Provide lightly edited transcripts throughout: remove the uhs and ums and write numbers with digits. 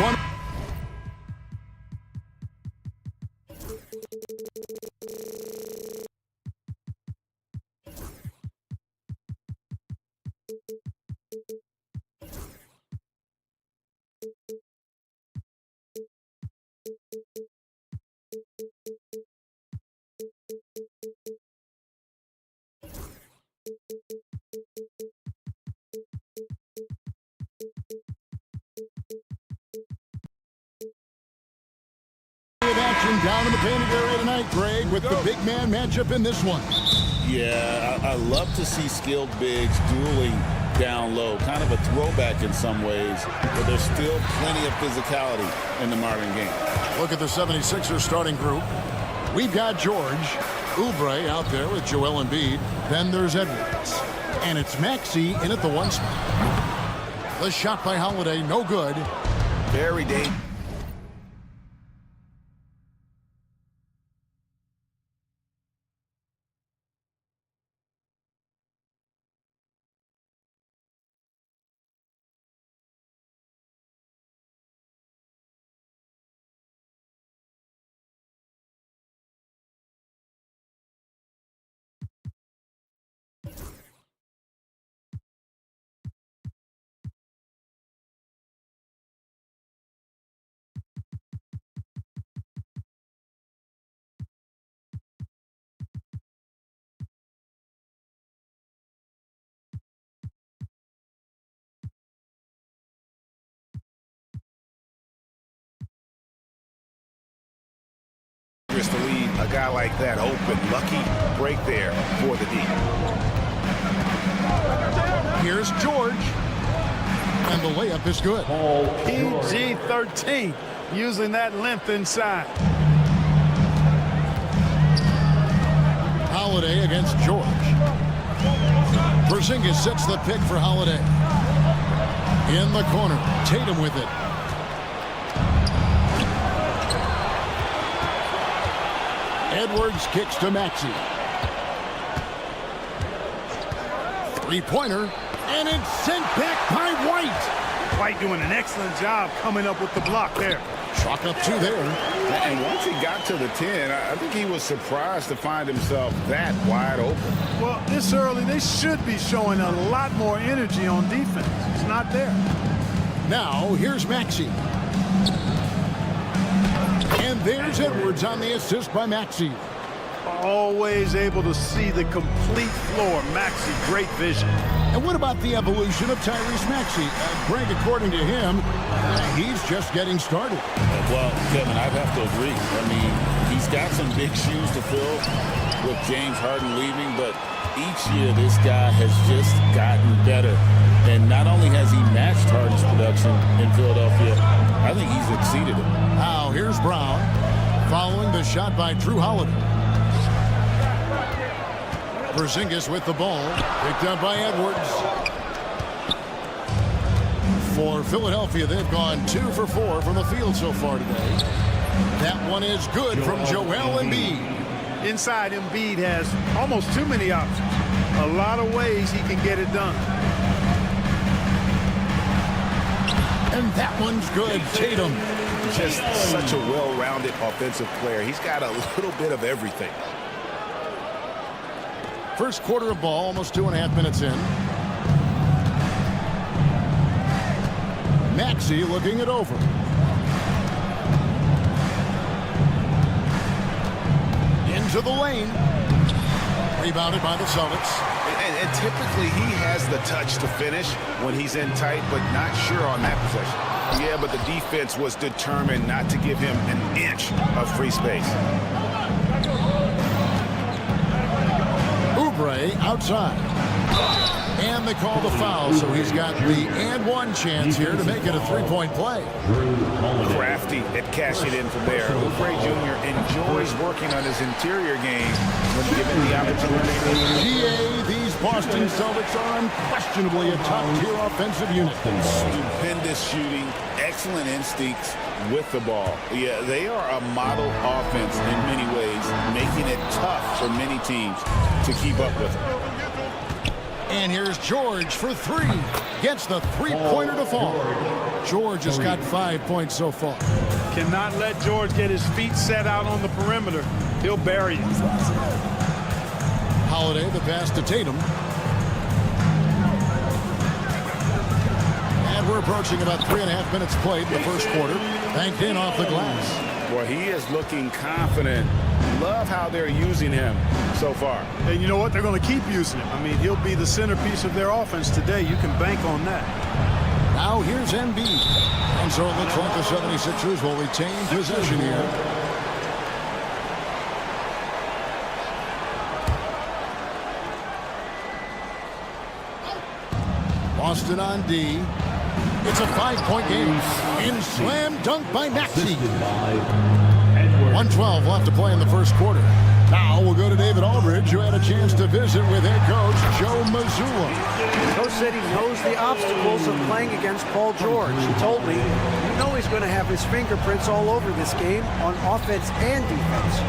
one. Action down in the painted area tonight, Greg, with the big man matchup in this one. Yeah, I love to see skilled bigs dueling down low. Kind of a throwback in some ways, but there's still plenty of physicality in the modern game. Look at the 76ers starting group. We've got George, Oubre out there with Joel Embiid. Then there's Edwards. And it's Maxey in at the one spot. The shot by Holiday, no good. Very dangerous. To leave a guy like that open. Lucky break there for the D. Here's George. And the layup is good. PG-13, using that length inside. Holiday against George. Porzingis sets the pick for Holiday. In the corner, Tatum with it. Edwards kicks to Maxey. Three-pointer, and it's sent back by White. White doing an excellent job coming up with the block there. Chalk up two there. And once he got to the 10, I think he was surprised to find himself that wide open. Well, this early, they should be showing a lot more energy on defense. It's not there. Now, here's Maxey. And there's Edwards on the assist by Maxey. Always able to see the complete floor. Maxey, great vision. And what about the evolution of Tyrese Maxey? Greg, according to him, he's just getting started. Well, Kevin, I'd have to agree. I mean, he's got some big shoes to fill with James Harden leaving, but each year this guy has just gotten better. And not only has he matched Harden's production in Philadelphia, I think he's exceeded it. Now, here's Brown following the shot by Drew Holiday. Porzingis with the ball, picked up by Edwards. For Philadelphia, they've gone 2 for 4 from the field so far today. That one is good from Joel Embiid. Inside, Embiid has almost too many options. A lot of ways he can get it done. And that one's good. Tatum. Just such a well-rounded offensive player. He's got a little bit of everything. First quarter of ball, almost 2.5 minutes in. Maxey looking it over. Into the lane. Rebounded by the Celtics. And typically he has the touch to finish when he's in tight, but not sure on that possession. Yeah, but the defense was determined not to give him an inch of free space. Oubre outside. And they call the foul, so he's got the and one chance here to make it a three-point play. Crafty at cashing in from there. Oubre Jr. enjoys working on his interior game when given the opportunity. GA, these Boston Celtics are unquestionably a top-tier offensive unit. Stupendous shooting, excellent instincts with the ball. Yeah, they are a model offense in many ways, making it tough for many teams to keep up with them. And here's George for three. Gets the three-pointer to fall. George has got 5 points so far. Cannot let George get his feet set out on the perimeter. He'll bury you. Holiday, the pass to Tatum. And we're approaching about 3.5 minutes played in the first quarter. Banked in off the glass. Well, he is looking confident. Love how they're using him so far. And you know what? They're going to keep using him. I mean, he'll be the centerpiece of their offense today. You can bank on that. Now here's Embiid. And so it looks like the 76ers will retain possession here. Boston on D. It's a 5-point game. And slam dunk by Maxey. 1:12 left to play in the first quarter. Now we'll go to David Aldridge, who had a chance to visit with head coach Joe Mazzulla. Coach said he knows the obstacles of playing against Paul George. He told me, you know he's going to have his fingerprints all over this game on offense and defense.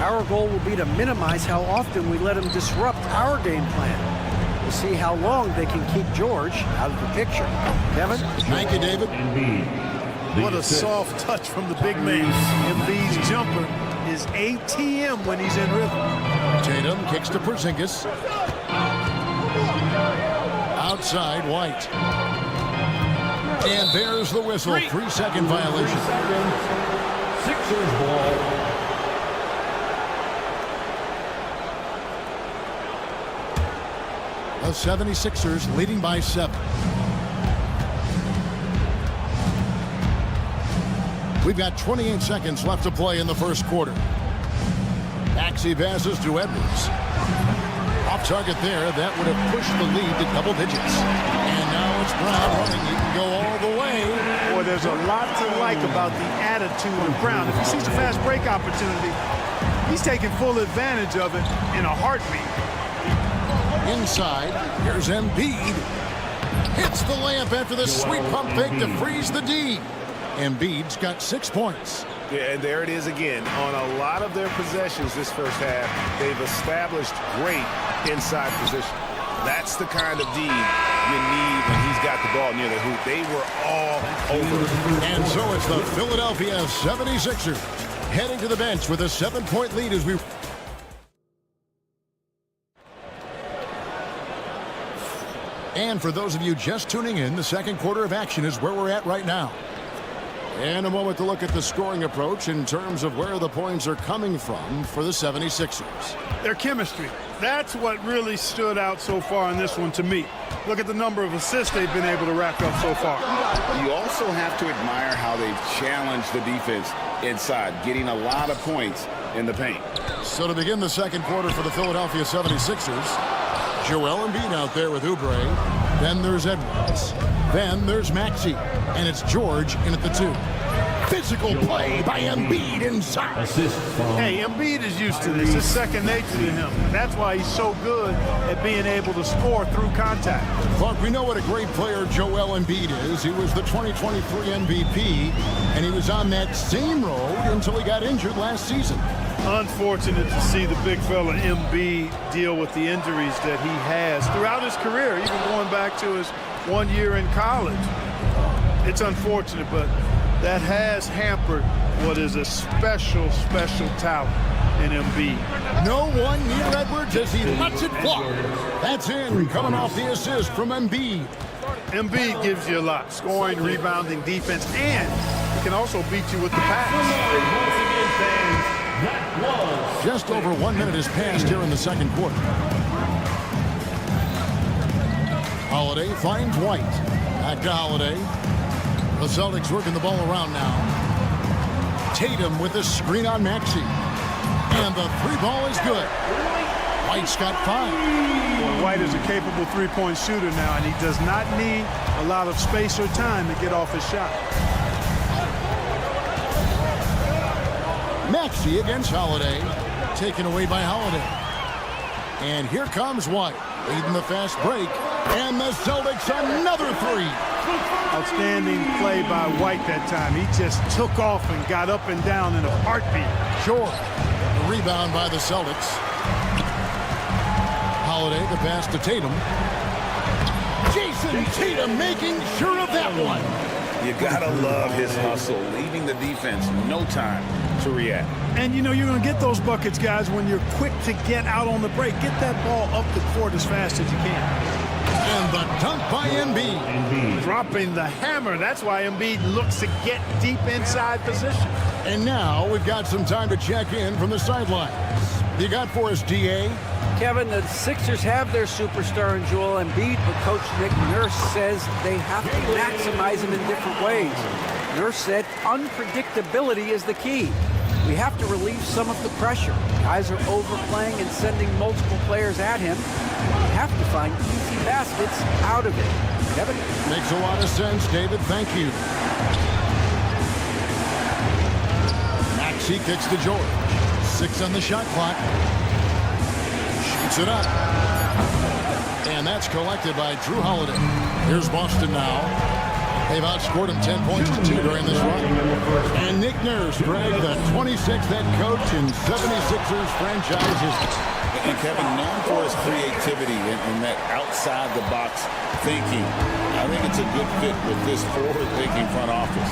Our goal will be to minimize how often we let him disrupt our game plan. We'll see how long they can keep George out of the picture. Kevin? Thank you, David. What a soft touch from the big man. Embiid's jumper is ATM when he's in rhythm. Tatum kicks to Porzingis. Outside, White. And there's the whistle. 3-second violation. Sixers ball. The 76ers leading by 7. We've got 28 seconds left to play in the first quarter. Maxey passes to Edwards. Off target there. That would have pushed the lead to double digits. And now it's Brown running. He can go all the way. Boy, there's a lot to like about the attitude of Brown. If he sees a fast break opportunity, he's taking full advantage of it in a heartbeat. Inside, here's Embiid. Hits the layup after the sweet pump fake to freeze the D. Embiid's got 6 points. Yeah, and there it is again. On a lot of their possessions this first half, they've established great inside position. That's the kind of D you need when he's got the ball near the hoop. They were all over. And so it's the Philadelphia 76ers heading to the bench with a 7-point lead as we... And for those of you just tuning in, the second quarter of action is where we're at right now. And a moment to look at the scoring approach in terms of where the points are coming from for the 76ers. Their chemistry. That's what really stood out so far in this one to me. Look at the number of assists they've been able to rack up so far. You also have to admire how they've challenged the defense inside, getting a lot of points in the paint. So to begin the second quarter for the Philadelphia 76ers, Joel Embiid out there with Oubre. Then there's Edwards. Then there's Maxey. And it's George in at the 2. Physical play by Embiid inside. Hey, Embiid is used to this. It's second nature to him. That's why he's so good at being able to score through contact. Clark, we know what a great player Joel Embiid is. He was the 2023 MVP, and he was on that same road until he got injured last season. Unfortunate to see the big fella Embiid deal with the injuries that he has throughout his career, even going back to his 1 year in college. It's unfortunate, but that has hampered what is a special, special talent in Embiid. No one near Edwards as he lets it fly. That's in, coming off the assist from Embiid. Embiid gives you a lot, scoring, rebounding, defense, and he can also beat you with the pass. Just over 1 minute has passed here in the second quarter. Holiday finds White. Back to Holiday. The Celtics working the ball around now. Tatum with the screen on Maxey. And the 3-ball is good. White's got 5. Well, White is a capable three-point shooter now, and he does not need a lot of space or time to get off his shot. Maxey against Holiday. Taken away by Holiday. And here comes White. Leading the fast break. And the Celtics another 3. Outstanding play by White that time. He just took off and got up and down in a heartbeat. George. The rebound by the Celtics. Holiday, the pass to Tatum. Jason Tatum making sure of that one. You gotta love his hustle, leaving the defense no time to react. And you know you're going to get those buckets, guys, when you're quick to get out on the break. Get that ball up the court as fast as you can. And the dunk by Embiid. Dropping the hammer. That's why Embiid looks to get deep inside position. And now we've got some time to check in from the sidelines. You got for us, DA? Kevin, the Sixers have their superstar in Joel Embiid, but Coach Nick Nurse says they have to maximize him in different ways. Nurse said unpredictability is the key. We have to relieve some of the pressure. Guys are overplaying and sending multiple players at him. We have to find easy baskets out of it. Kevin? Makes a lot of sense, David. Thank you. Maxey kicks to George. 6 on the shot clock. Shoots it up. And that's collected by Drew Holiday. Here's Boston now. They've outscored him 10 points to 2 during this run. And Nick Nurse, Greg, the 26th head coach in 76ers franchise history. And Kevin, known for his creativity and that outside-the-box thinking, I think it's a good fit with this forward-thinking front office.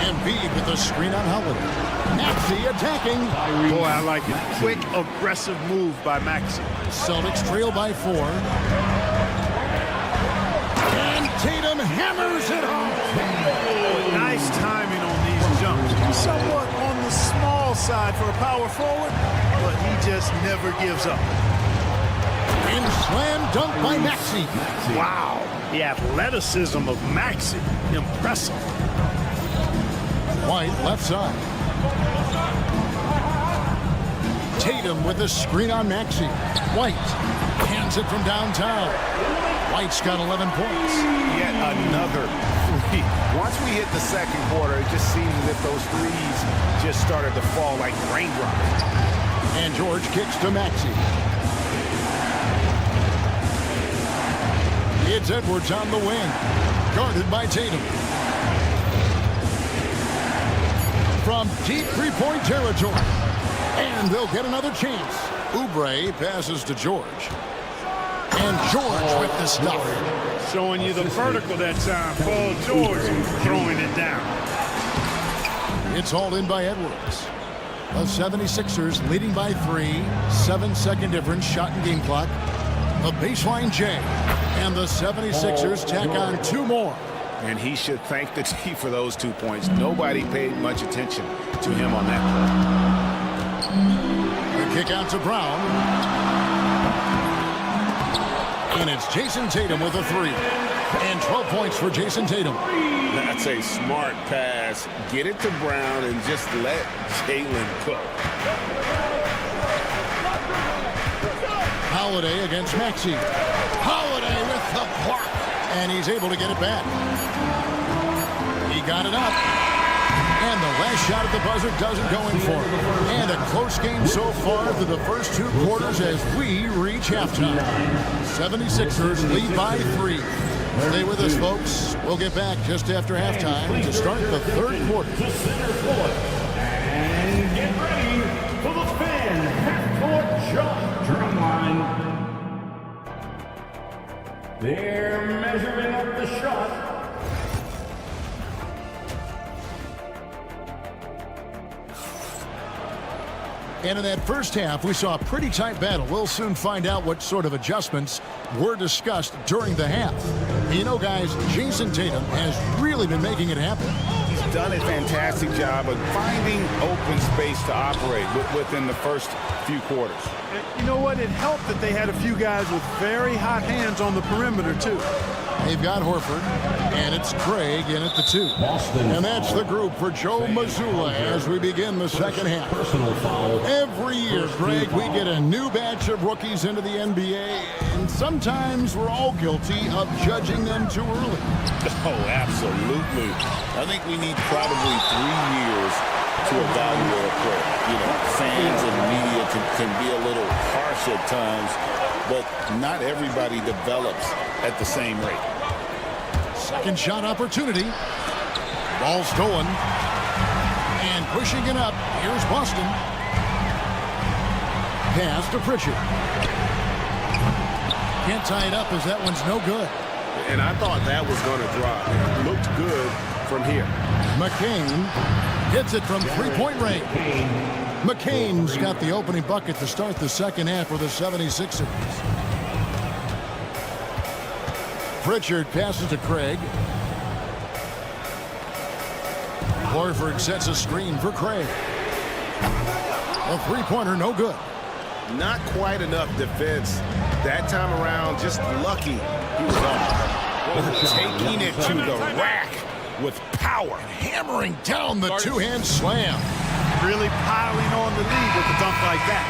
Embiid with the screen on Holiday. Maxey attacking. Boy, I like it. Quick, aggressive move by Maxey. Celtics trail by 4. And Tatum hammers it home. Nice timing on these jumps. Somewhat on the small side for a power forward, but he just never gives up. And slam dunk by Maxey. Wow, the athleticism of Maxey. Impressive. White left side. Tatum with the screen on Maxey. White hands it from downtown. White's got 11 points. Yet another three. Once we hit the second quarter, it just seems as if those threes just started to fall like raindrops. And George kicks to Maxey. It's Edwards on the wing. Guarded by Tatum. From deep three-point territory. And they'll get another chance. Oubre passes to George. And George with the stuff. Showing you the vertical that time. Paul George throwing it down. It's hauled in by Edwards. The 76ers leading by 3. 7-second difference, shot and game clock. The baseline J. And the 76ers tack on 2 more. And he should thank the team for those 2 points. Nobody paid much attention to him on that play. The kick out to Brown. And it's Jason Tatum with a 3. And 12 points for Jason Tatum. That's a smart pass. Get it to Brown and just let Jalen cook. Holiday against Maxey. Holiday with the block. And he's able to get it back. He got it up. And the last shot at the buzzer doesn't go in for him. And a close game so far through the first 2 quarters as we reach halftime. 76ers lead by 3. Stay with us, folks. We'll get back just after halftime to start the 3rd quarter. And get ready for the fan half-court shot drumline. They're measuring up the shot. And in that first half, we saw a pretty tight battle. We'll soon find out what sort of adjustments were discussed during the half. You know, guys, Jason Tatum has really been making it happen. He's done a fantastic job of finding open space to operate within the first few quarters. You know what? It helped that they had a few guys with very hot hands on the perimeter, too. They've got Horford, and it's Craig in at the 2. And that's the group for Joe Mazzulla as we begin the second half. Every year, Greg, we get a new batch of rookies into the NBA, and sometimes we're all guilty of judging them too early. Oh, absolutely. I think we need probably 3 years to evaluate a player. You know, fans and media can be a little harsh at times, but not everybody develops at the same rate. Second shot opportunity. Ball stolen. And pushing it up. Here's Boston. Pass to Pritchard. Can't tie it up as that one's no good. And I thought that was going to drop. It looked good here. McCain hits it from three-point range. McCain's got the opening bucket to start the second half for the 76ers. Pritchard passes to Craig. Horford sets a screen for Craig. A three-pointer, no good. Not quite enough defense. That time around, just lucky he was off. Taking it to the rack with power. Hammering down the two-hand slam. Really piling on the lead with a dunk like that.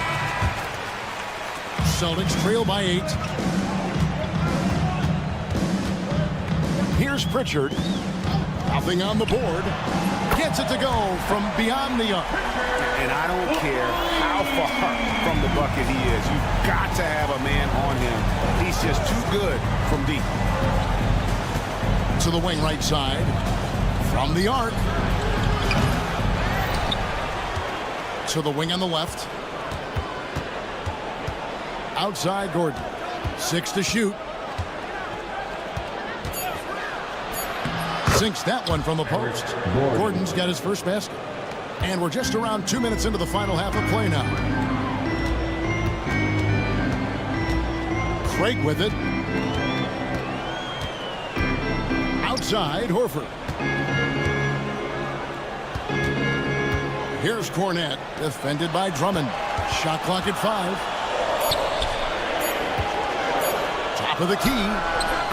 Celtics trail by 8. Here's Pritchard. Nothing on the board. Gets it to go from beyond the arc. And I don't care how far from the bucket he is. You've got to have a man on him. He's just too good from deep. To the wing right side. From the arc. To the wing on the left. Outside Gordon. 6 to shoot. Sinks that one from the post. Gordon's got his first basket. And we're just around 2 minutes into the final half of play now. Craig with it. Outside, Horford. Here's Cornette, defended by Drummond. Shot clock at 5. Top of the key.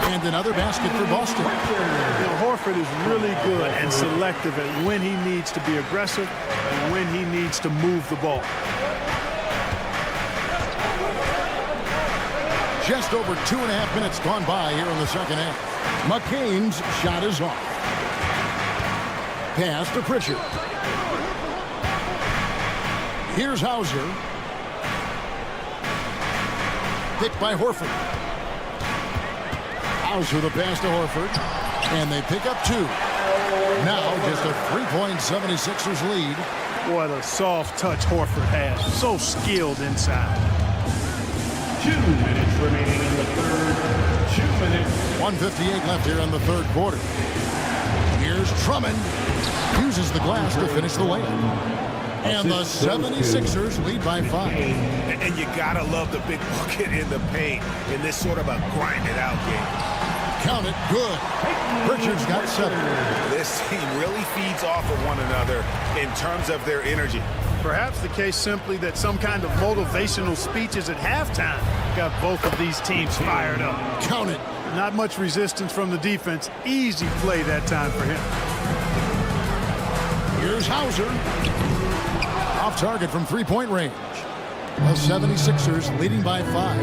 And another basket for Boston. You know, Horford is really good and selective at when he needs to be aggressive and when he needs to move the ball. Just over 2.5 minutes gone by here in the second half. McCain's shot is off. Pass to Pritchard. Here's Hauser. Picked by Horford. Hauser the pass to Horford. And they pick up 2. Now just a 3-point 76ers lead. What a soft touch Horford has. So skilled inside. 2 minutes remaining in the third. 2 minutes. 1:58 left here in the third quarter. Here's Drummond. Uses the glass to finish the layup. And the 76ers lead by 5. And you gotta love the big bucket in the paint in this sort of a grind-it-out game. Count it, good. Pritchard's got 7. This team really feeds off of one another in terms of their energy. Perhaps the case simply that some kind of motivational speeches at halftime got both of these teams fired up. Count it. Not much resistance from the defense. Easy play that time for him. Here's Hauser. Off target from three-point range. The 76ers leading by 5.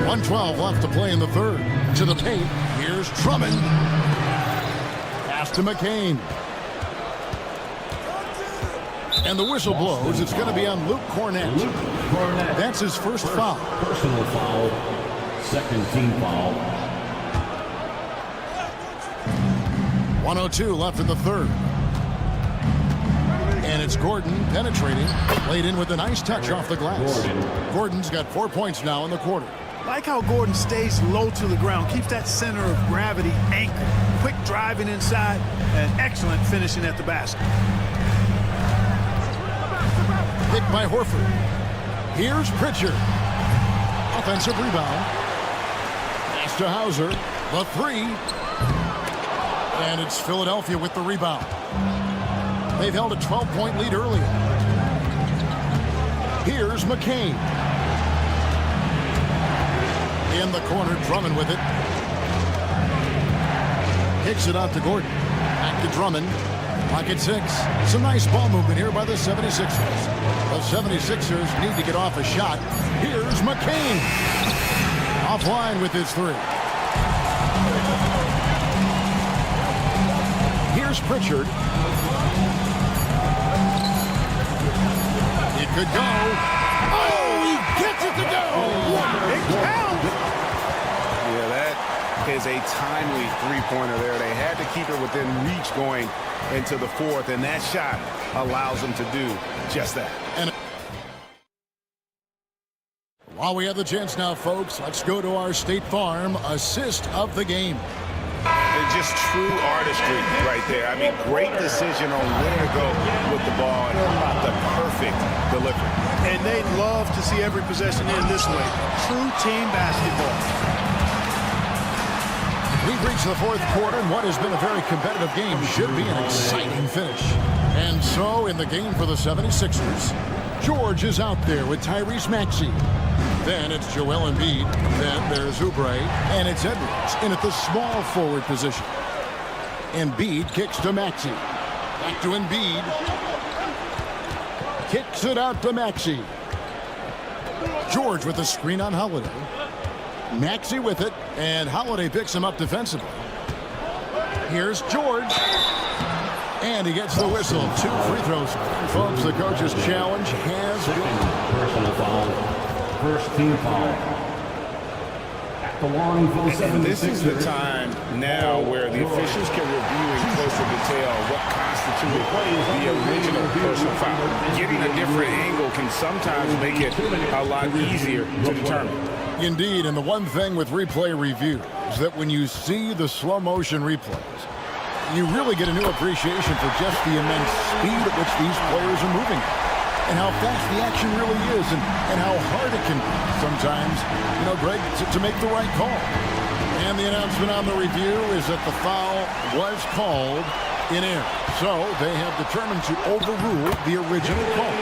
1:12 left to play in the third. To the paint. Here's Drummond. Pass to McCain. And the whistle blows. It's going to be on Luke Cornette. That's his first foul. Personal foul. Second team foul. 1:02 left in the third. And it's Gordon penetrating. Played in with a nice touch off the glass. Gordon's got 4 points now in the quarter. Like how Gordon stays low to the ground, keeps that center of gravity anchored. Quick driving inside and excellent finishing at the basket. Picked by Horford. Here's Pritchard. Offensive rebound. Pass to Hauser. The 3. And it's Philadelphia with the rebound. They've held a 12-point lead earlier. Here's McCain. In the corner, Drummond with it. Kicks it out to Gordon. Back to Drummond. Pocket 6. Some nice ball movement here by the 76ers. The 76ers need to get off a shot. Here's McCain. Offline with his 3. Here's Pritchard. It could go. Oh, he gets it to go. It counts. Yeah, that is a timely three-pointer there. They had to keep it within reach going into the fourth, and that shot allows them to do just that. And While we have the chance now, folks, let's go to our State Farm assist of the game. And just true artistry right there. I mean, great decision on where to go with the ball and the perfect delivery. And they love to see every possession end this way. True team basketball. We've reached the fourth quarter, and what has been a very competitive game should be an exciting finish. And so, in the game for the 76ers, George is out there with Tyrese Maxey. Then it's Joel Embiid. Then there's Oubre. And it's Edwards in at the small forward position. Embiid kicks to Maxey. Back to Embiid. Kicks it out to Maxey. George with the screen on Holiday. Maxey with it. And Holiday picks him up defensively. Here's George. And he gets the whistle. 2 free throws. Folks, the coach's challenge has been Personal foul. First team foul. At the line for the 76ers. This is the time now where the officials can review in closer detail what constituted the original personal foul. Getting a different angle can sometimes make it a lot easier to determine. Indeed, and the one thing with replay review is that when you see the slow motion replays, you really get a new appreciation for just the immense speed at which these players are moving and how fast the action really is and how hard it can be sometimes, Greg, to make the right call. And the announcement on the review is that the foul was called in error. So they have determined to overrule the original call.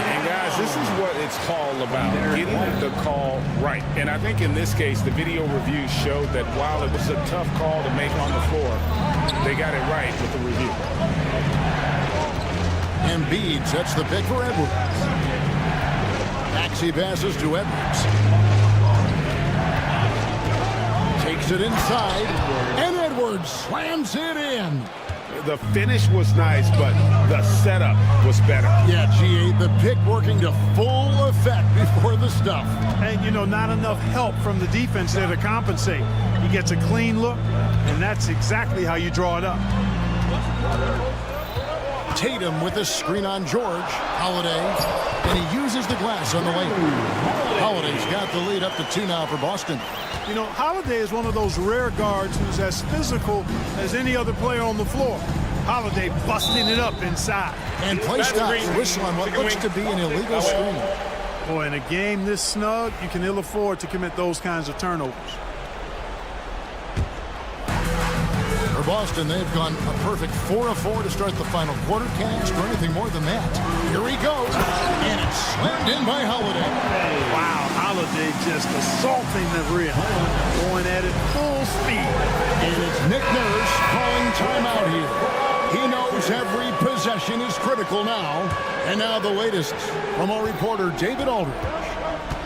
And guys, this is what it's all about, getting the call right. And I think in this case, the video review showed that while it was a tough call to make on the floor, they got it right with the review. Embiid sets the pick for Edwards. Maxey passes to Edwards. Takes it inside, and Edwards slams it in. The finish was nice, but the setup was better. Yeah, GA, the pick working to full effect before the stuff. And, not enough help from the defense there to compensate. He gets a clean look, and that's exactly how you draw it up. Tatum with a screen on George. Holiday, and he uses the glass on the lane. Holiday's got the lead up to 2 now for Boston. Holiday is one of those rare guards who's as physical as any other player on the floor. Holiday busting it up inside. And play stops whistle on what looks to be an illegal screen. Boy, in a game this snug, you can ill afford to commit those kinds of turnovers. For Boston, they've gone a perfect 4 of 4 to start the final quarter. Can't ask for anything more than that. Here he goes, and it's slammed in by Holiday. Wow, Holiday just assaulting the rim, going at it full speed. And it's Nick Nurse calling timeout here. He knows every possession is critical now. And now the latest from our reporter, David Aldridge.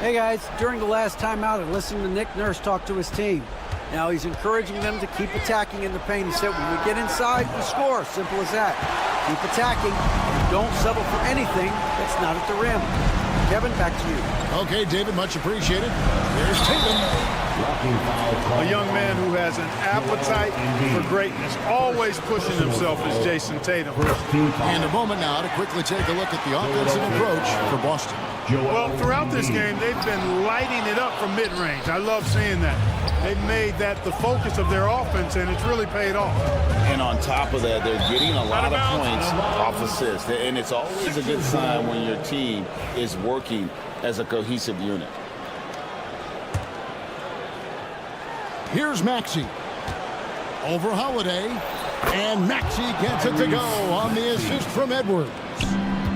Hey guys, during the last timeout, I listened to Nick Nurse talk to his team. Now he's encouraging them to keep attacking in the paint. He said, when we get inside, we score. Simple as that. Keep attacking. Don't settle for anything that's not at the rim. Kevin, back to you. Okay, David, much appreciated. There's Tatum. A young man who has an appetite for greatness, always pushing himself is Jason Tatum. And a moment now to quickly take a look at the offensive approach for Boston. Well, throughout this game, they've been lighting it up from mid-range. I love seeing that. They've made that the focus of their offense, and it's really paid off. And on top of that, they're getting a lot of points off assists. And it's always a good sign when your team is working as a cohesive unit. Here's Maxey. Over Holiday. And Maxey gets it to go on the assist from Edwards.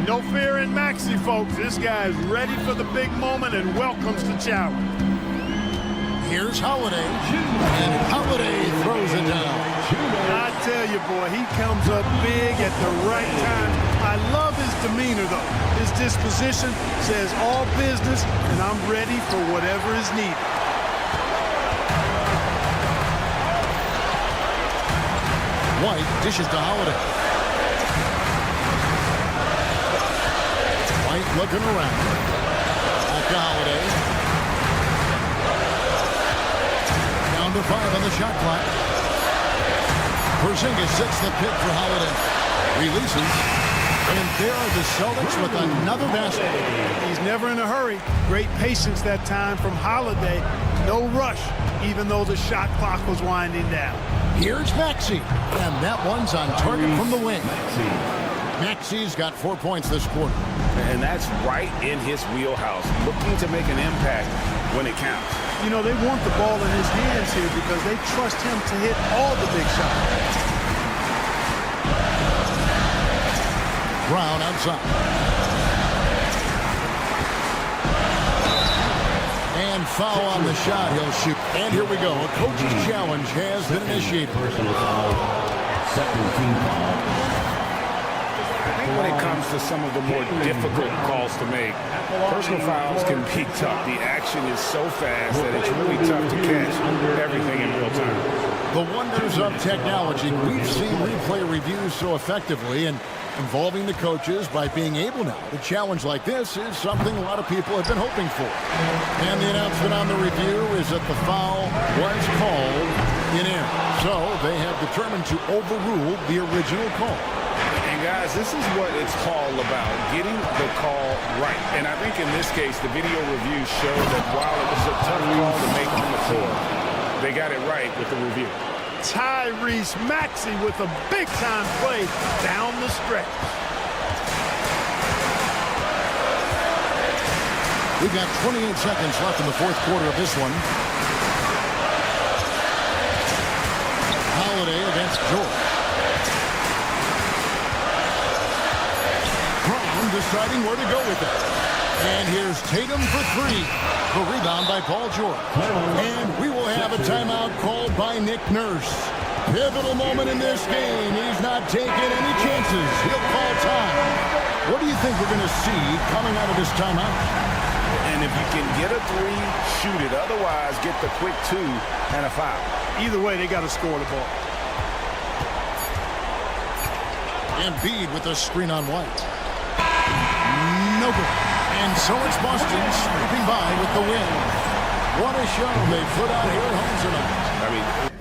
No fear in Maxey, folks. This guy is ready for the big moment and welcomes the challenge. Here's Holiday. And Holiday throws it down. I tell you, boy, he comes up big at the right time. I love his demeanor, though. His disposition says all business, and I'm ready for whatever is needed. White dishes to Holiday. White looking around. Back to Holiday. Down to 5 on the shot clock. Porzingis sets the pick for Holiday. Releases. And there are the Celtics with another basket. He's never in a hurry. Great patience that time from Holiday. No rush, even though the shot clock was winding down. Here's Maxey, and that one's on target from the wing. Maxey's got 4 points this quarter. And that's right in his wheelhouse, looking to make an impact when it counts. You know, they want the ball in his hands here because they trust him to hit all the big shots. Brown outside. And foul on the shot. He'll shoot. And here we go. A coach's challenge has been initiated. Personal foul. Second team foul. I think when it comes to some of the more difficult calls to make, personal fouls can be tough. The action is so fast that it's really tough to catch everything in real time. The wonders of technology. We've seen replay reviews so effectively, and involving the coaches by being able now to challenge like this is something a lot of people have been hoping for. And the announcement on the review is that the foul was called in error. So they have determined to overrule the original call. And guys, this is what it's all about, getting the call right. And I think in this case, the video review showed that while it was a tough call to make on the court, they got it right with the review. Tyrese Maxey with a big-time play down the stretch. We've got 28 seconds left in the fourth quarter of this one. Holiday against George. Brown deciding where to go with it. And here's Tatum for three. The rebound by Paul George. And we will have a timeout called by Nick Nurse. Pivotal moment in this game. He's not taking any chances. He'll call time. What do you think we're going to see coming out of this timeout? And if you can get a three, shoot it. Otherwise, get the quick two and a foul. Either way, they got to score the ball. Embiid with a screen on White. No good. And so it's Boston sweeping by with the win. What a show they put out here at home tonight. I mean,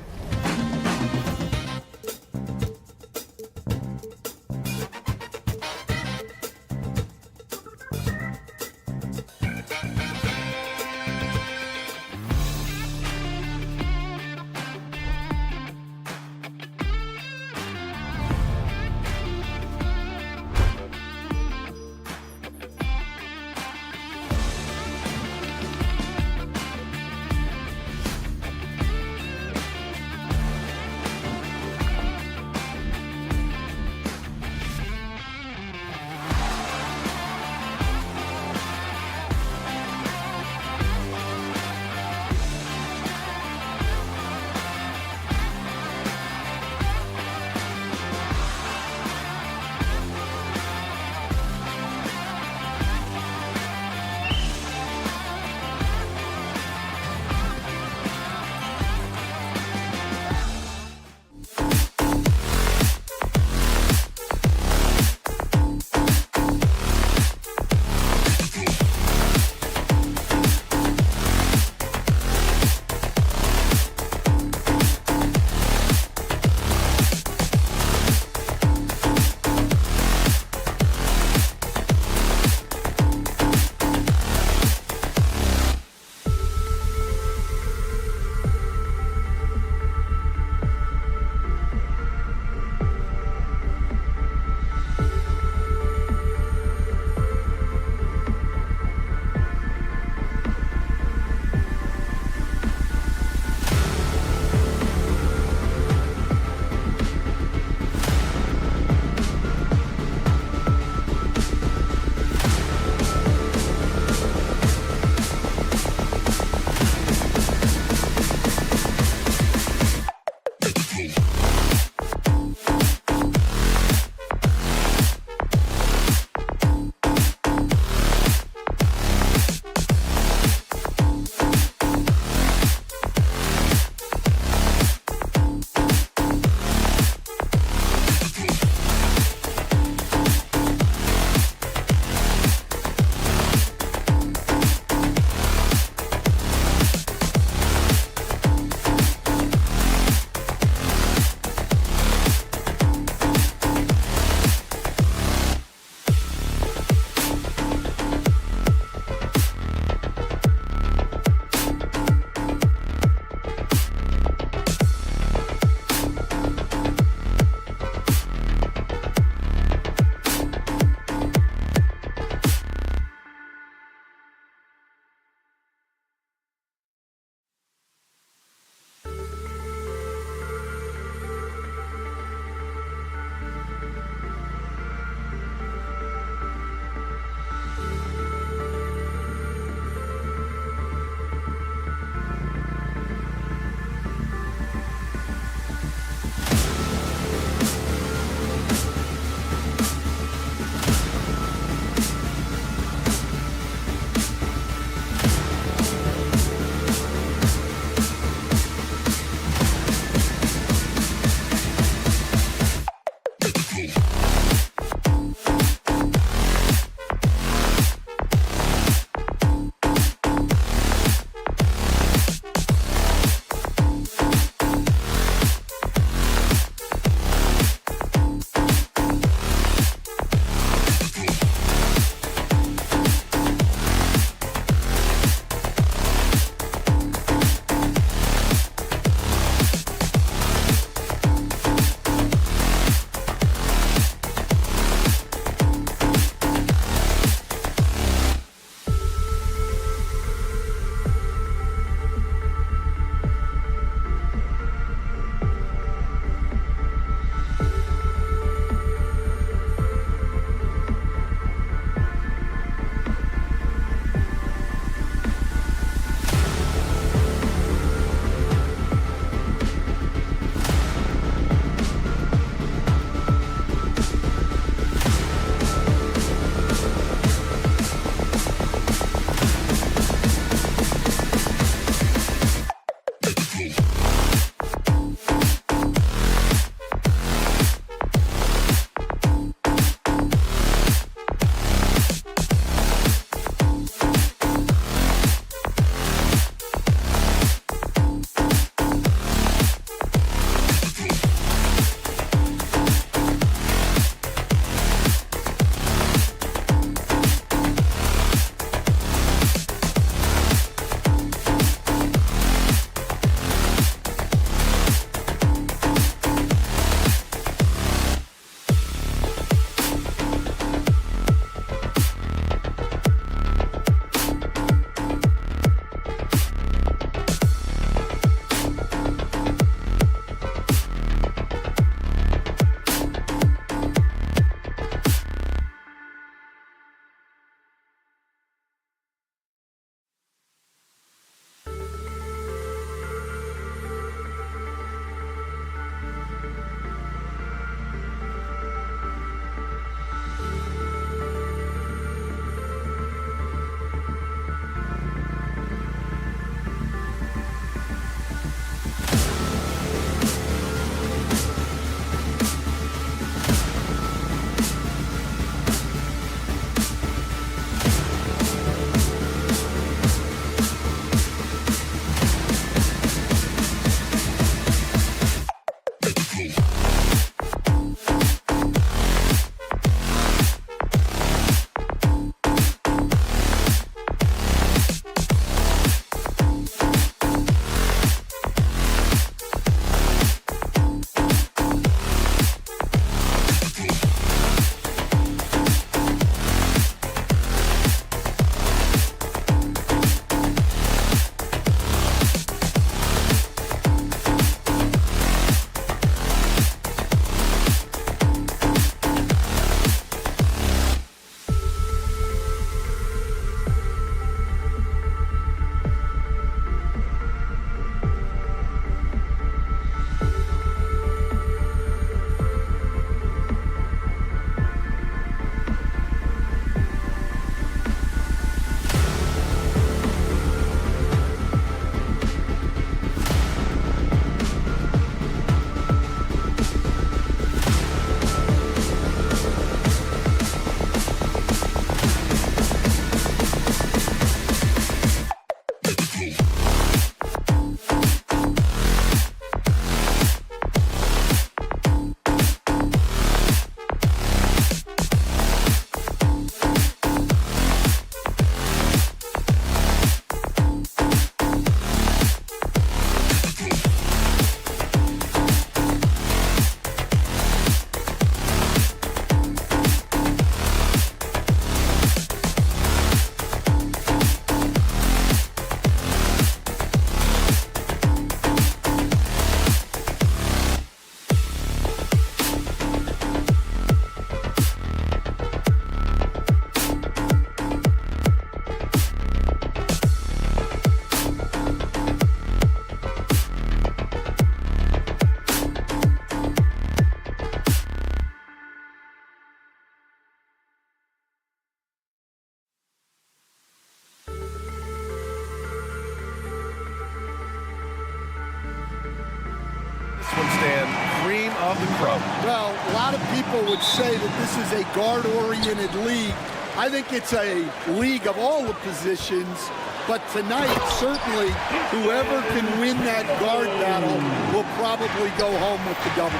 This one, Stan, cream of the crop. Well, a lot of people would say that this is a guard-oriented league. I think it's a league of all the positions, but tonight, certainly, whoever can win that guard battle will probably go home with the W.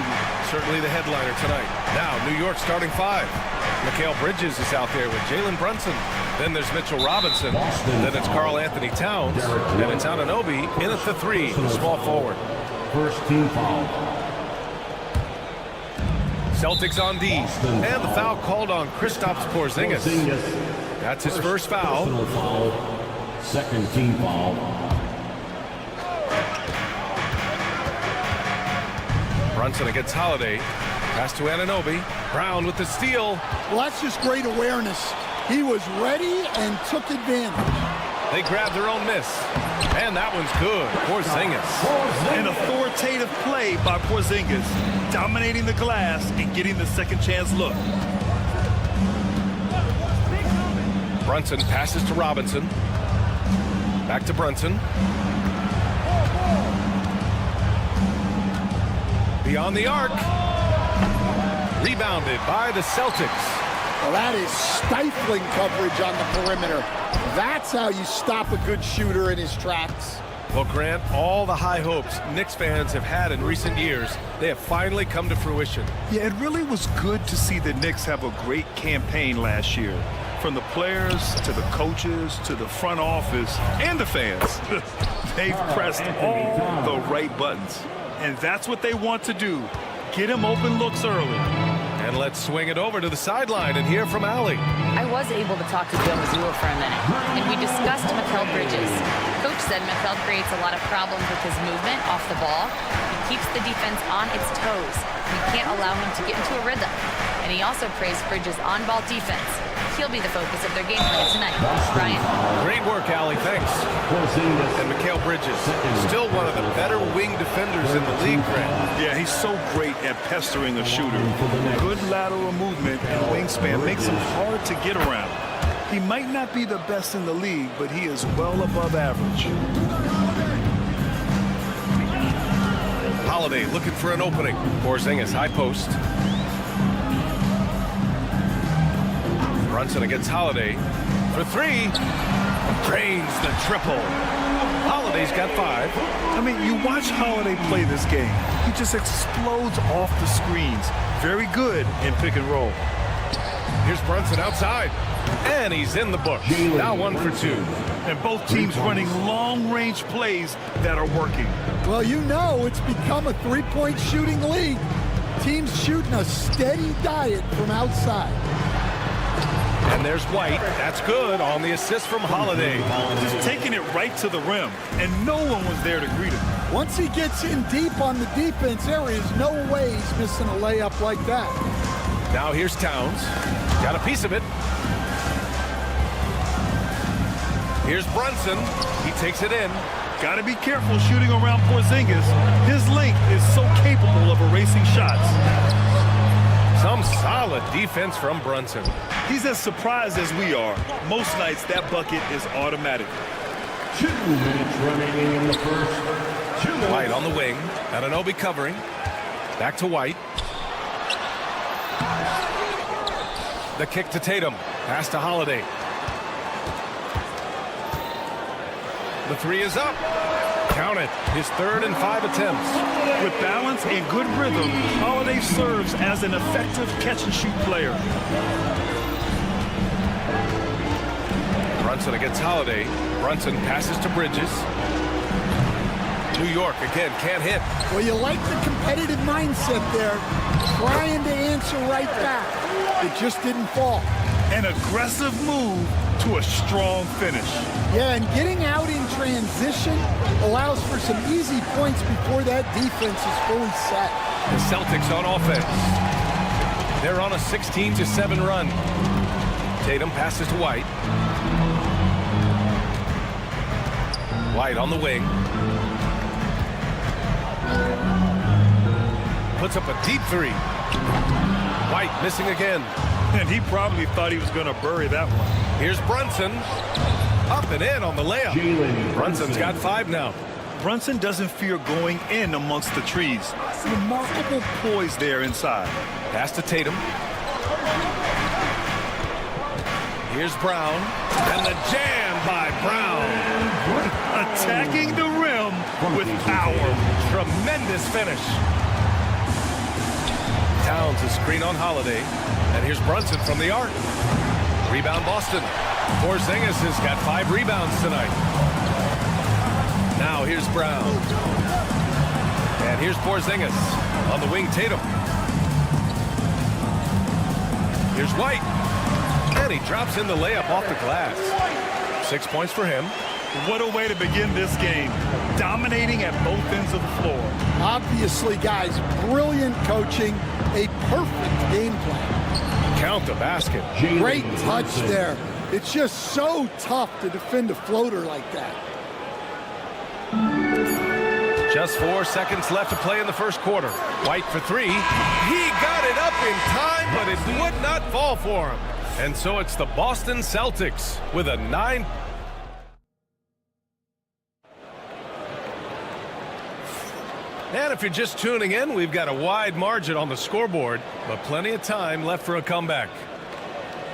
Certainly the headliner tonight. Now, New York starting 5. Mikal Bridges is out there with Jalen Brunson. Then there's Mitchell Robinson. Then it's Karl Anthony Towns. Then it's Anunoby in at the 3, small forward. First team foul. Celtics on D. And the foul called on Kristaps Porzingis. That's his first foul. Personal foul. Second team foul. Brunson against Holiday. Pass to Anunoby. Brown with the steal. Well, that's just great awareness. He was ready and took advantage. They grabbed their own miss. And that one's good. Porzingis. An authoritative play by Porzingis, dominating the glass and getting the second chance look. Brunson passes to Robinson. Back to Brunson. Beyond the arc. Rebounded by the Celtics. Well, that is stifling coverage on the perimeter. That's how you stop a good shooter in his tracks. Well, Grant, all the high hopes Knicks fans have had in recent years, they have finally come to fruition. Yeah, it really was good to see the Knicks have a great campaign last year. From the players to the coaches to the front office and the fans. They've pressed all the right buttons. And that's what they want to do. Get him open looks early. And let's swing it over to the sideline and hear from Allie. I was able to talk to Joe Mazzulla for a minute, and we discussed Mikal Bridges. Coach said Mikal creates a lot of problems with his movement off the ball. He keeps the defense on its toes. We can't allow him to get into a rhythm. And he also praised Bridges' on-ball defense. He'll be the focus of their game plan tonight. Brian? Great work, Allie. Thanks. And Mikal Bridges, still one of the better wing defenders in the league, Grant. Yeah, he's so great at pestering a shooter. Good lateral movement and wingspan makes him hard to get around. He might not be the best in the league, but he is well above average. Holiday looking for an opening. Porzingis, high post. Brunson against Holiday for 3. Drains the triple. Holiday's got 5. I mean, you watch Holiday play this game. He just explodes off the screens. Very good in pick and roll. Here's Brunson outside. And he's in the books. Now 1 for 2. And both teams running long-range plays that are working. Well, you know it's become a three-point shooting league. Teams shooting a steady diet from outside. And there's White. That's good on the assist from Holiday. Just taking it right to the rim, and no one was there to greet him. Once he gets in deep on the defense, there is no way he's missing a layup like that. Now here's Towns. Got a piece of it. Here's Brunson. He takes it in. Got to be careful shooting around Porzingis. His length is so capable of erasing shots. Some solid defense from Brunson. He's as surprised as we are. Most nights, that bucket is automatic. 2 minutes remaining in the first. 2 minutes. White on the wing. Anunoby covering. Back to White. The kick to Tatum. Pass to Holiday. The 3 is up. Count it. His 3rd and 5 attempts. With balance and good rhythm, Holiday serves as an effective catch-and-shoot player. Brunson against Holiday. Brunson passes to Bridges. New York again can't hit. Well, you like the competitive mindset there. Trying to answer right back. It just didn't fall. An aggressive move to a strong finish. Yeah, and getting out in transition allows for some easy points before that defense is fully set. The Celtics on offense. They're on a 16-7 run. Tatum passes to White. White on the wing. Puts up a deep 3. White missing again. And he probably thought he was going to bury that one. Here's Brunson. Up and in on the layup. Brunson's got 5 now. Brunson doesn't fear going in amongst the trees. Remarkable poise there inside. Pass to Tatum. Here's Brown. And the jam by Brown. Attacking the rim with power. Tremendous finish. Towns is screen on Holiday. And here's Brunson from the arc. Rebound Boston. Porzingis has got 5 rebounds tonight. Now here's Brown. And here's Porzingis. On the wing, Tatum. Here's White. And he drops in the layup off the glass. 6 points for him. What a way to begin this game. Dominating at both ends of the floor. Obviously, guys, brilliant coaching, a perfect game plan. Count the basket. Great touch there. It's just so tough to defend a floater like that. Just 4 seconds left to play in the first quarter. White for 3. He got it up in time, but it would not fall for him. And so it's the Boston Celtics with a 9. And if you're just tuning in, we've got a wide margin on the scoreboard, but plenty of time left for a comeback.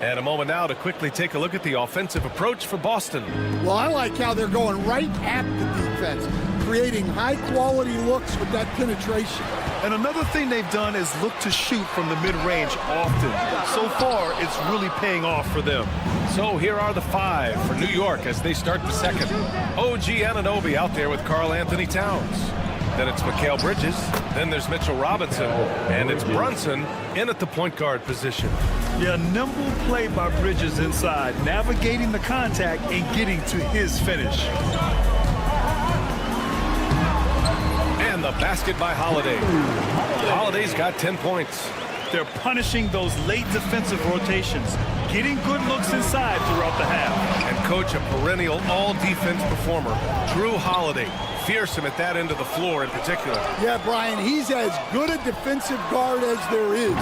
And a moment now to quickly take a look at the offensive approach for Boston. Well, I like how they're going right at the defense, creating high-quality looks with that penetration. And another thing they've done is look to shoot from the mid-range often. So far, it's really paying off for them. So here are the 5 for New York as they start the second. OG Anunoby out there with Karl Anthony Towns. Then it's Mikal Bridges. Then there's Mitchell Robinson. And it's Brunson in at the point guard position. Yeah, nimble play by Bridges inside, navigating the contact and getting to his finish. And the basket by Holiday. Holiday's got 10 points. They're punishing those late defensive rotations, getting good looks inside throughout the half. And coach, a perennial all-defense performer, Drew Holiday. Fearsome at that end of the floor in particular. Yeah, Brian, he's as good a defensive guard as there is.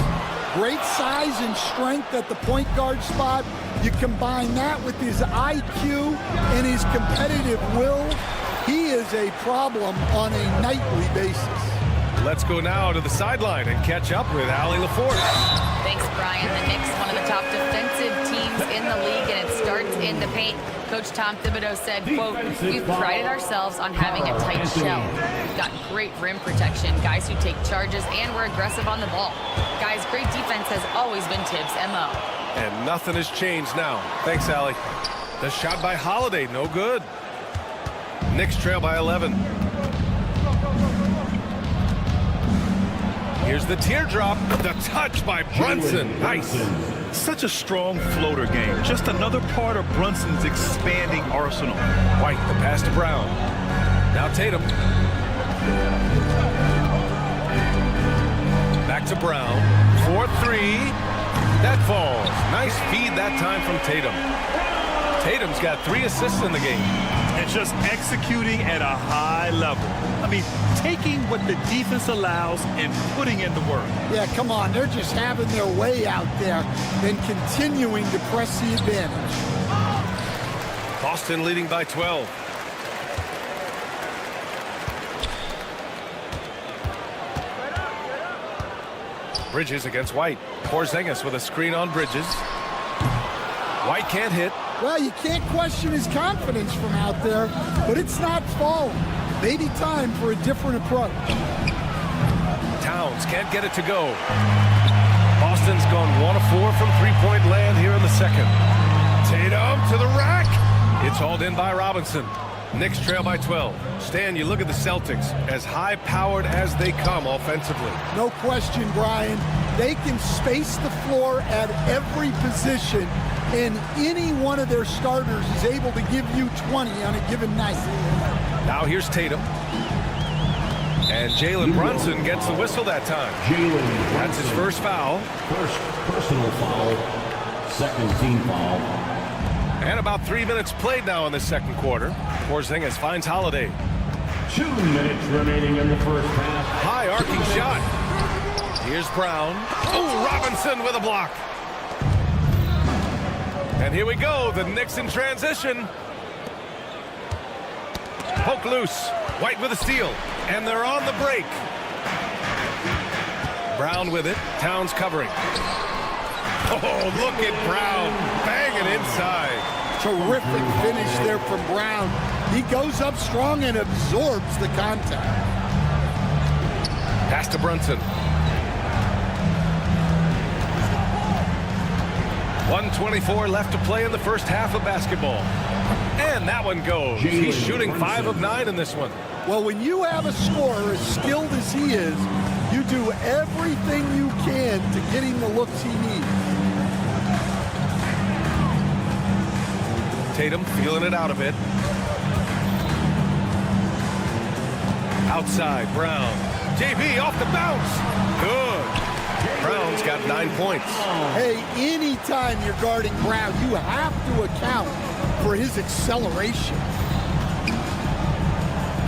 Great size and strength at the point guard spot. You combine that with his IQ and his competitive will, he is a problem on a nightly basis. Let's go now to the sideline and catch up with Allie LaForce. Thanks, Brian. The Knicks, one of the top defensive teams in the league, and it starts in the paint. Coach Tom Thibodeau said, quote, "We've prided ourselves on having a tight shell. We've got great rim protection, guys who take charges, and we're aggressive on the ball. Guys, great defense has always been Tibbs' MO." And nothing has changed now. Thanks, Allie. The shot by Holiday, no good. Knicks trail by 11. Here's the teardrop. The touch by Brunson. Nice. Such a strong floater game. Just another part of Brunson's expanding arsenal. White, the pass to Brown. Now Tatum. Back to Brown. 4-3. That falls. Nice feed that time from Tatum. Tatum's got 3 assists in the game. And just executing at a high level. I mean, taking what the defense allows and putting in the work. Yeah, come on. They're just having their way out there and continuing to press the advantage. Boston leading by 12. Bridges against White. Porzingis with a screen on Bridges. White can't hit. Well, you can't question his confidence from out there, but it's not falling. Maybe time for a different approach. Towns can't get it to go. Boston's gone 1 of 4 from three-point land here in the second. Tatum to the rack. It's hauled in by Robinson. Knicks trail by 12. Stan, you look at the Celtics, as high-powered as they come offensively. No question, Brian. They can space the floor at every position, and any one of their starters is able to give you 20 on a given night. Now here's Tatum. And Jalen Brunson gets the whistle that time. That's his first foul. First personal foul, second team foul. And about 3 minutes played now in the second quarter. Porzingis finds Holiday. 2 minutes remaining in the first half. High arcing shot. Here's Brown. Oh, Robinson with a block. And here we go, the Knicks in transition. Poke loose. White with a steal. And they're on the break. Brown with it. Towns covering. Oh, look at Brown banging inside. Terrific finish there from Brown. He goes up strong and absorbs the contact. Pass to Brunson. 1:24 left to play in the first half of basketball. And that one goes. He's shooting 5 of 9 in this one. Well, when you have a scorer as skilled as he is, you do everything you can to get him the looks he needs. Tatum feeling it out a bit. Outside, Brown. JB off the bounce. Good. Brown's got 9 points. Hey, anytime you're guarding Brown, you have to account for his acceleration.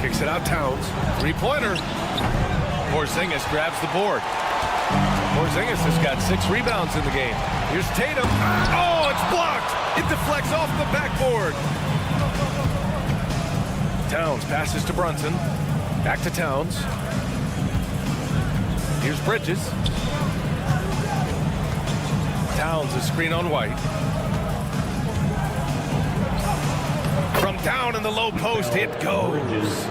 Kicks it out, Towns. Three-pointer. Porzingis grabs the board. Porzingis has got 6 rebounds in the game. Here's Tatum. Oh, it's blocked. It deflects off the backboard. Towns passes to Brunson. Back to Towns. Here's Bridges. Towns a screen on White. From down in the low post, it goes.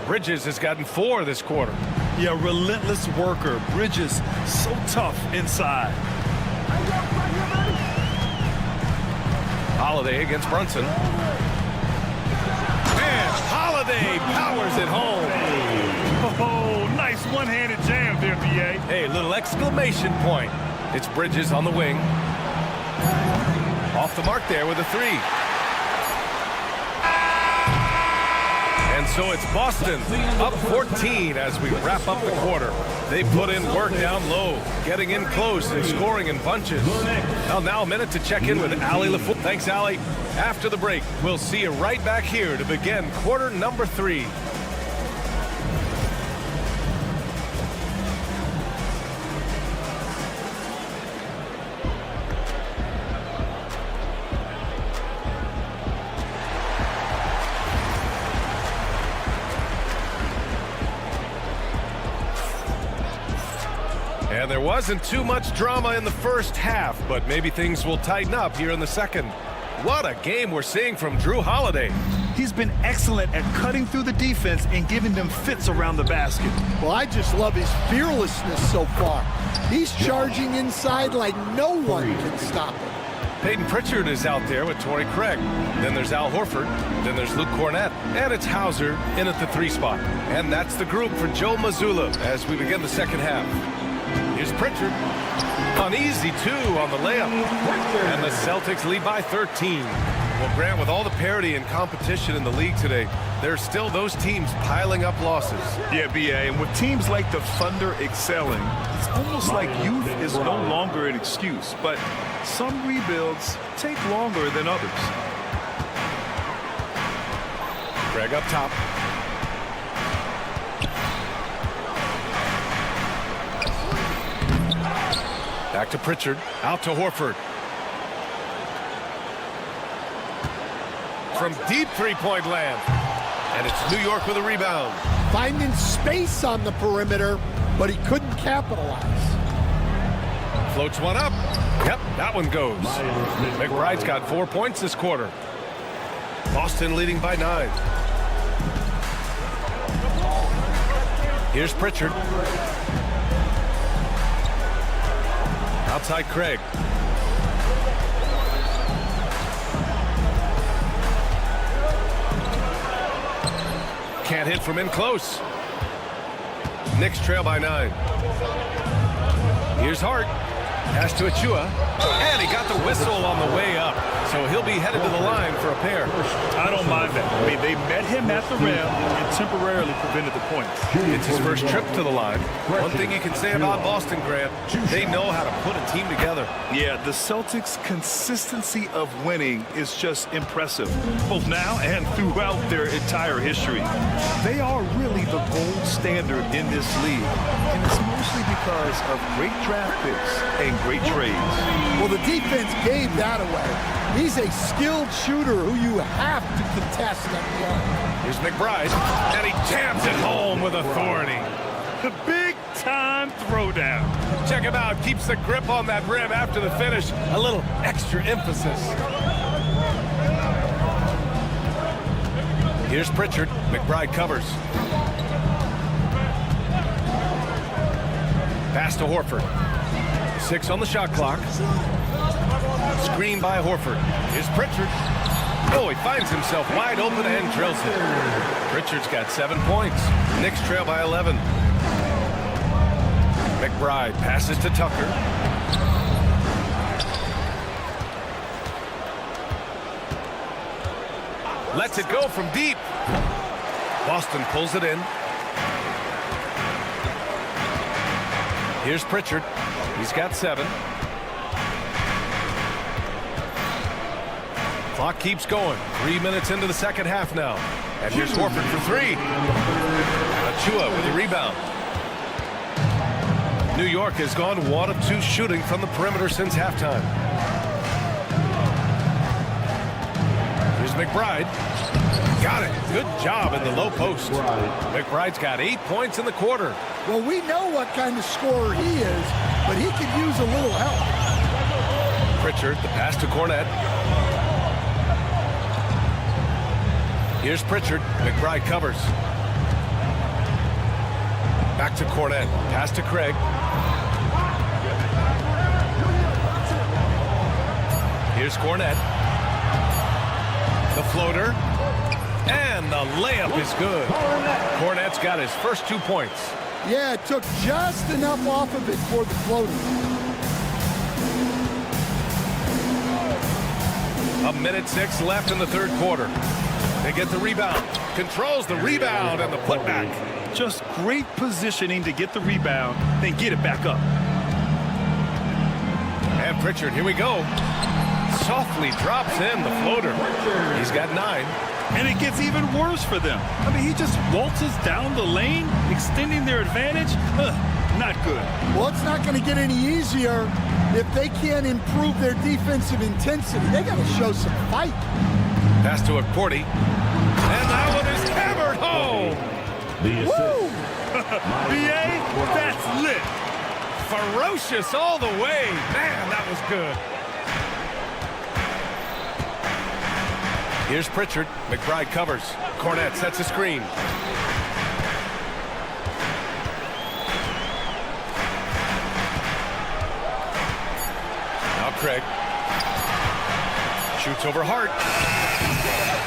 Bridges has gotten 4 this quarter. Yeah, relentless worker. Bridges, so tough inside. Holiday against Brunson. And Holiday powers it home. Oh, nice one-handed jam there, BA. Hey, little exclamation point. It's Bridges on the wing. Off the mark there with a 3. And so it's Boston up 14 as we wrap up the quarter. They put in work down low, getting in close and scoring in bunches. Well, now a minute to check in with Allie LaFleur. Thanks, Allie. After the break, we'll see you right back here to begin quarter number 3. And there wasn't too much drama in the first half, but maybe things will tighten up here in the second. What a game we're seeing from Drew Holiday. He's been excellent at cutting through the defense and giving them fits around the basket. Well, I just love his fearlessness so far. He's charging inside like no one can stop him. Peyton Pritchard is out there with Torrey Craig. Then there's Al Horford. Then there's Luke Cornett. And it's Hauser in at the 3 spot. And that's the group for Joe Mazzulla as we begin the second half. Here's Pritchard. An easy 2 on the layup. And the Celtics lead by 13. Well, Grant, with all the parity and competition in the league today, there's still those teams piling up losses. Yeah, BA, and with teams like the Thunder excelling, it's almost like youth is no longer an excuse, but some rebuilds take longer than others. Craig up top. Back to Pritchard, out to Horford. From deep three-point land. And it's New York with a rebound. Finding space on the perimeter, but he couldn't capitalize. Floats one up. Yep, that one goes. McBride's got 4 points this quarter. Boston leading by 9. Here's Pritchard. Outside Craig. Can't hit from in close. Knicks trail by 9. Here's Hart. Pass to Achua. And he got the whistle on the way up. So he'll be headed to the line for a pair. I don't mind that. I mean, they met him at the rim and temporarily prevented the points. It's his first trip to the line. One thing you can say about Boston, Grant, they know how to put a team together. Yeah, the Celtics' consistency of winning is just impressive, both now and throughout their entire history. They are really the gold standard in this league, and it's mostly because of great draft picks and great trades. Well, the defense gave that away. He's a skilled shooter who you have to contest at the arc. Here's McBride, and he jams it home with authority. The big-time throwdown. Check him out. Keeps the grip on that rim after the finish. A little extra emphasis. Here's Pritchard. McBride covers. Pass to Horford. 6 on the shot clock. Screen by Horford. Here's Pritchard. Oh, he finds himself wide open and drills it. Pritchard's got 7 points. Knicks trail by 11. McBride passes to Tucker. Lets it go from deep. Boston pulls it in. Here's Pritchard. He's got 7. Clock keeps going. 3 minutes into the second half now. And here's Horford for 3. Achua with the rebound. New York has gone 1 of 2 shooting from the perimeter since halftime. Here's McBride. Got it. Good job in the low post. McBride's got 8 points in the quarter. Well, we know what kind of scorer he is, but he could use a little help. Pritchard, the pass to Cornette. Here's Pritchard. McBride covers. Back to Cornette. Pass to Craig. Here's Cornette. The floater. And the layup is good. Cornette's got his first 2 points. Yeah, it took just enough off of it for the floater. A minute 6 left in the third quarter. They get the rebound. Controls the rebound and the putback. Just great positioning to get the rebound, then get it back up. And Pritchard, here we go. Softly drops in the floater. He's got 9. And it gets even worse for them. I mean, he just waltzes down the lane, extending their advantage. Not good. Well, it's not going to get any easier if they can't improve their defensive intensity. They got to show some fight. Pass to Cordy. And that one is hammered home. Woo! BA, that's lit. Ferocious all the way. Man, that was good. Here's Pritchard. McBride covers. Cornette sets a screen. Now Craig. Shoots over Hart.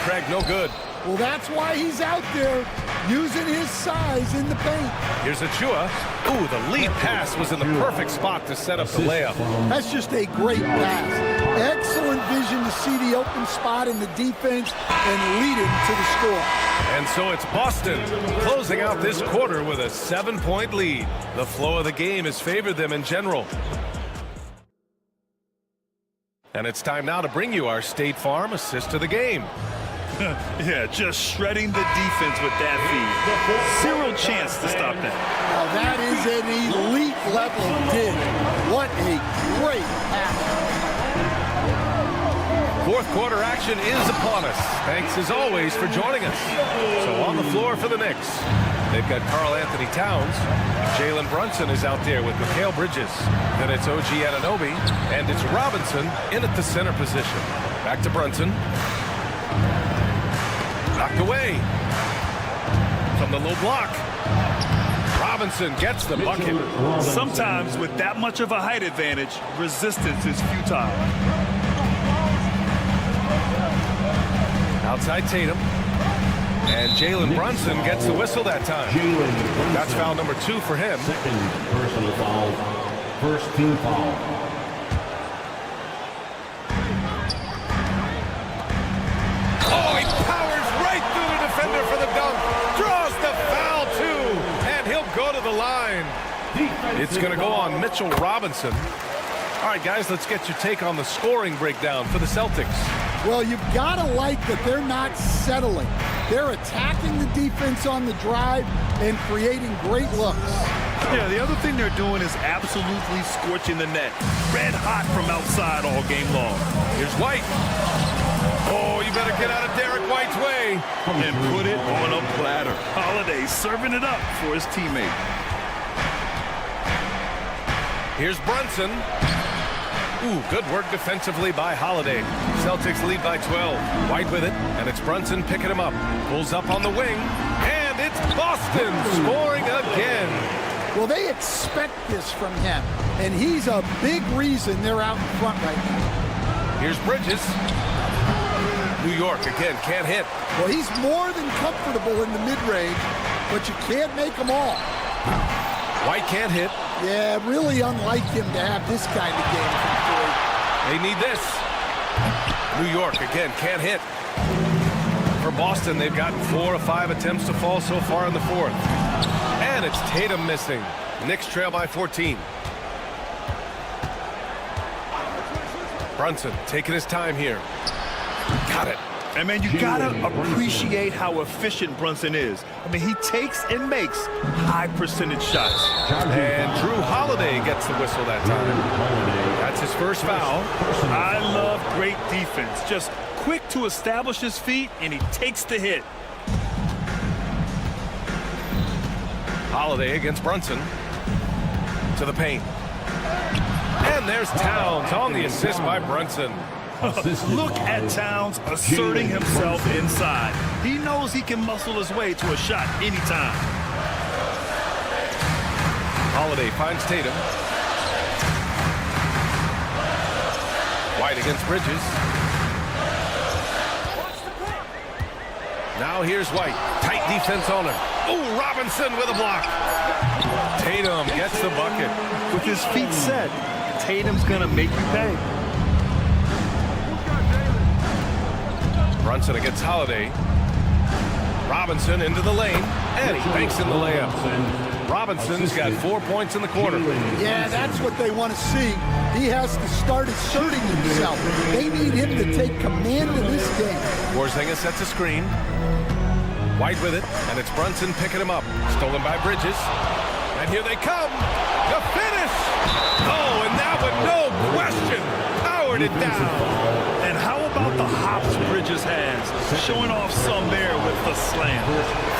Craig, no good. Well, that's why he's out there using his size in the paint. Here's Achua. Ooh, the lead pass was in the perfect spot to set up the layup. That's just a great pass. Excellent vision to see the open spot in the defense and lead him to the score. And so it's Boston closing out this quarter with a 7-point lead. The flow of the game has favored them in general. And it's time now to bring you our State Farm assist of the game. Yeah, just shredding the defense with that feed. Zero chance to stop that. Now that is an elite level dig. What a great pass. Fourth quarter action is upon us. Thanks as always for joining us. So on the floor for the Knicks, they've got Karl Anthony Towns. Jalen Brunson is out there with Mikal Bridges. Then it's OG Anunoby, and it's Robinson in at the center position. Back to Brunson. Knocked away from the low block. Robinson gets the bucket. Sometimes with that much of a height advantage, resistance is futile. Outside Tatum. And Jalen Brunson gets the whistle that time. That's foul number 2 for him. Second personal foul. First team foul. Oh, he powers right through the defender for the dunk. Draws the foul, too. And he'll go to the line. It's going to go on Mitchell Robinson. All right, guys, let's get your take on the scoring breakdown for the Celtics. Well, you've got to like that they're not settling. They're attacking the defense on the drive and creating great looks. Yeah, the other thing they're doing is absolutely scorching the net. Red hot from outside all game long. Here's White. Oh, you better get out of Derek White's way. And put it on a platter. Holiday serving it up for his teammate. Here's Brunson. Ooh, good work defensively by Holiday. Celtics lead by 12. White with it, and it's Brunson picking him up. Pulls up on the wing, and it's Boston scoring again. Well, they expect this from him, and he's a big reason they're out in front right now. Here's Bridges. New York again can't hit. Well, he's more than comfortable in the mid-range, but you can't make them all. White can't hit. Yeah, really unlike him to have this kind of game from three. They need this. New York again can't hit. For Boston, they've gotten 4 of 5 attempts to fall so far in the fourth. And it's Tatum missing. Knicks trail by 14. Brunson taking his time here. Got it. And, man, you got to appreciate how efficient Brunson is. I mean, he takes and makes high-percentage shots. And Drew Holiday gets the whistle that time. That's his first foul. I love great defense. Just quick to establish his feet, and he takes the hit. Holiday against Brunson. To the paint. And there's Towns on the assist by Brunson. Look at Towns asserting himself inside. He knows he can muscle his way to a shot anytime. Holiday finds Tatum. White against Bridges. Now here's White. Tight defense on him. Oh, Robinson with a block. Tatum gets the bucket. With his feet set, Tatum's going to make you pay. Brunson against Holiday. Robinson into the lane, and he banks in the layup. Robinson's got 4 points in the quarter. Yeah, that's what they want to see. He has to start asserting himself. They need him to take command of this game. Porzingis sets a screen. White with it, and it's Brunson picking him up. Stolen by Bridges. And here they come. The finish! Oh, and that one, no question, powered it down. And how about the hops Bridges has? Showing off some there with the slam.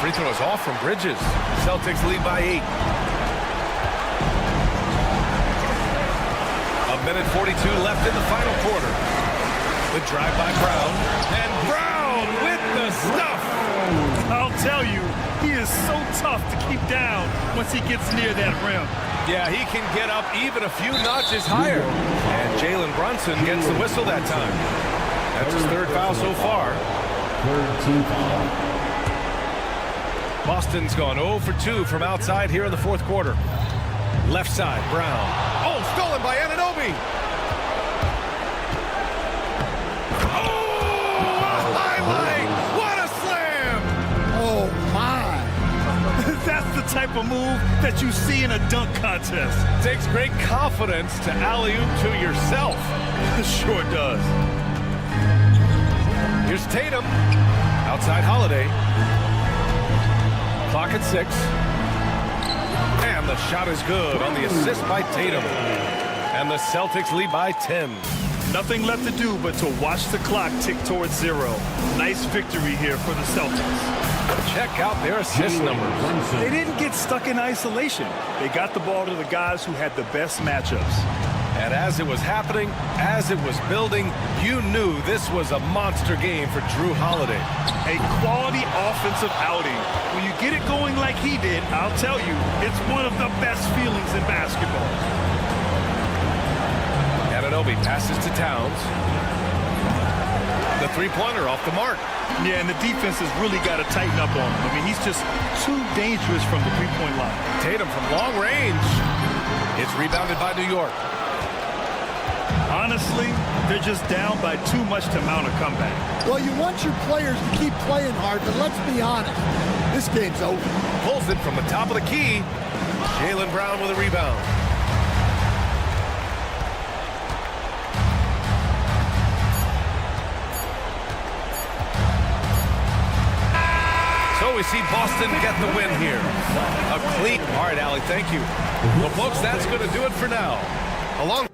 Free throw is off from Bridges. Celtics lead by 8. A minute 42 left in the final quarter. The drive by Brown. And Brown with the stuff. I'll tell you, he is so tough to keep down once he gets near that rim. Yeah, he can get up even a few notches higher. And Jalen Brunson gets the whistle that time. That's his third foul so far. Third team foul. Boston's gone 0 for 2 from outside here in the fourth quarter. Left side, Brown. Oh, stolen by Anunoby. Oh, a highlight. What a slam. Oh, my. That's the type of move that you see in a dunk contest. Takes great confidence to alley-oop to yourself. Sure does. Here's Tatum. Outside Holiday. Clock at 6. And the shot is good on the assist by Tatum. And the Celtics lead by 10. Nothing left to do but to watch the clock tick towards 0. Nice victory here for the Celtics. Check out their assist numbers. They didn't get stuck in isolation. They got the ball to the guys who had the best matchups. And as it was happening, as it was building, you knew this was a monster game for Drew Holiday. A quality offensive outing. When you get it going like he did, I'll tell you, it's one of the best feelings in basketball. Anunoby passes to Towns. The three-pointer off the mark. Yeah, and the defense has really got to tighten up on him. I mean, he's just too dangerous from the three-point line. Tatum from long range. It's rebounded by New York. Honestly, they're just down by too much to mount a comeback. Well, you want your players to keep playing hard, but let's be honest. This game's over. Pulls it from the top of the key. Jalen Brown with a rebound. So we see Boston get the win here. A clean. All right, Allie, thank you. Well, folks, that's going to do it for now. Along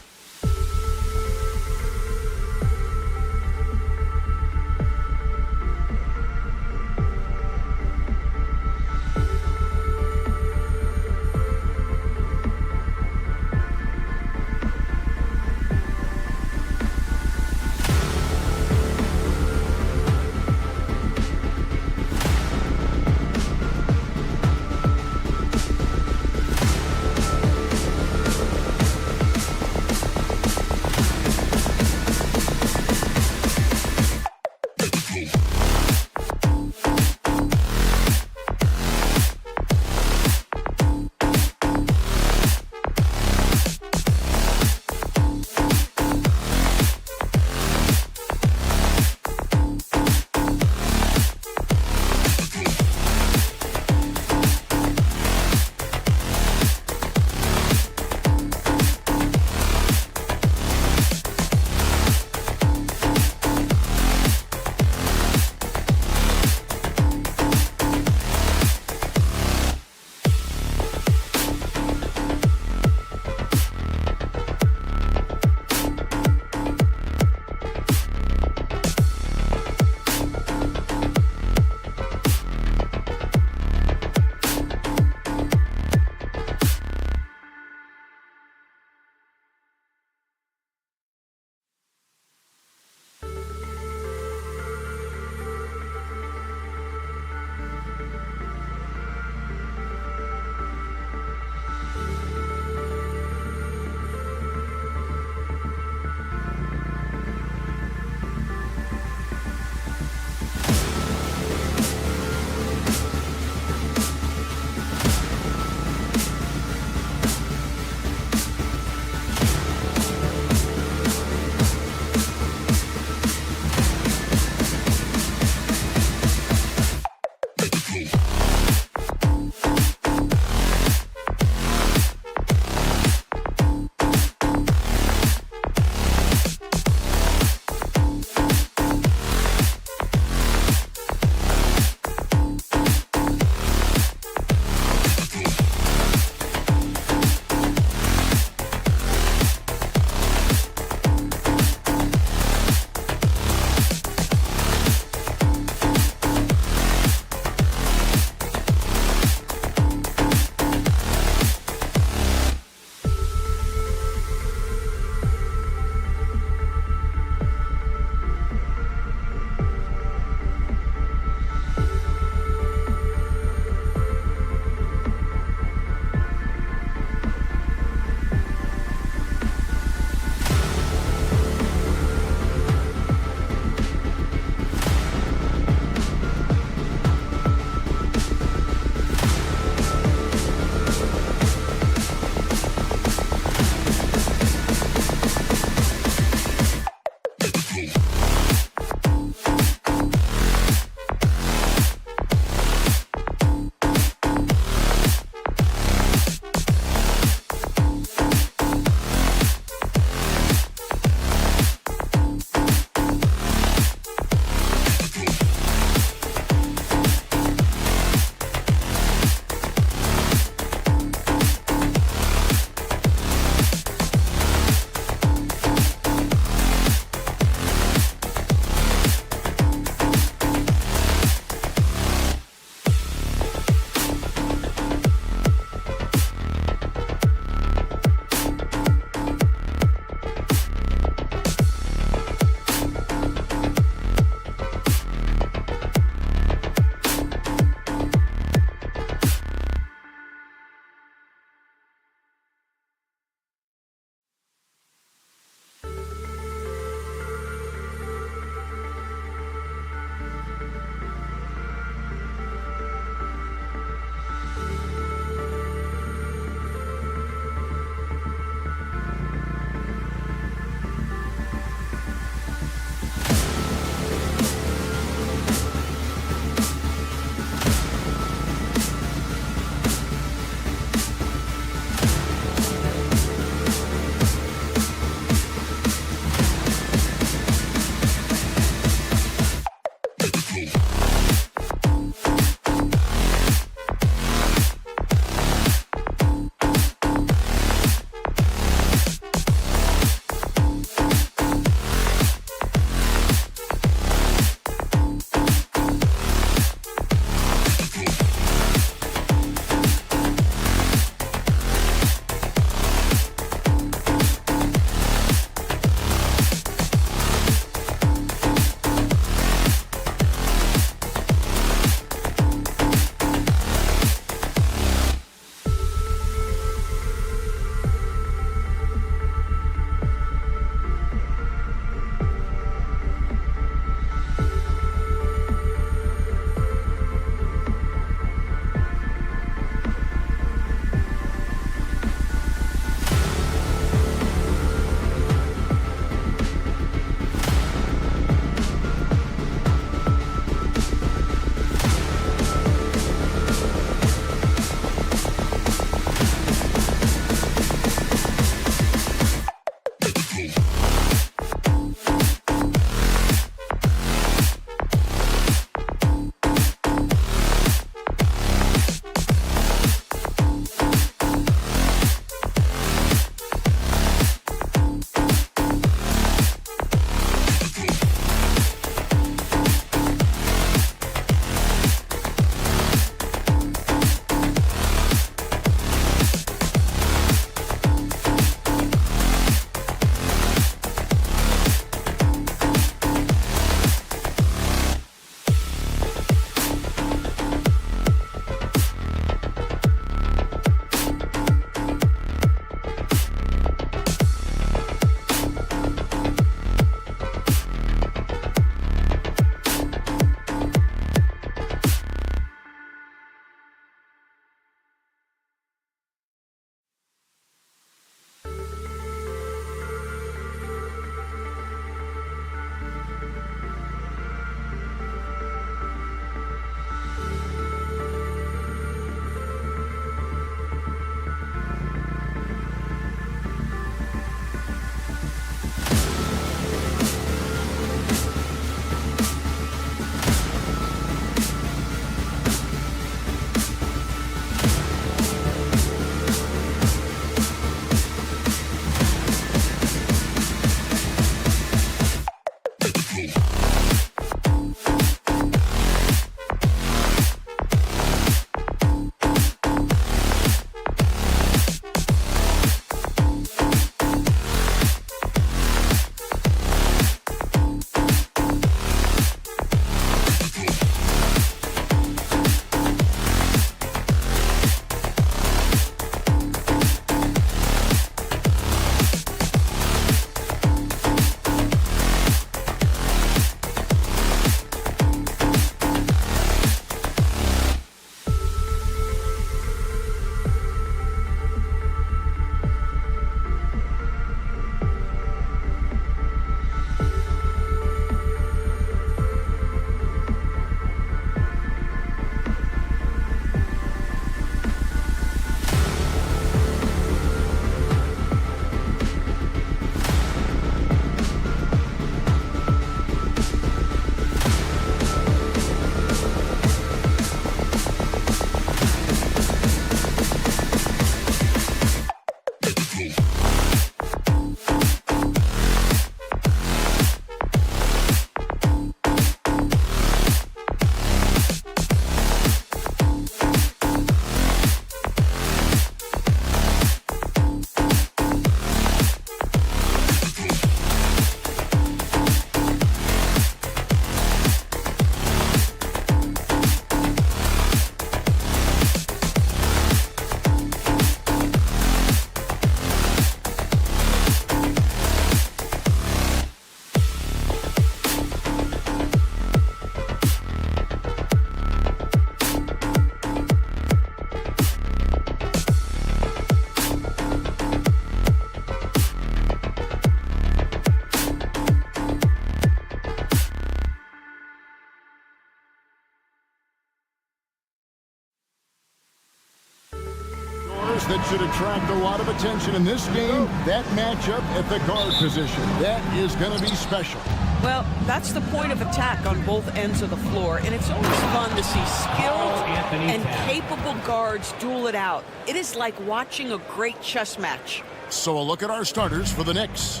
players that should attract a lot of attention in this game, that matchup at the guard position. That is going to be special. Well, that's the point of attack on both ends of the floor, and it's always fun to see skilled and capable guards duel it out. It is like watching a great chess match. So a look at our starters for the Knicks.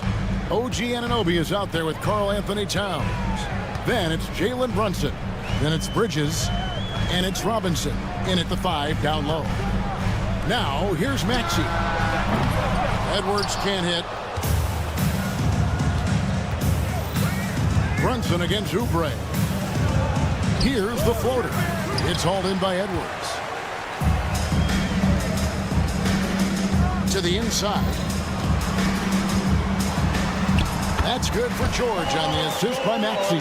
OG Anunoby is out there with Karl Anthony Towns. Then it's Jalen Brunson. Then it's Bridges. And it's Robinson in at the 5 down low. Now, here's Maxey. Edwards can't hit. Brunson against Oubre. Here's the floater. It's hauled in by Edwards. To the inside. That's good for George on the assist by Maxey.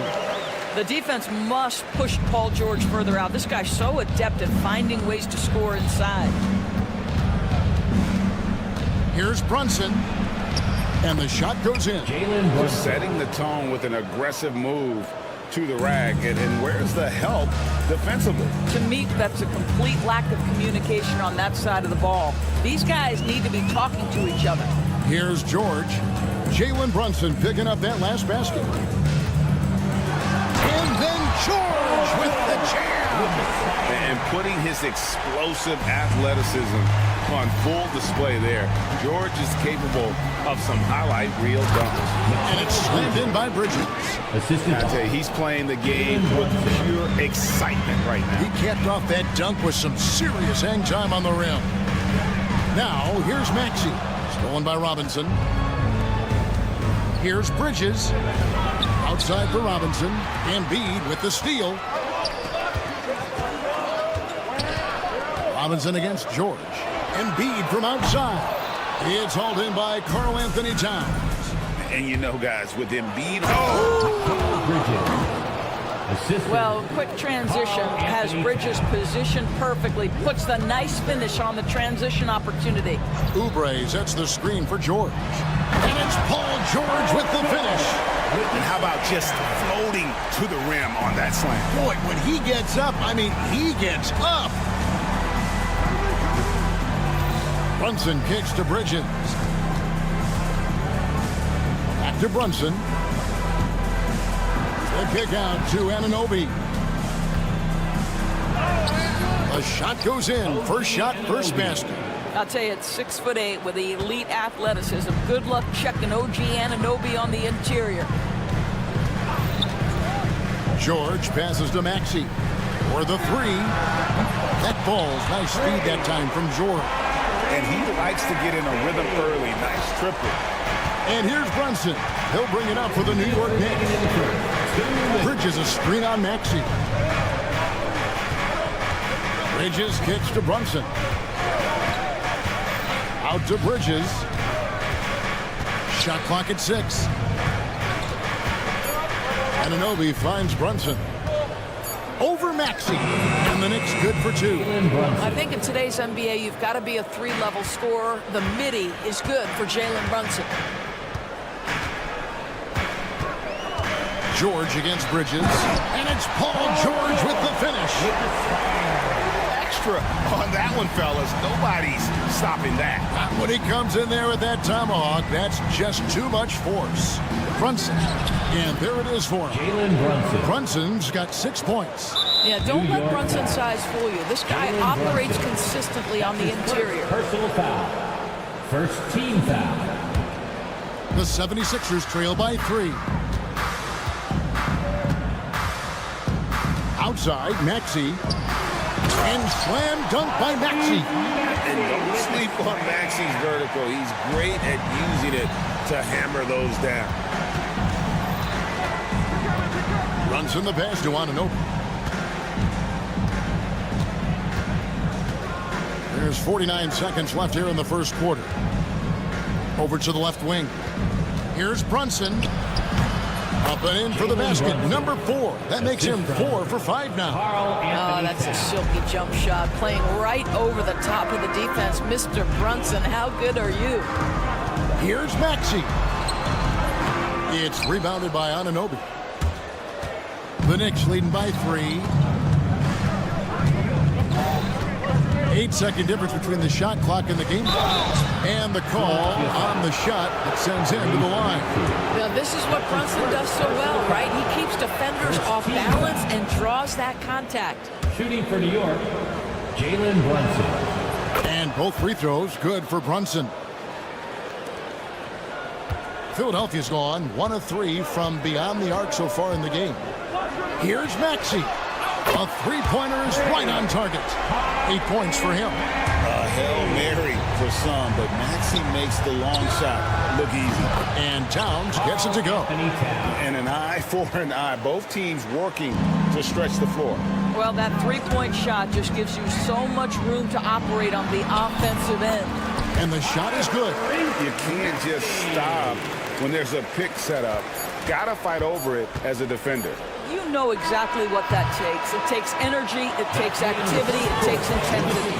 The defense must push Paul George further out. This guy's so adept at finding ways to score inside. Here's Brunson. And the shot goes in. Setting the tone with an aggressive move to the rack. And where's the help defensively? To me, that's a complete lack of communication on that side of the ball. These guys need to be talking to each other. Here's George. Jalen Brunson picking up that last basket. And then George with the jam. And putting his explosive athleticism on full display there. George is capable of some highlight reel dunks. And it's slammed in by Bridges. I tell you, he's playing the game with pure excitement right now. He capped off that dunk with some serious hang time on the rim. Now, here's Maxey. Stolen by Robinson. Here's Bridges. Outside for Robinson. Embiid with the steal. Robinson against George. Embiid from outside. It's hauled in by Karl Anthony Towns. And you know, guys, with Embiid. Well, quick transition has Bridges positioned perfectly. Puts the nice finish on the transition opportunity. Oubre sets the screen for George. And it's Paul George with the finish. And how about just floating to the rim on that slam? Boy, when he gets up, I mean, he gets up. Brunson kicks to Bridges. Back to Brunson. The kick out to Anunoby. The shot goes in. First shot, first basket. I'll tell you, it's 6'8" with elite athleticism. Good luck checking OG Anunoby on the interior. George passes to Maxey for the 3. That falls. Nice speed that time from George. And he likes to get in a rhythm early. Nice triple. And here's Brunson. He'll bring it up for the New York Knicks. Bridges a screen on Maxey. Bridges kicks to Brunson. Out to Bridges. Shot clock at 6. Anunoby finds Brunson. Over Maxey. And the Knicks good for 2. I think in today's NBA, you've got to be a 3-level scorer. The midi is good for Jalen Brunson. George against Bridges. And it's Paul George with the finish. Extra on that one, fellas. Nobody's stopping that. When he comes in there with that tomahawk, that's just too much force. Brunson. And there it is for him. Jalen Brunson. Brunson's got 6 points. Yeah, don't let Brunson's size fool you. This guy operates consistently on the interior. Personal foul. First team foul. The 76ers trail by 3. Outside, Maxey. And slam dunk by Maxey. And don't sleep on Maxey's vertical. He's great at using it to hammer those down. Runs in the pass to Anunoby. There's 49 seconds left here in the first quarter. Over to the left wing. Here's Brunson. Up and in for the basket. Number 4. That makes him 4 for 5 now. Oh, that's a silky jump shot. Playing right over the top of the defense. Mr. Brunson, how good are you? Here's Maxey. It's rebounded by Anunoby. The Knicks leading by 3. 8-second difference between the shot clock and the game clock. And the call on the shot that sends him to the line. Now, this is what Brunson does so well, right? He keeps defenders off balance and draws that contact. Shooting for New York, Jalen Brunson. And both free throws good for Brunson. Philadelphia's gone 1 of 3 from beyond the arc so far in the game. Here's Maxey. A three-pointer is right on target. 8 points for him. A Hail Mary for some, but Maxey makes the long shot look easy. And Towns gets it to go. And an eye for an eye. Both teams working to stretch the floor. Well, that three-point shot just gives you so much room to operate on the offensive end. And the shot is good. You can't just stop when there's a pick set up. Gotta fight over it as a defender. You know exactly what that takes. It takes energy, it takes activity, it takes intensity.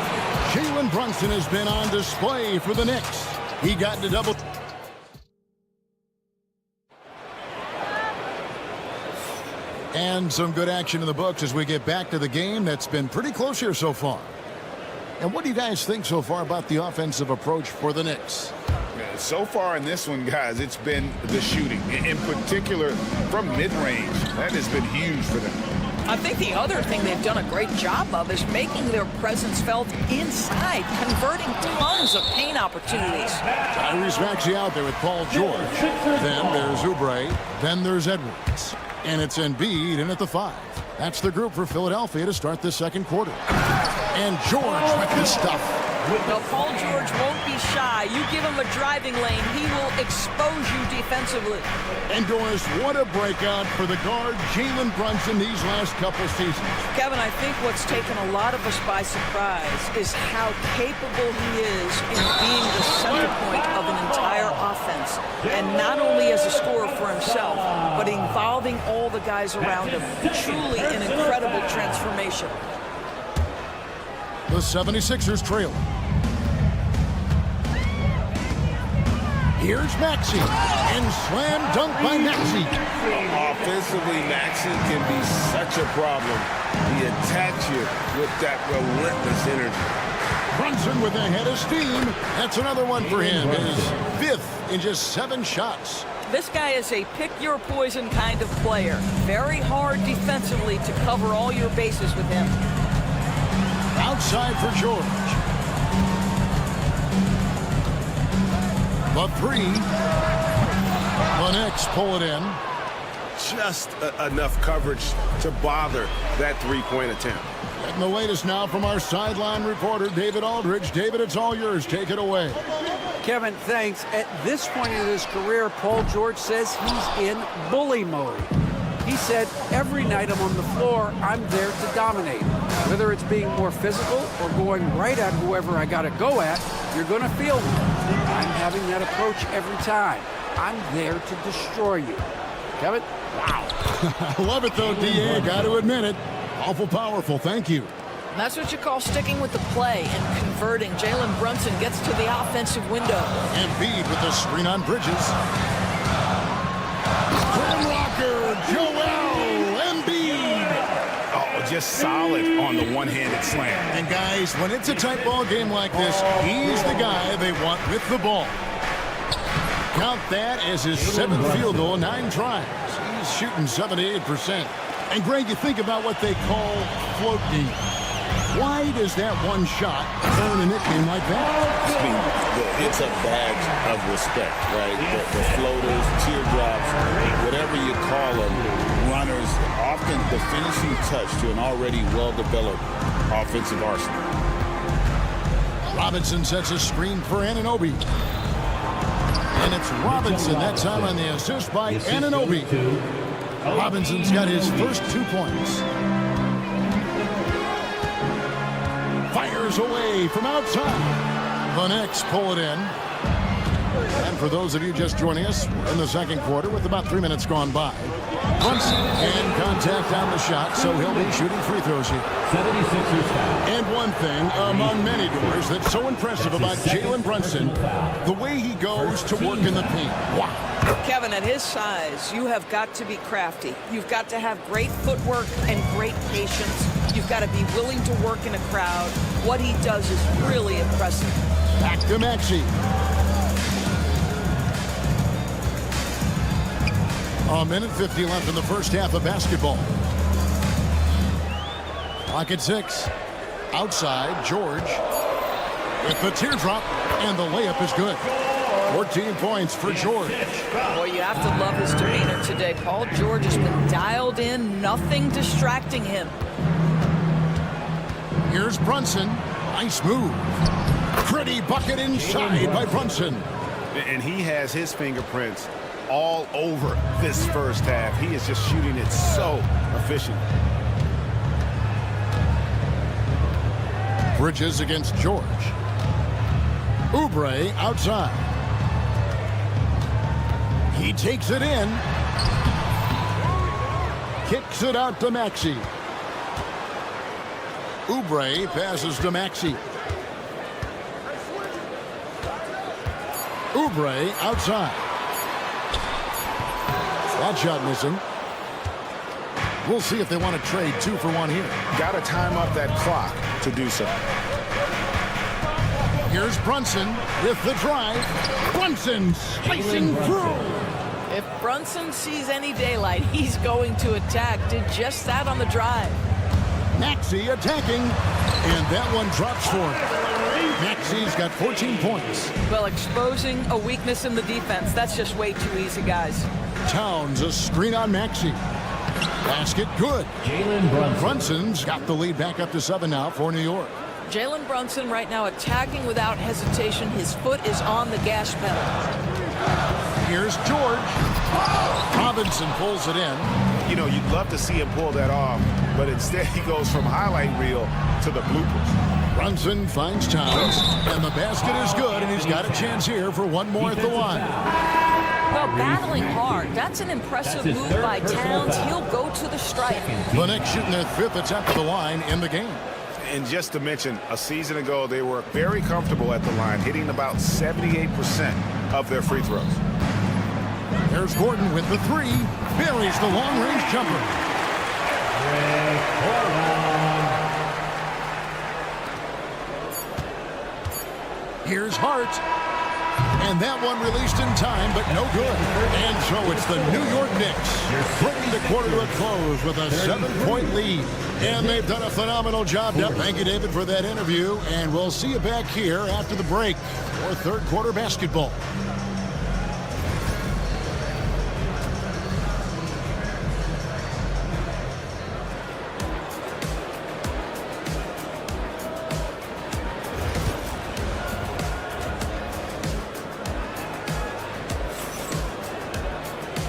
Jalen Brunson has been on display for the Knicks. He got into double. And some good action in the books as we get back to the game that's been pretty close here so far. And what do you guys think so far about the offensive approach for the Knicks? So far in this one, guys, it's been the shooting. In particular, from mid-range. That has been huge for them. I think the other thing they've done a great job of is making their presence felt inside, converting tons of paint opportunities. Tyrese Maxey out there with Paul George. Then there's Oubre. Then there's Edwards. And it's Embiid in at the 5. That's the group for Philadelphia to start the second quarter. And George with the stuff. Now, Paul George won't be shy. You give him a driving lane, he will expose you defensively. And Doris, what a breakout for the guard Jalen Brunson these last couple seasons. Kevin, I think what's taken a lot of us by surprise is how capable he is in being the center point of an entire offense. And not only as a scorer for himself, but involving all the guys around him. Truly an incredible transformation. The 76ers trail. Here's Maxey. And slam dunk by Maxey. Offensively, Maxey can be such a problem. He attacks you with that relentless energy. Brunson with a head of steam. That's another one for him. His 5th in just 7 shots. This guy is a pick-your-poison kind of player. Very hard defensively to cover all your bases with him. Outside for George. The 3. The Knicks pull it in. Just enough coverage to bother that three-point attempt. And the latest now from our sideline reporter, David Aldridge. David, it's all yours. Take it away. Kevin, thanks. At this point in his career, Paul George says he's in bully mode. He said, every night I'm on the floor, I'm there to dominate. Whether it's being more physical or going right at whoever I got to go at, you're going to feel me. I'm having that approach every time. I'm there to destroy you. Kevin? Wow. I love it, though, D.A. Got to admit it. Awful powerful. Thank you. And that's what you call sticking with the play and converting. Jalen Brunson gets to the offensive window. Embiid with the screen on Bridges. Rocker, Joel Embiid. Oh, just solid on the one-handed slam. And guys, when it's a tight ball game like this, he's the guy they want with the ball. Count that as his 7th field goal, 9 tries. He's shooting 78%. And Greg, you think about what they call float game. Why does that one shot earn a nickname like that? I mean, it's a badge of respect, right? The floaters, teardrops, whatever you call them, runners, often the finishing touch to an already well-developed offensive arsenal. Robinson sets a screen for Anunoby. And it's Robinson that time on the assist by Anunoby. Robinson's got his first 2 points. Fires away from outside. The Knicks pull it in. And for those of you just joining us, we're in the second quarter with about 3 minutes gone by. Brunson and contact on the shot, so he'll be shooting free throws here. 76ers foul. And one thing among many doors that's so impressive about Jalen Brunson, the way he goes to work in the paint. Wow. Kevin, at his size, you have got to be crafty. You've got to have great footwork and great patience. You've got to be willing to work in a crowd. What he does is really impressive. Back to Maxey. A minute 50 left in the first half of basketball. Clock at 6. Outside, George with the teardrop, and the layup is good. 14 points for George. Boy, you have to love his demeanor today. Paul George has been dialed in, nothing distracting him. Here's Brunson. Nice move. Pretty bucket inside by Brunson. And he has his fingerprints all over this first half. He is just shooting it so efficient. Bridges against George. Oubre outside. He takes it in. Kicks it out to Maxey. Oubre passes to Maxey. Oubre outside. That shot missing. We'll see if they want to trade 2 for 1 here. Got to time up that clock to do so. Here's Brunson with the drive. Brunson slicing through. If Brunson sees any daylight, he's going to attack. Did just that on the drive. Maxey attacking, and that one drops for him. Maxey's got 14 points. Well, exposing a weakness in the defense, that's just way too easy, guys. Towns a screen on Maxey. Basket good. Brunson's got the lead back up to 7 now for New York. Jalen Brunson right now attacking without hesitation. His foot is on the gas pedal. Here's George. Robinson pulls it in. You know, you'd love to see him pull that off, but instead he goes from highlight reel to the bloopers. Brunson finds Towns, and the basket is good, and he's got a chance here for one more at the line. Well, battling hard. That's an impressive move by Towns. He'll go to the stripe. The Knicks shooting their 5th attempt at the line in the game. And just to mention, a season ago, they were very comfortable at the line, hitting about 78% of their free throws. There's Gordon with the 3. Buries the long-range jumper. Here's Hart. And that one released in time, but no good. And so it's the New York Knicks bringing the quarter to a close with a 7-point lead. And they've done a phenomenal job. Thank you, David, for that interview. And we'll see you back here after the break for third quarter basketball.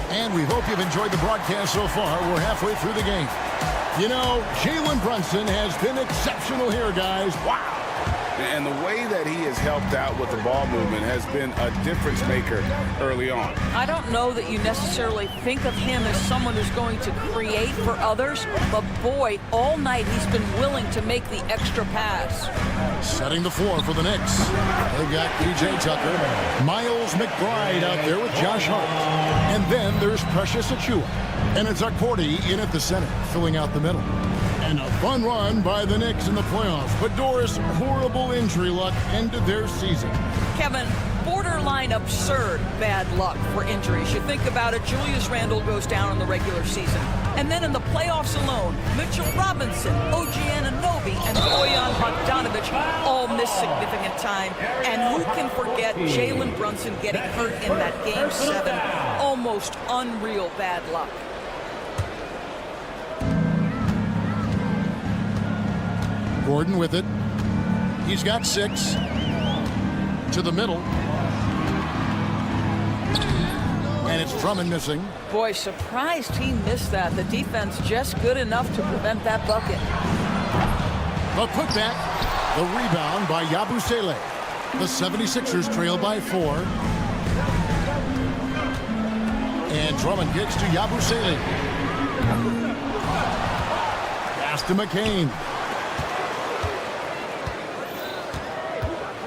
And we hope you've enjoyed the broadcast so far. We're halfway through the game. You know, Jalen Brunson has been exceptional here, guys. Wow. And the way that he has helped out with the ball movement has been a difference maker early on. I don't know that you necessarily think of him as someone who's going to create for others, but boy, all night he's been willing to make the extra pass. Setting the floor for the Knicks. They've got P.J. Tucker, Miles McBride out there with Josh Hart. And then there's Precious Achiuwa. And it's Accordi in at the center, filling out the middle. And a fun run by the Knicks in the playoffs. But Doris, horrible injury luck ended their season. Kevin, borderline absurd bad luck for injuries. You think about it, Julius Randle goes down in the regular season. And then in the playoffs alone, Mitchell Robinson, OG Anunoby, and Bojan Bogdanovic all miss significant time. And who can forget Jalen Brunson getting hurt in that Game 7? Almost unreal bad luck. Gordon with it. He's got 6. To the middle. And it's Drummond missing. Boy, surprised he missed that. The defense just good enough to prevent that bucket. The putback. The rebound by Yabusele. The 76ers trail by 4. And Drummond gets to Yabusele. Pass to McCain.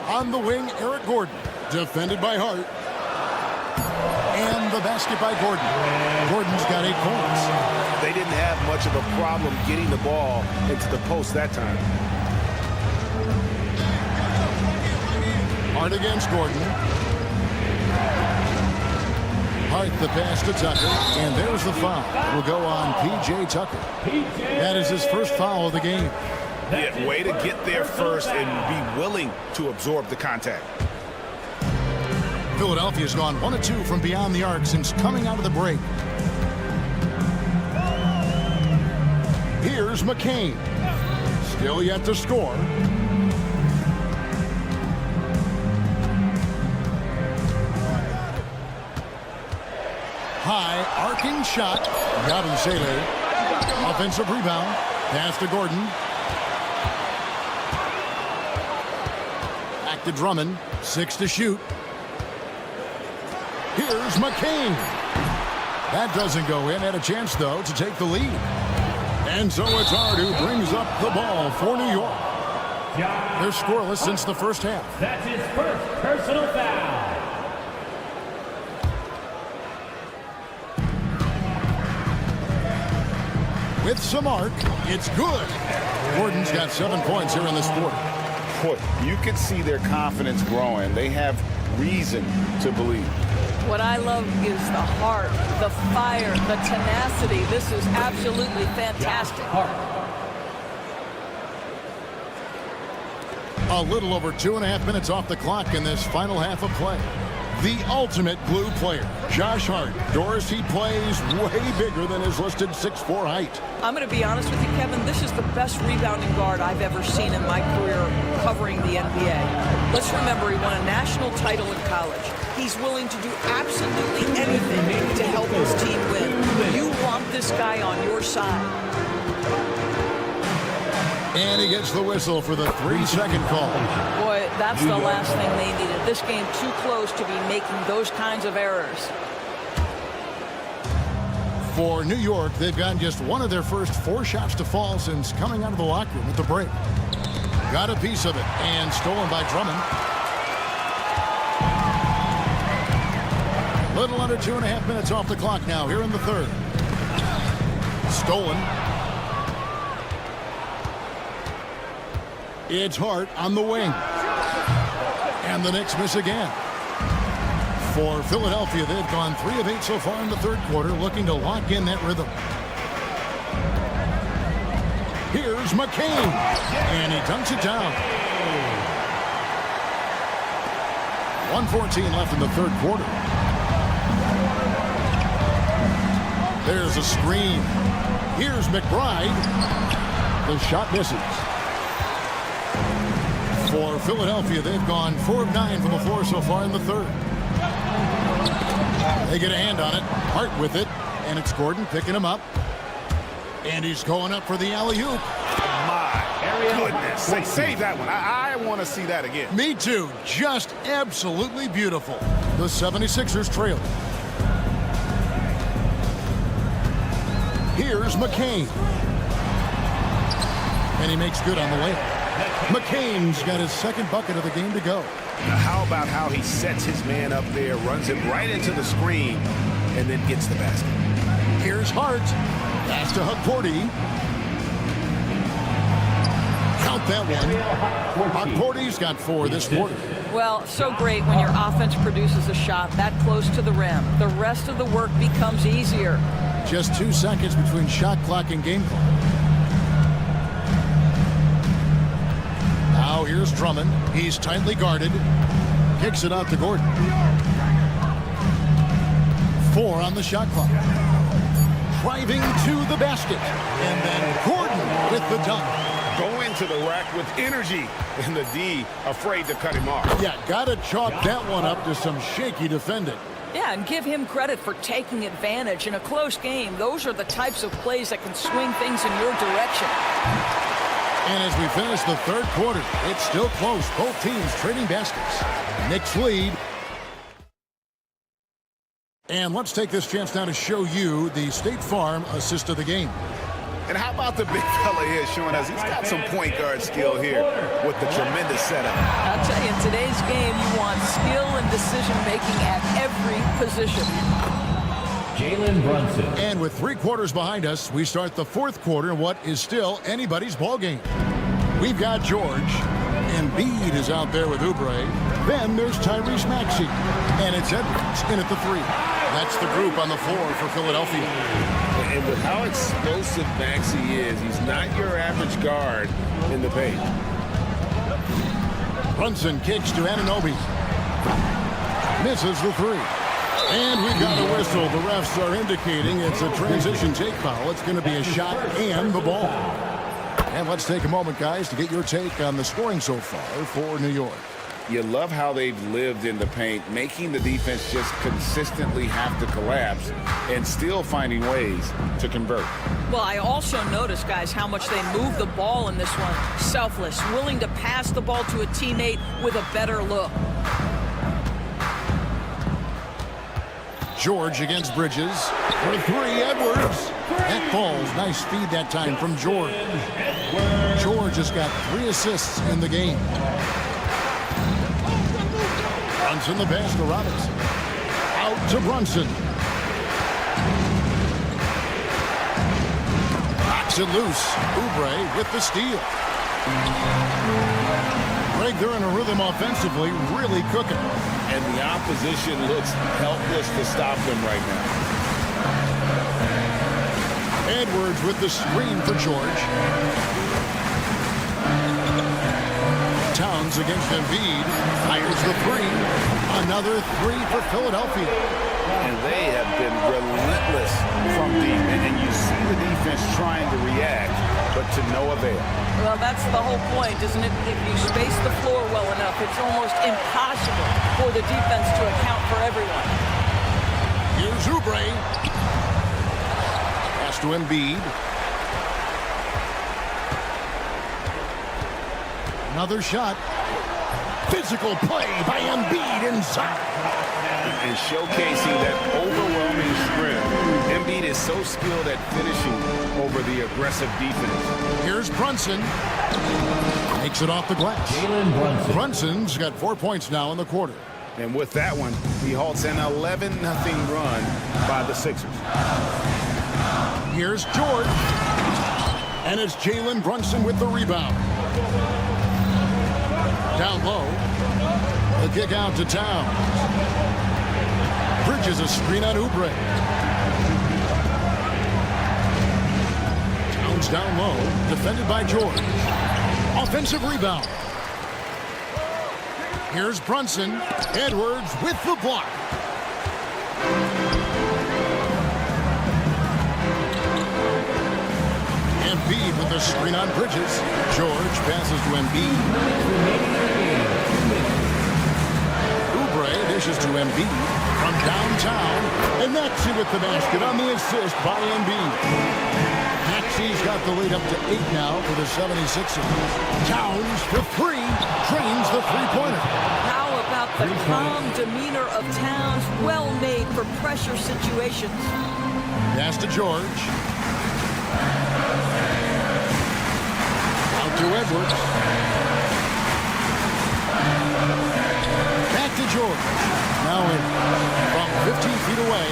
On the wing, Eric Gordon. Defended by Hart. And the basket by Gordon. Gordon's got 8 points. They didn't have much of a problem getting the ball into the post that time. Hart against Gordon. Hart the pass to Tucker, and there's the foul. Will go on P.J. Tucker. That is his first foul of the game. Yeah, way to get there first and be willing to absorb the contact. Philadelphia's gone 1 of 2 from beyond the arc since coming out of the break. Here's McCain. Still yet to score. High arcing shot. Sele. Offensive rebound. Pass to Gordon. Back to Drummond. 6 to shoot. Here's McCain. That doesn't go in. Had a chance, though, to take the lead. And so it's Hart who brings up the ball for New York. They're scoreless since the first half. That's his first personal foul. With some arc, it's good. Gordon's got 7 points here in this quarter. Boy, you can see their confidence growing. They have reason to believe. What I love is the heart, the fire, the tenacity. This is absolutely fantastic. A little over 2.5 minutes off the clock in this final half of play. The ultimate glue player, Josh Hart. Doris, he plays way bigger than his listed 6'4" height. I'm going to be honest with you, Kevin. This is the best rebounding guard I've ever seen in my career covering the NBA. Let's remember, he won a national title in college. He's willing to do absolutely anything to help his team win. You want this guy on your side. And he gets the whistle for the 3-second call. Boy, that's the last thing they needed. This game too close to be making those kinds of errors. For New York, they've gotten just one of their first 4 shots to fall since coming out of the locker room at the break. Got a piece of it, and stolen by Drummond. Little under 2.5 minutes off the clock now here in the third. Stolen. It's Hart on the wing. And the Knicks miss again. For Philadelphia, they've gone 3 of 8 so far in the third quarter, looking to lock in that rhythm. Here's McCain. And he dunks it down. 1:14 left in the third quarter. There's a screen. Here's McBride. The shot misses. For Philadelphia, they've gone 4 of 9 from the floor so far in the third. They get a hand on it. Hart with it. And it's Gordon picking him up. And he's going up for the alley-oop. My goodness. Save that one. I want to see that again. Me too. Just absolutely beautiful. The 76ers trail. Here's McCain. And he makes good on the layup. McCain's got his second bucket of the game to go. Now, how about how he sets his man up there, runs it right into the screen, and then gets the basket. Here's Hart. Pass to Hugporty. Count that one. Hugporty's got 4 this quarter. Well, so great when your offense produces a shot that close to the rim. The rest of the work becomes easier. Just 2 seconds between shot clock and game clock. Now here's Drummond. He's tightly guarded. Kicks it out to Gordon. 4 on the shot clock. Driving to the basket. And then Gordon with the dunk. Go into the rack with energy. And the D afraid to cut him off. Yeah, gotta chalk that one up to some shaky defending. Yeah, and give him credit for taking advantage in a close game. Those are the types of plays that can swing things in your direction. And as we finish the third quarter, it's still close. Both teams trading baskets. Knicks lead. And let's take this chance now to show you the State Farm assist of the game. And how about the big fella here showing us he's got some point guard skill here with the tremendous setup. I'll tell you, in today's game, you want skill and decision-making at every position. Jalen Brunson. And with 3 quarters behind us, we start the 4th quarter in what is still anybody's ballgame. We've got George. Embiid is out there with Oubre. Then there's Tyrese Maxey. And it's Edwards in at the 3. That's the group on the floor for Philadelphia. And with how explosive Maxey is, he's not your average guard in the paint. Brunson kicks to Anunoby. Misses the 3. And we've got a whistle. The refs are indicating it's a transition take foul. It's going to be a shot and the ball. And let's take a moment, guys, to get your take on the scoring so far for New York. You love how they've lived in the paint, making the defense just consistently have to collapse and still finding ways to convert. Well, I also noticed, guys, how much they move the ball in this one. Selfless, willing to pass the ball to a teammate with a better look. George against Bridges. For 3, Edwards. That falls. Nice speed that time from George. George has got 3 assists in the game. Brunson the pass to Robinson. Out to Brunson. Knocks it loose. Oubre with the steal. Greg, they're in a rhythm offensively, really cooking. And the opposition looks helpless to stop them right now. Edwards with the screen for George. Towns against Embiid. Fires the 3. Another 3 for Philadelphia. And they have been relentless from deep. And you see the defense trying to react, but to no avail. Well, that's the whole point, isn't it? If you space the floor well enough, it's almost impossible for the defense to account for everyone. Here's Oubre. Pass to Embiid. Another shot. Physical play by Embiid inside. And showcasing that overwhelming strength. Embiid is so skilled at finishing over the aggressive defense. Here's Brunson. Makes it off the glass. Jalen Brunson. Brunson's got 4 points now in the quarter. And with that one, he halts an 11-0 run by the Sixers. Here's George. And it's Jalen Brunson with the rebound. Down low. The kick out to Towns. Bridges a screen on Oubre. Towns down low. Defended by George. Offensive rebound. Here's Brunson. Edwards with the block. Embiid with the screen on Bridges. George passes to Embiid. Oubre dishes to Embiid from downtown. And Maxey with the basket on the assist by Embiid. Maxey's got the lead up to 8 now for the 76ers. Towns for 3. Drains the three-pointer. How about the calm demeanor of Towns? Well made for pressure situations. Pass to George. Out to Edwards. Back to George. Now in from 15 feet away.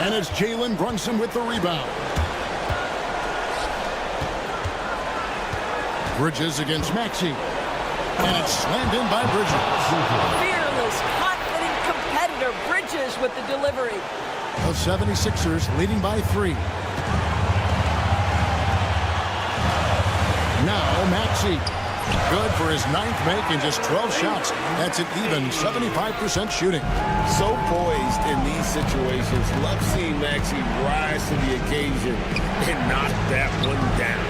And it's Jalen Brunson with the rebound. Bridges against Maxey. And it's slammed in by Bridges. Fearless, confident competitor. Bridges with the delivery. The 76ers leading by 3. Now Maxey. Good for his 9th make in just 12 shots. That's an even 75% shooting. So poised in these situations. Love seeing Maxey rise to the occasion and knock that one down.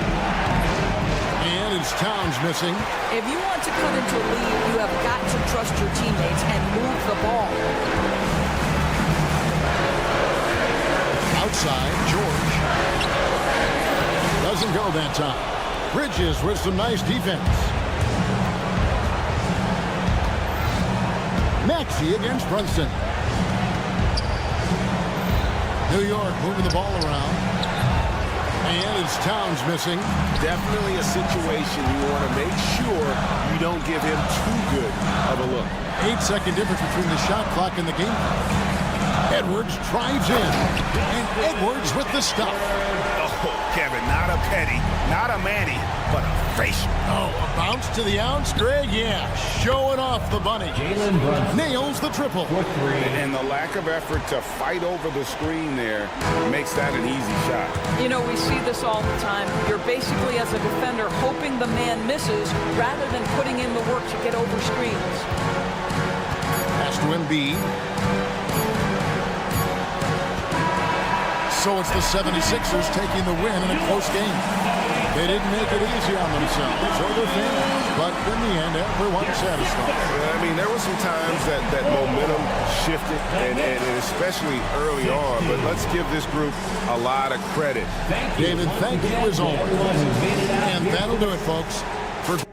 And it's Towns missing. If you want to cut into a lead, you have got to trust your teammates and move the ball. Outside, George. Doesn't go that time. Bridges with some nice defense. Maxey against Brunson. New York moving the ball around. And it's Towns missing. Definitely a situation you want to make sure you don't give him too good of a look. 8-second difference between the shot clock and the game. Edwards drives in. And Edwards with the stop. Oh, Kevin, not a Petty, not a Manny, but a facial. Oh, a bounce to the outs, Greg? Yeah, showing off the bunny. Nails the triple. And the lack of effort to fight over the screen there makes that an easy shot. You know, we see this all the time. You're basically, as a defender, hoping the man misses rather than putting in the work to get over screens. Pass to Embiid. So it's the 76ers taking the win in a close game. They didn't make it easy on themselves or their fans, but in the end, everyone's satisfied. I mean, there were some times that momentum shifted, and especially early on, but let's give this group a lot of credit. David, thank you as always. And that'll do it, folks. For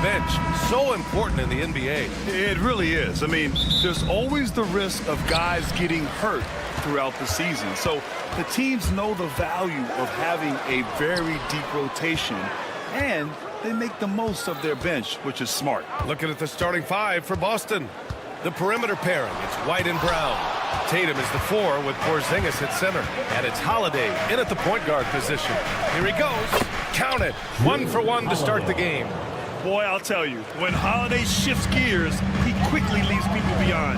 bench. So important in the NBA. It really is. I mean, there's always the risk of guys getting hurt throughout the season. So the teams know the value of having a very deep rotation, and they make the most of their bench, which is smart. Looking at the starting five for Boston. The perimeter pairing, it's White and Brown. Tatum is the 4 with Porzingis at center. And it's Holiday in at the point guard position. Here he goes. Count it. 1 for 1 to start the game. Boy, I'll tell you, when Holiday shifts gears, he quickly leaves people behind.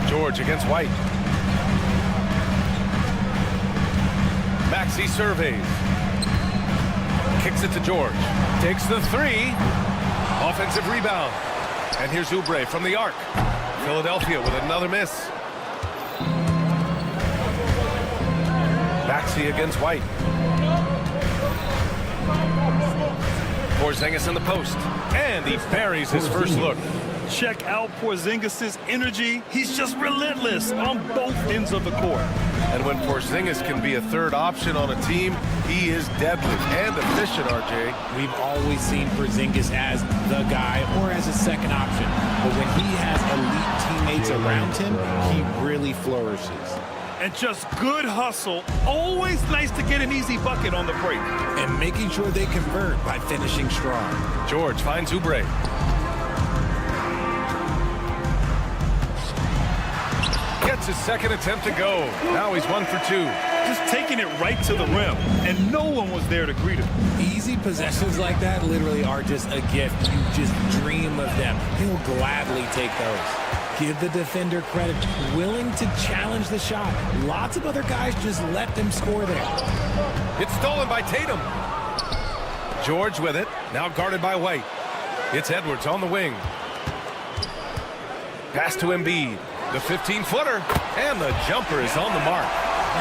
George against White. Maxey surveys. Kicks it to George. Takes the 3. Offensive rebound. And here's Oubre from the arc. Philadelphia with another miss. Maxey against White. Porzingis in the post. And he buries his first look. Check out Porzingis' energy. He's just relentless on both ends of the court. And when Porzingis can be a third option on a team, he is deadly and efficient, RJ. We've always seen Porzingis as the guy or as a second option. But when he has elite teammates around him, he really flourishes. And just good hustle. Always nice to get an easy bucket on the break. And making sure they convert by finishing strong. George finds Oubre. Gets his second attempt to go. Now he's 1 for 2. Just taking it right to the rim, and no one was there to greet him. Easy possessions like that literally are just a gift. You just dream of them. He'll gladly take those. Give the defender credit. Willing to challenge the shot. Lots of other guys just let them score there. It's stolen by Tatum. George with it. Now guarded by White. It's Edwards on the wing. Pass to Embiid. The 15-footer. And the jumper is on the mark.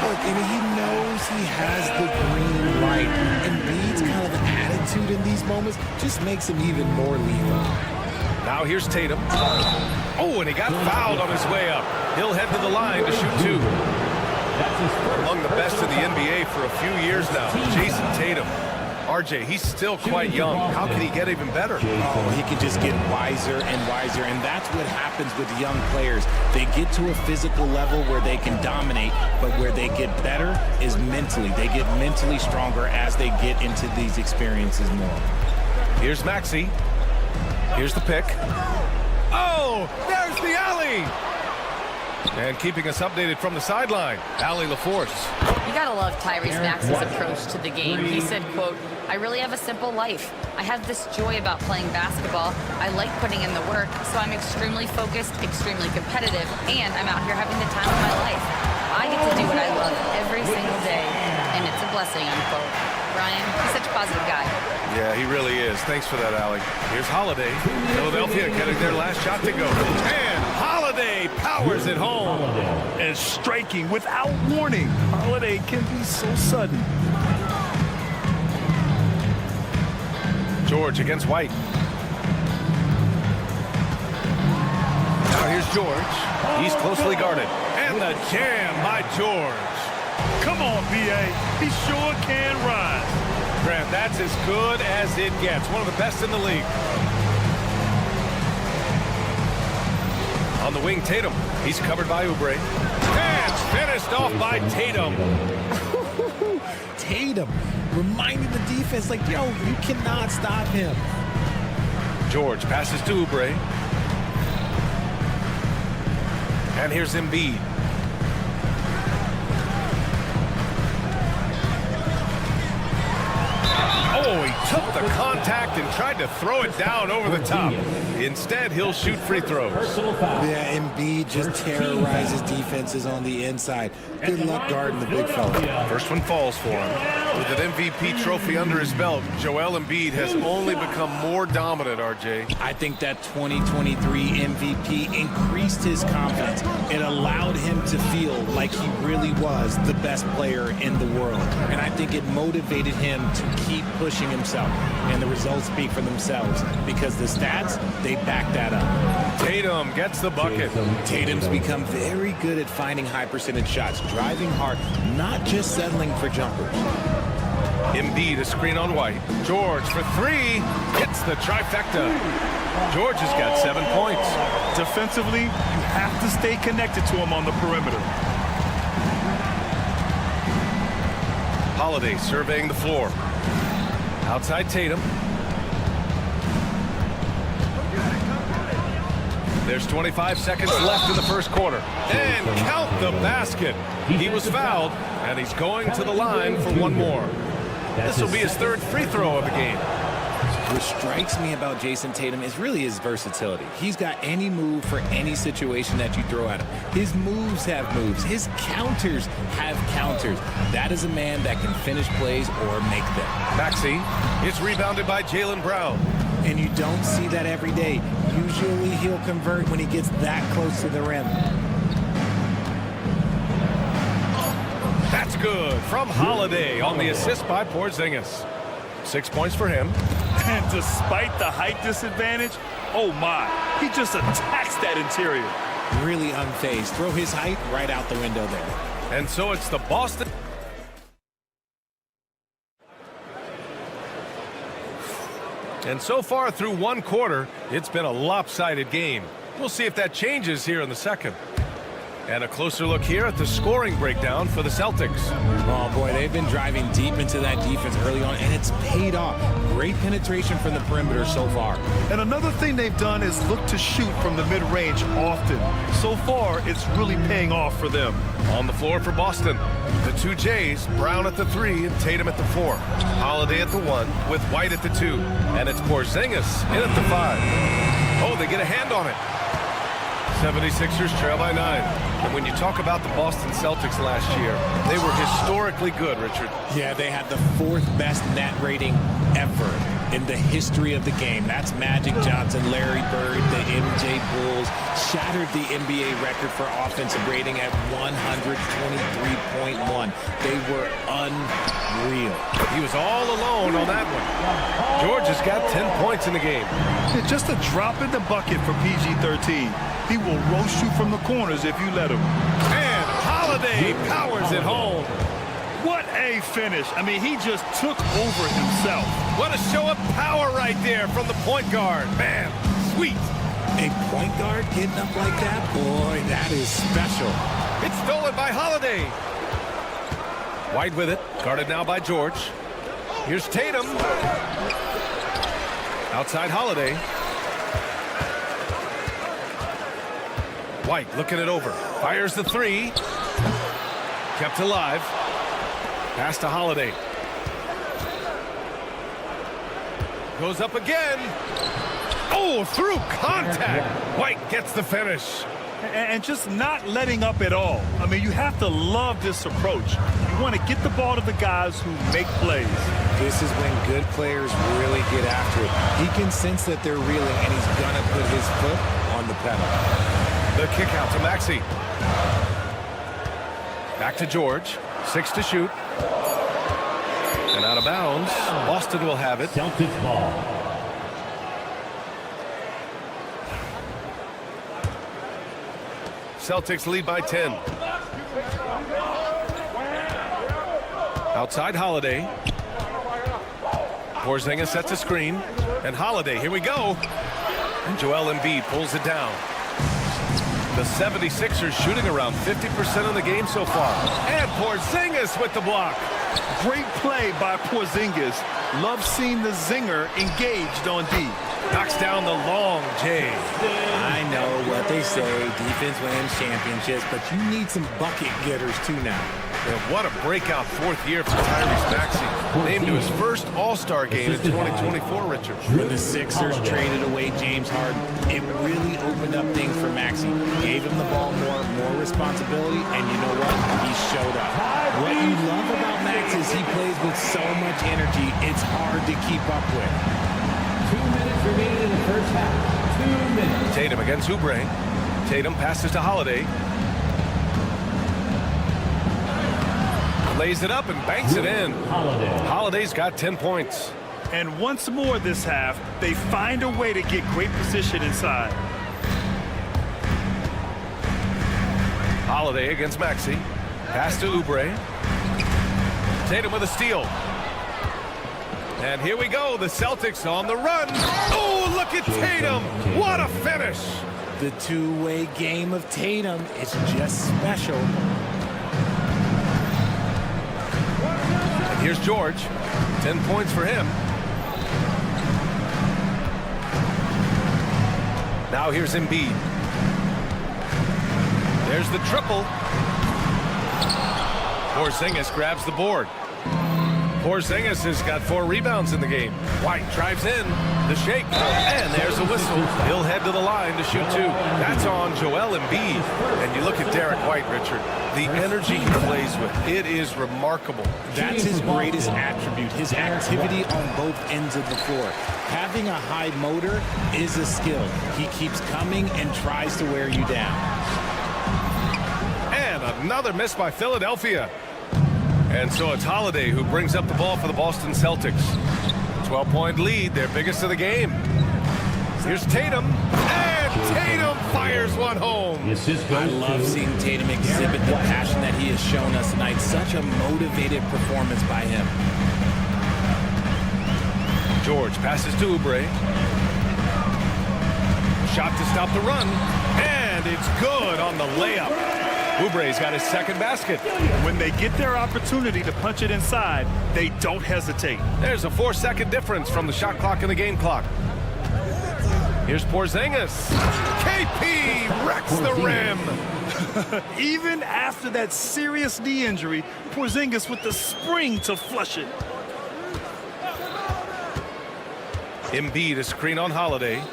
Look, and he knows he has the green light. Embiid's kind of attitude in these moments just makes him even more lethal. Now here's Tatum. Oh, and he got fouled on his way up. He'll head to the line to shoot 2. Among the best in the NBA for a few years now, Jason Tatum. RJ, he's still quite young. How can he get even better? Oh, he can just get wiser and wiser, and that's what happens with young players. They get to a physical level where they can dominate, but where they get better is mentally. They get mentally stronger as they get into these experiences more. Here's Maxey. Here's the pick. Oh, there's the alley! And keeping us updated from the sideline, Allie LaForce. You gotta love Tyrese Maxey's approach to the game. He said, quote, "I really have a simple life. I have this joy about playing basketball. I like putting in the work, so I'm extremely focused, extremely competitive, and I'm out here having the time of my life. I get to do what I love every single day, and it's a blessing," unquote. Ryan, he's such a positive guy. Yeah, he really is. Thanks for that, Allie. Here's Holiday. Philadelphia getting their last shot to go. And Holiday powers it home. And striking without warning. Holiday can be so sudden. George against White. Now here's George. He's closely guarded. And the jam by George. Come on, B.A. He sure can rise. Grant, that's as good as it gets. One of the best in the league. On the wing, Tatum. He's covered by Oubre. And finished off by Tatum. Tatum reminding the defense, like, yo, you cannot stop him. George passes to Oubre. And here's Embiid. Oh, he took the contact and tried to throw it down over the top. Instead, he'll shoot free throws. Yeah, Embiid just terrorizes defenses on the inside. Good luck guarding the big fella. First one falls for him. With an MVP trophy under his belt, Joel Embiid has only become more dominant, RJ. I think that 2023 MVP increased his confidence. It allowed him to feel like he really was the best player in the world. And I think it motivated him to keep pushing himself. And the results speak for themselves because the stats, they back that up. Tatum gets the bucket. Tatum's become very good at finding high percentage shots, driving hard, not just settling for jumpers. Embiid a screen on White. George for three. Hits the trifecta. George has got 7 points. Defensively, you have to stay connected to him on the perimeter. Holiday surveying the floor. Outside Tatum. There's 25 seconds left in the first quarter. And count the basket. He was fouled, and he's going to the line for one more. This will be his third free throw of the game. What strikes me about Jason Tatum is really his versatility. He's got any move for any situation that you throw at him. His moves have moves. His counters have counters. That is a man that can finish plays or make them. Maxey is rebounded by Jaylen Brown. And you don't see that every day. Usually he'll convert when he gets that close to the rim. That's good from Holiday on the assist by Porzingis. 6 points for him. And despite the height disadvantage, oh my, he just attacks that interior. Really unfazed. Throw his height right out the window there. And so it's the Boston. And so far through one quarter, it's been a lopsided game. We'll see if that changes here in the second. And a closer look here at the scoring breakdown for the Celtics. Oh, boy, they've been driving deep into that defense early on, and it's paid off. Great penetration from the perimeter so far. And another thing they've done is look to shoot from the mid-range often. So far, it's really paying off for them. On the floor for Boston, the two Jays, Brown at the 3 and Tatum at the 4. Holiday at the 1 with White at the 2. And it's Porzingis in at the 5. Oh, they get a hand on it. 76ers trail by 9. And when you talk about the Boston Celtics last year, they were historically good, Richard. Yeah, they had the 4th best net rating ever in the history of the game. That's Magic Johnson, Larry Bird, the MJ Bulls. Shattered the NBA record for offensive rating at 123.1. They were unreal. He was all alone on that one. George has got 10 points in the game. Just a drop in the bucket for PG-13. He will roast you from the corners if you let him. And Holiday powers it home. What a finish. I mean, he just took over himself. What a show of power right there from the point guard. Man, sweet. A point guard getting up like that? Boy, that is special. It's stolen by Holiday. White with it. Guarded now by George. Here's Tatum. Outside Holiday. White looking it over. Fires the 3. Kept alive. Pass to Holiday. Goes up again. Oh, through contact. White gets the finish. And just not letting up at all. I mean, you have to love this approach. You want to get the ball to the guys who make plays. This is when good players really get after it. He can sense that they're reeling, and he's going to put his foot on the pedal. The kick out to Maxey. Back to George. 6 to shoot. And out of bounds. Boston will have it. Celtics ball. Celtics lead by 10. Outside Holiday. Porzingis sets a screen. And Holiday, here we go. And Joel Embiid pulls it down. The 76ers shooting around 50% of the game so far. And Porzingis with the block. Great play by Porzingis. Love seeing the zinger engaged on D. Knocks down the long J. I know what they say, defense wins championships, but you need some bucket getters too now. And what a breakout 4th year for Tyrese Maxey. Named to his first All-Star game in 2024, Richard. When the Sixers traded away James Harden, it really opened up things for Maxey. Gave him the ball more responsibility, and you know what? He showed up. What you love about Max is he plays with so much energy, it's hard to keep up with. 2 minutes remaining in the first half. 2 minutes. Tatum against Oubre. Tatum passes to Holiday. Lays it up and banks it in. Holiday's got 10 points. And once more this half, they find a way to get great position inside. Holiday against Maxey. Pass to Oubre. Tatum with a steal. And here we go, the Celtics on the run. Oh, look at Tatum. What a finish. The two-way game of Tatum is just special. And here's George. 10 points for him. Now here's Embiid. There's the triple. Porzingis grabs the board. Porzingis has got 4 rebounds in the game. White drives in, the shake, and there's a whistle. He'll head to the line to shoot 2. That's on Joel Embiid. And you look at Derek White, Richard, the energy he plays with, it is remarkable. That's his greatest attribute, his activity on both ends of the floor. Having a high motor is a skill. He keeps coming and tries to wear you down. And another miss by Philadelphia. And so it's Holiday who brings up the ball for the Boston Celtics. 12-point lead, their biggest of the game. Here's Tatum, and Tatum fires one home. I love seeing Tatum exhibit the passion that he has shown us tonight. Such a motivated performance by him. George passes to Oubre. Shot to stop the run, and it's good on the layup. Oubre's got his second basket. When they get their opportunity to punch it inside, they don't hesitate. There's a 4-second difference from the shot clock and the game clock. Here's Porzingis. KP wrecks the rim. Even after that serious knee injury, Porzingis with the spring to flush it. Embiid a screen on Holiday.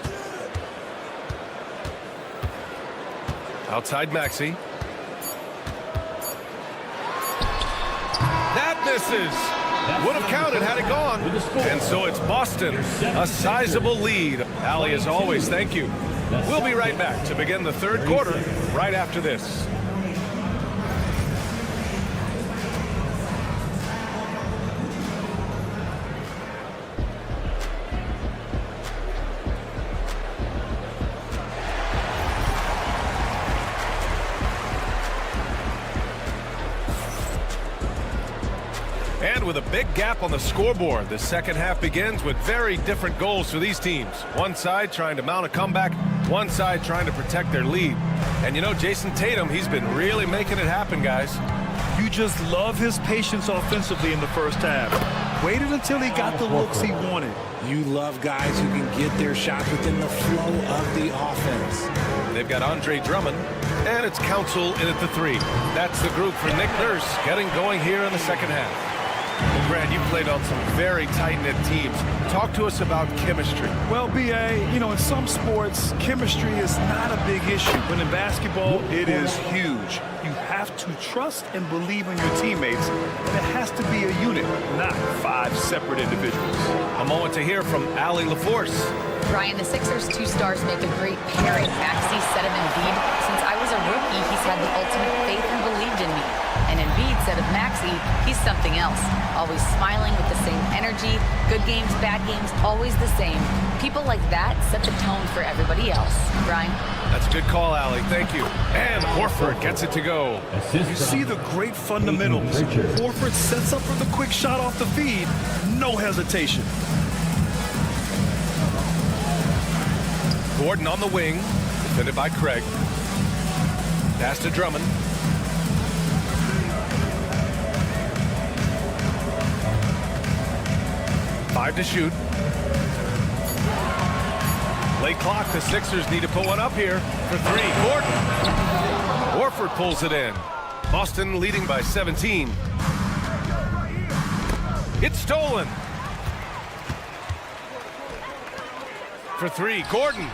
Outside Maxey. That misses. Would have counted had it gone. And so it's Boston. A sizable lead. Allie, as always, thank you. We'll be right back to begin the third quarter right after this. And with a big gap on the scoreboard, the second half begins with very different goals for these teams. One side trying to mount a comeback, one side trying to protect their lead. And you know, Jason Tatum, he's been really making it happen, guys. You just love his patience offensively in the first half. Waited until he got the looks he wanted. You love guys who can get their shots within the flow of the offense. They've got Andre Drummond, and it's Council in at the 3. That's the group for Nick Nurse getting going here in the second half. Well, Grant, you played on some very tight-knit teams. Talk to us about chemistry. Well, B.A., you know, in some sports, chemistry is not a big issue. But in basketball, it is huge. You have to trust and believe in your teammates. There has to be a unit, not 5 separate individuals. A moment to hear from Allie LaForce. Ryan, the Sixers' 2 stars make a great pairing. Maxey said of Embiid, since I was a rookie, he's had the ultimate faith and believed in me. And Embiid said of Maxey, he's something else. Always smiling with the same energy. Good games, bad games, always the same. People like that set the tone for everybody else. Brian? That's a good call, Allie. Thank you. And Horford gets it to go. You see the great fundamentals. Horford sets up for the quick shot off the feed. No hesitation. Gordon on the wing, defended by Craig. Pass to Drummond. Five to shoot. Late clock, the Sixers need to put one up here for 3. Gordon. Horford pulls it in. Boston leading by 17. It's stolen. For 3, Gordon.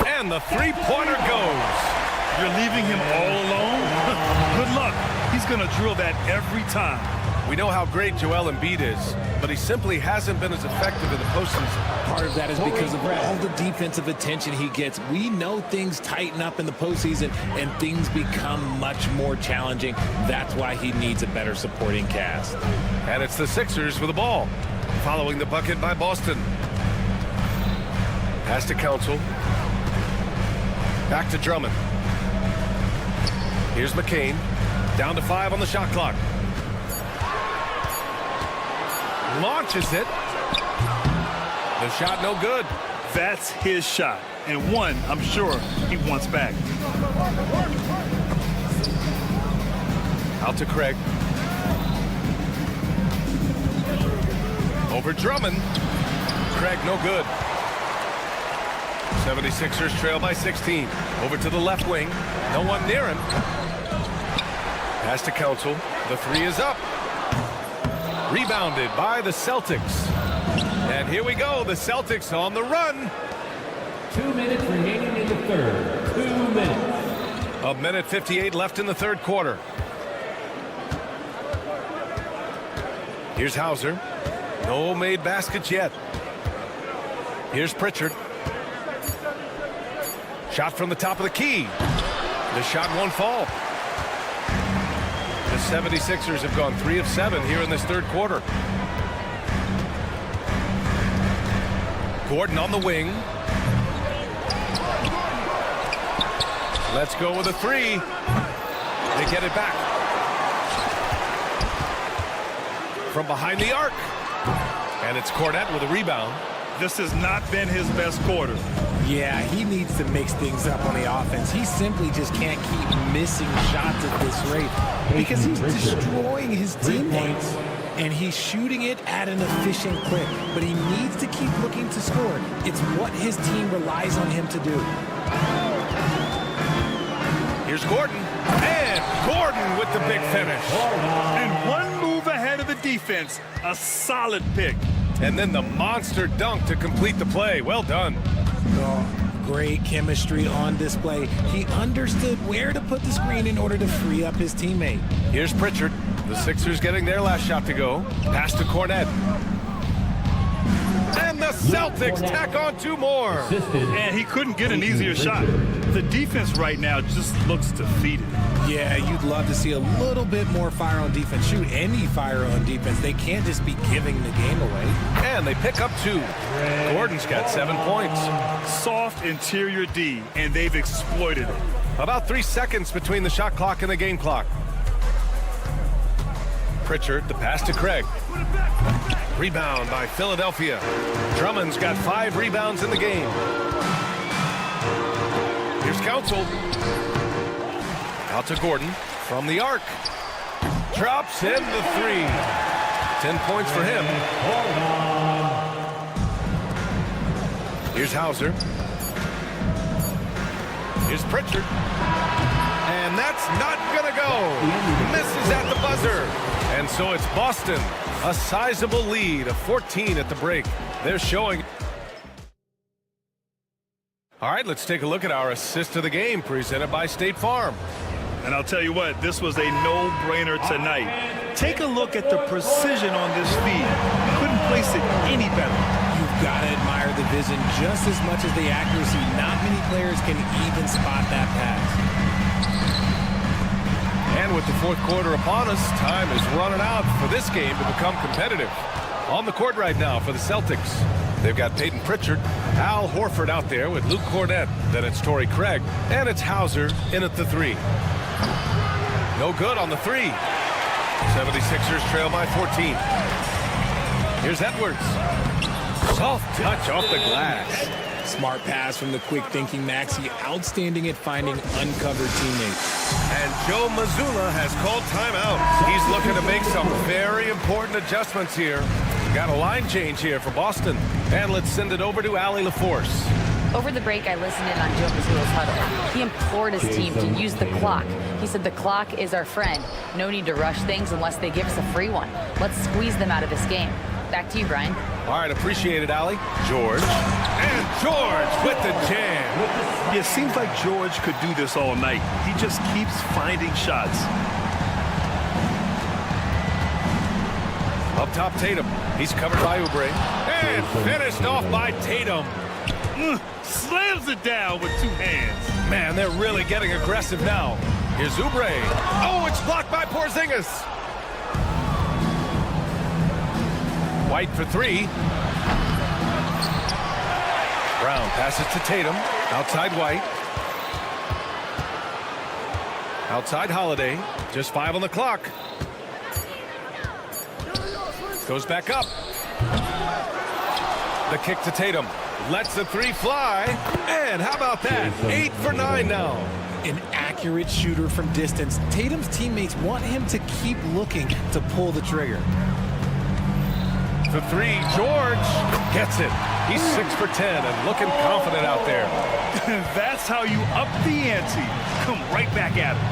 And the three-pointer goes. You're leaving him all alone? Good luck. He's going to drill that every time. We know how great Joel Embiid is, but he simply hasn't been as effective in the postseason. Part of that is because of all the defensive attention he gets. We know things tighten up in the postseason and things become much more challenging. That's why he needs a better supporting cast. And it's the Sixers with the ball, following the bucket by Boston. Pass to Council. Back to Drummond. Here's McCain. Down to 5 on the shot clock. Launches it. The shot no good. That's his shot, and one I'm sure he wants back. Out to Craig. Over Drummond. Craig no good. 76ers trail by 16. Over to the left wing. No one near him. Pass to Council. The three is up. Rebounded by the Celtics. And here we go. The Celtics on the run. 2 minutes remaining in the third. 2 minutes. A minute 58 left in the third quarter. Here's Hauser. No made baskets yet. Here's Pritchard. Shot from the top of the key. The shot won't fall. The 76ers have gone 3 of 7 here in this third quarter. Gordon on the wing. Let's go with a three. They get it back. From behind the arc. And it's Cornette with a rebound. This has not been his best quarter. Yeah, he needs to mix things up on the offense. He simply just can't keep missing shots at this rate because he's destroying his teammates. And he's shooting it at an efficient clip, but he needs to keep looking to score. It's what his team relies on him to do. Here's Gordon. And Gordon with the big finish. And one move ahead of the defense. A solid pick. And then the monster dunk to complete the play. Well done. Oh, great chemistry on display. He understood where to put the screen in order to free up his teammate. Here's Pritchard. The Sixers getting their last shot to go. Pass to Cornette. And the Celtics tack on 2 more. And he couldn't get an easier shot. The defense right now just looks defeated. Yeah, you'd love to see a little bit more fire on defense. Shoot any fire on defense. They can't just be giving the game away. And they pick up 2. Gordon's got 7 points. Soft interior D, and they've exploited it. About 3 seconds between the shot clock and the game clock. Pritchard, the pass to Craig. Rebound by Philadelphia. Drummond's got 5 rebounds in the game. Here's Council. Out to Gordon from the arc. Drops in the 3. 10 points for him. Here's Hauser. Here's Pritchard. And that's not going to go. Misses at the buzzer. And so it's Boston. A sizable lead of 14 at the break. They're showing. All right, let's take a look at our assist of the game presented by State Farm. And I'll tell you what, this was a no-brainer tonight. Take a look at the precision on this feed. Couldn't place it any better. You've got to admire the vision just as much as the accuracy. Not many players can even spot that pass. And with the fourth quarter upon us, time is running out for this game to become competitive. On the court right now for the Celtics, they've got Peyton Pritchard, Al Horford out there with Luke Cornette. Then it's Torrey Craig, and it's Hauser in at the 3. No good on the 3. 76ers trail by 14. Here's Edwards. Soft touch off the glass. Smart pass from the quick-thinking Maxey. Outstanding at finding uncovered teammates. And Joe Mazzulla has called timeout. He's looking to make some very important adjustments here. Got a line change here for Boston. And let's send it over to Allie LaForce. Over the break, I listened in on Joe Mazzulla's huddle. He implored his team to use the clock. He said the clock is our friend. No need to rush things unless they give us a free one. Let's squeeze them out of this game. Back to you, Brian. All right, appreciate it, Allie. George. And George with the jam. It seems like George could do this all night. He just keeps finding shots. Up top, Tatum. He's covered by Oubre. And finished off by Tatum. Slams it down with 2 hands. Man, they're really getting aggressive now. Here's Oubre. Oh, it's blocked by Porzingis. White for 3. Brown passes to Tatum. Outside White. Outside Holiday. Just 5 on the clock. Goes back up. The kick to Tatum. Lets the three fly. And how about that? 8 for 9 now. An accurate shooter from distance. Tatum's teammates want him to keep looking to pull the trigger. The three, George gets it. He's 6 for 10 and looking confident out there. That's how you up the ante. Come right back at it.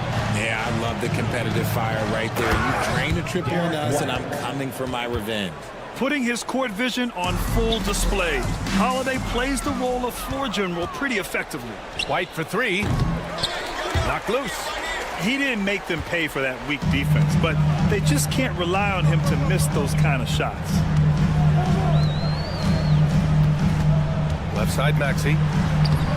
Yeah, I love the competitive fire right there. You drain a triple on us, and I'm coming for my revenge. Putting his court vision on full display. Holiday plays the role of floor general pretty effectively. White for three. Knocked loose. He didn't make them pay for that weak defense, but they just can't rely on him to miss those kind of shots. Left side, Maxey.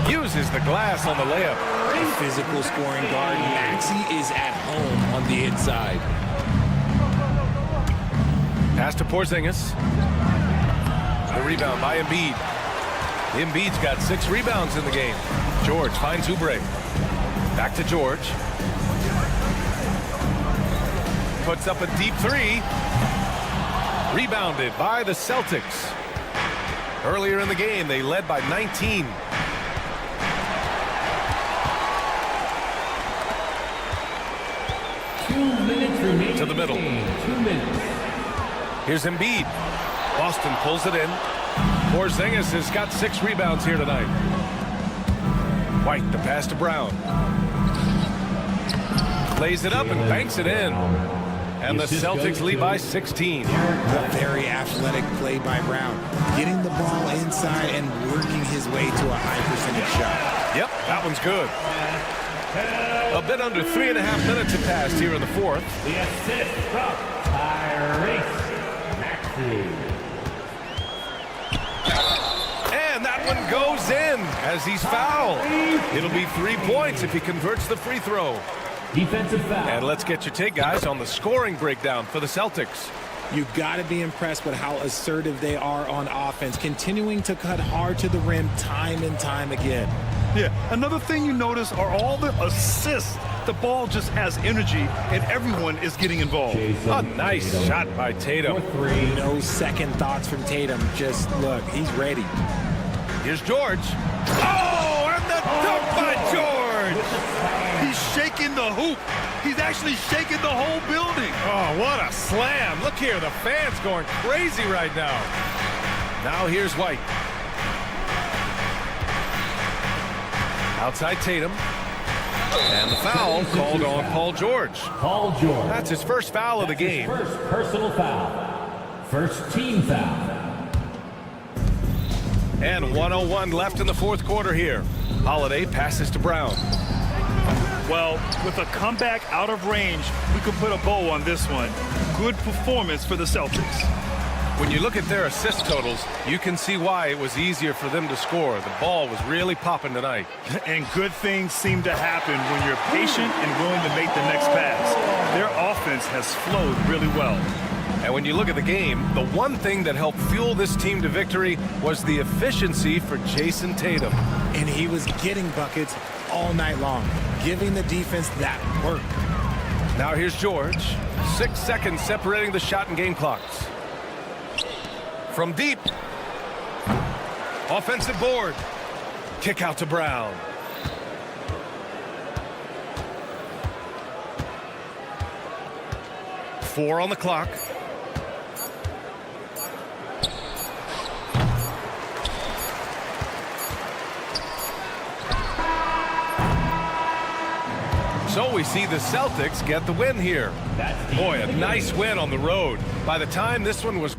Uses the glass on the layup. A physical scoring guard. Maxey is at home on the inside. Pass to Porzingis. The rebound by Embiid. Embiid's got 6 rebounds in the game. George finds Oubre. Back to George. Puts up a deep three. Rebounded by the Celtics. Earlier in the game, they led by 19. To the middle. 2 minutes. Here's Embiid. Boston pulls it in. Porzingis has got 6 rebounds here tonight. White, the pass to Brown. Lays it up and banks it in. And the Celtics lead by 16. A very athletic play by Brown. Getting the ball inside and working his way to a high percentage shot. Yep, that one's good. A bit under 3.5 minutes have passed here in the fourth. The assist from Tyrese Maxey. And that one goes in as he's fouled. It'll be 3 points if he converts the free throw. Defensive foul. And let's get your take, guys, on the scoring breakdown for the Celtics. You've got to be impressed with how assertive they are on offense, continuing to cut hard to the rim time and time again. Yeah, another thing you notice are all the assists. The ball just has energy, and everyone is getting involved. A nice shot by Tatum. No second thoughts from Tatum. Just look, he's ready. Here's George. Oh, and the dunk by George. He's shaking the hoop. He's actually shaking the whole building. Oh, what a slam. Look here, the fans going crazy right now. Now here's White. Outside Tatum. And the foul called on Paul George. Paul George. That's his first foul of the game. First personal foul. First team foul. And 1:01 left in the fourth quarter here. Holiday passes to Brown. Well, with a comeback out of range, we could put a bow on this one. Good performance for the Celtics. When you look at their assist totals, you can see why it was easier for them to score. The ball was really popping tonight. And good things seem to happen when you're patient and willing to make the next pass. Their offense has flowed really well. And when you look at the game, the one thing that helped fuel this team to victory was the efficiency for Jason Tatum. And he was getting buckets all night long, giving the defense that work. Now here's George. 6 seconds separating the shot and game clocks. From deep. Offensive board. Kick out to Brown. Four on the clock. So we see the Celtics get the win here. Boy, a nice win on the road. By the time this one was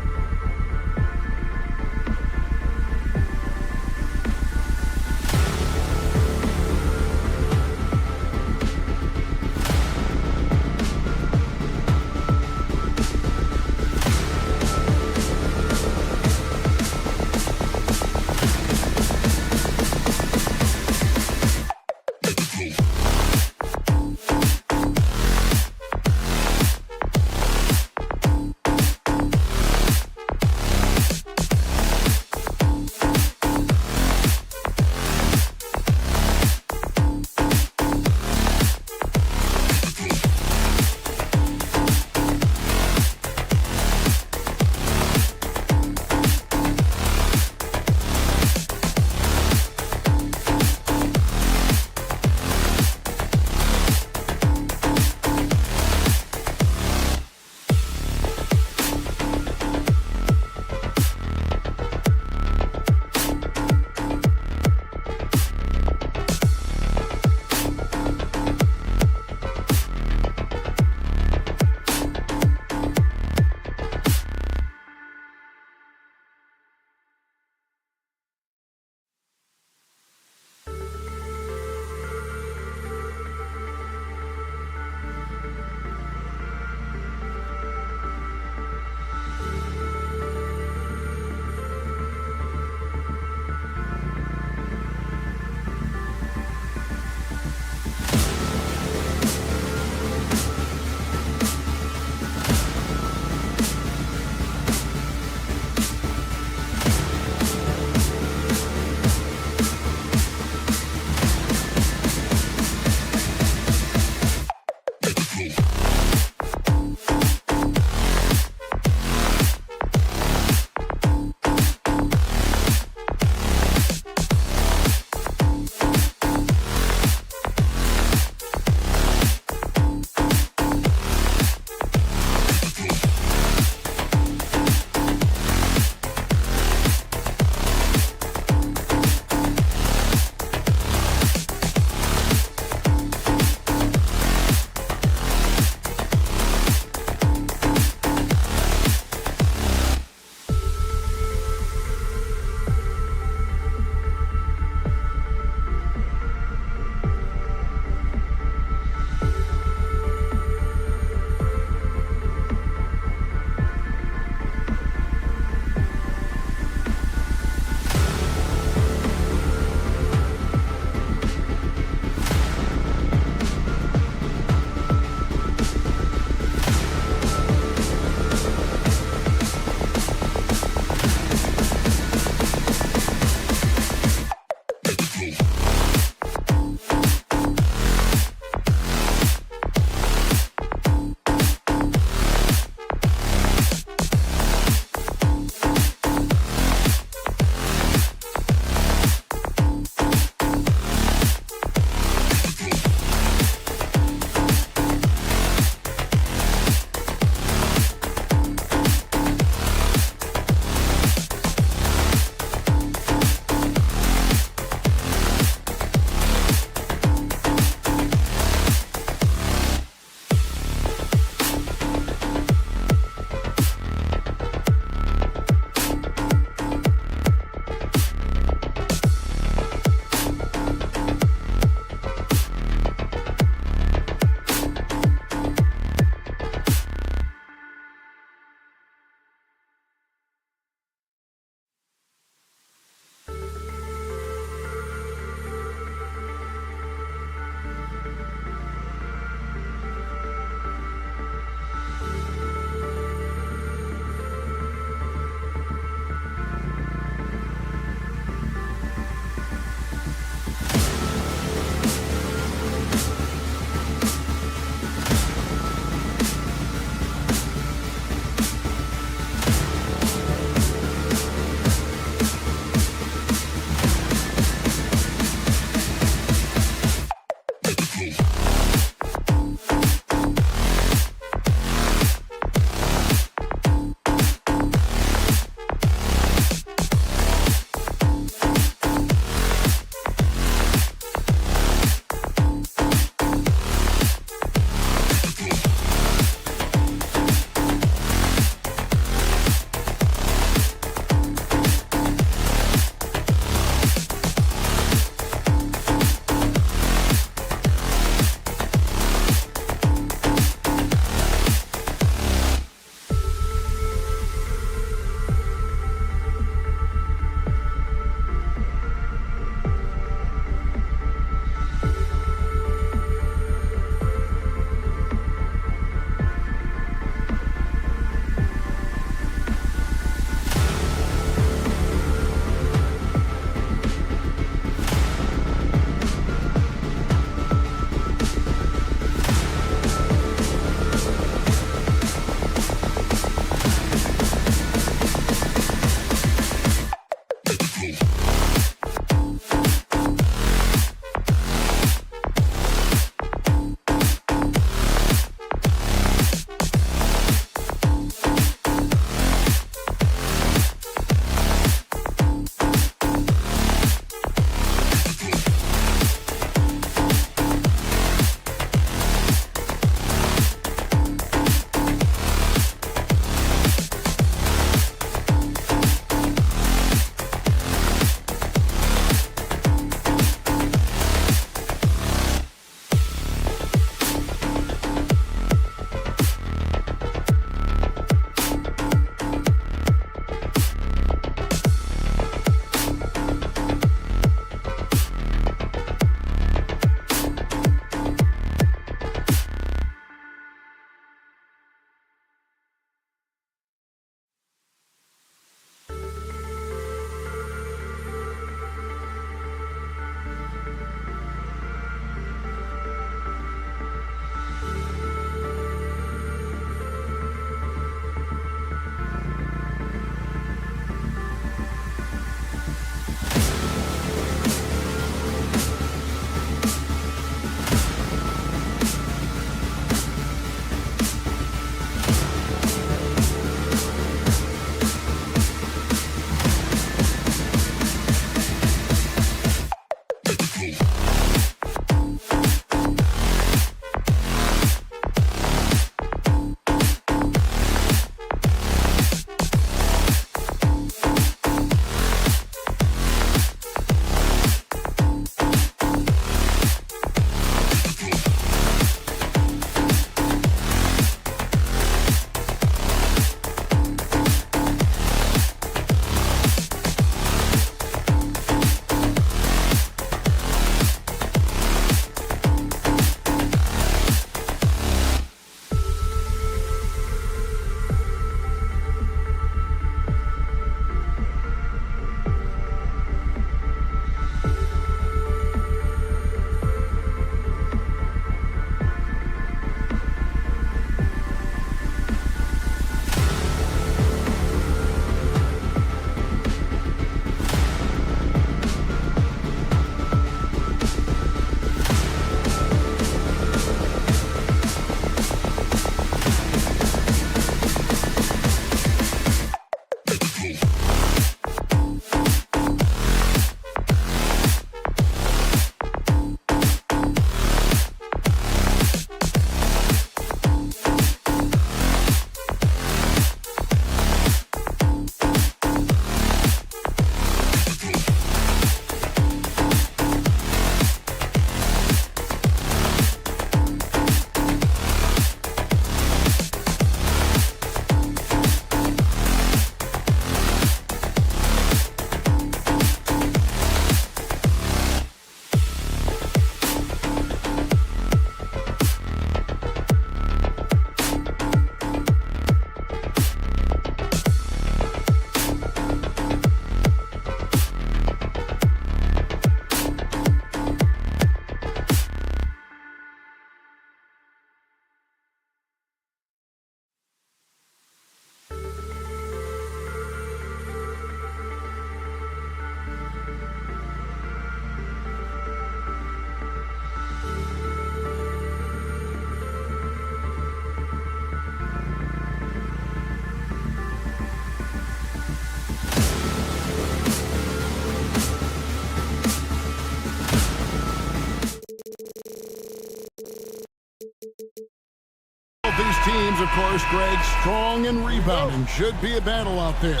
teams, of course, Greg, strong and rebounding. Should be a battle out there.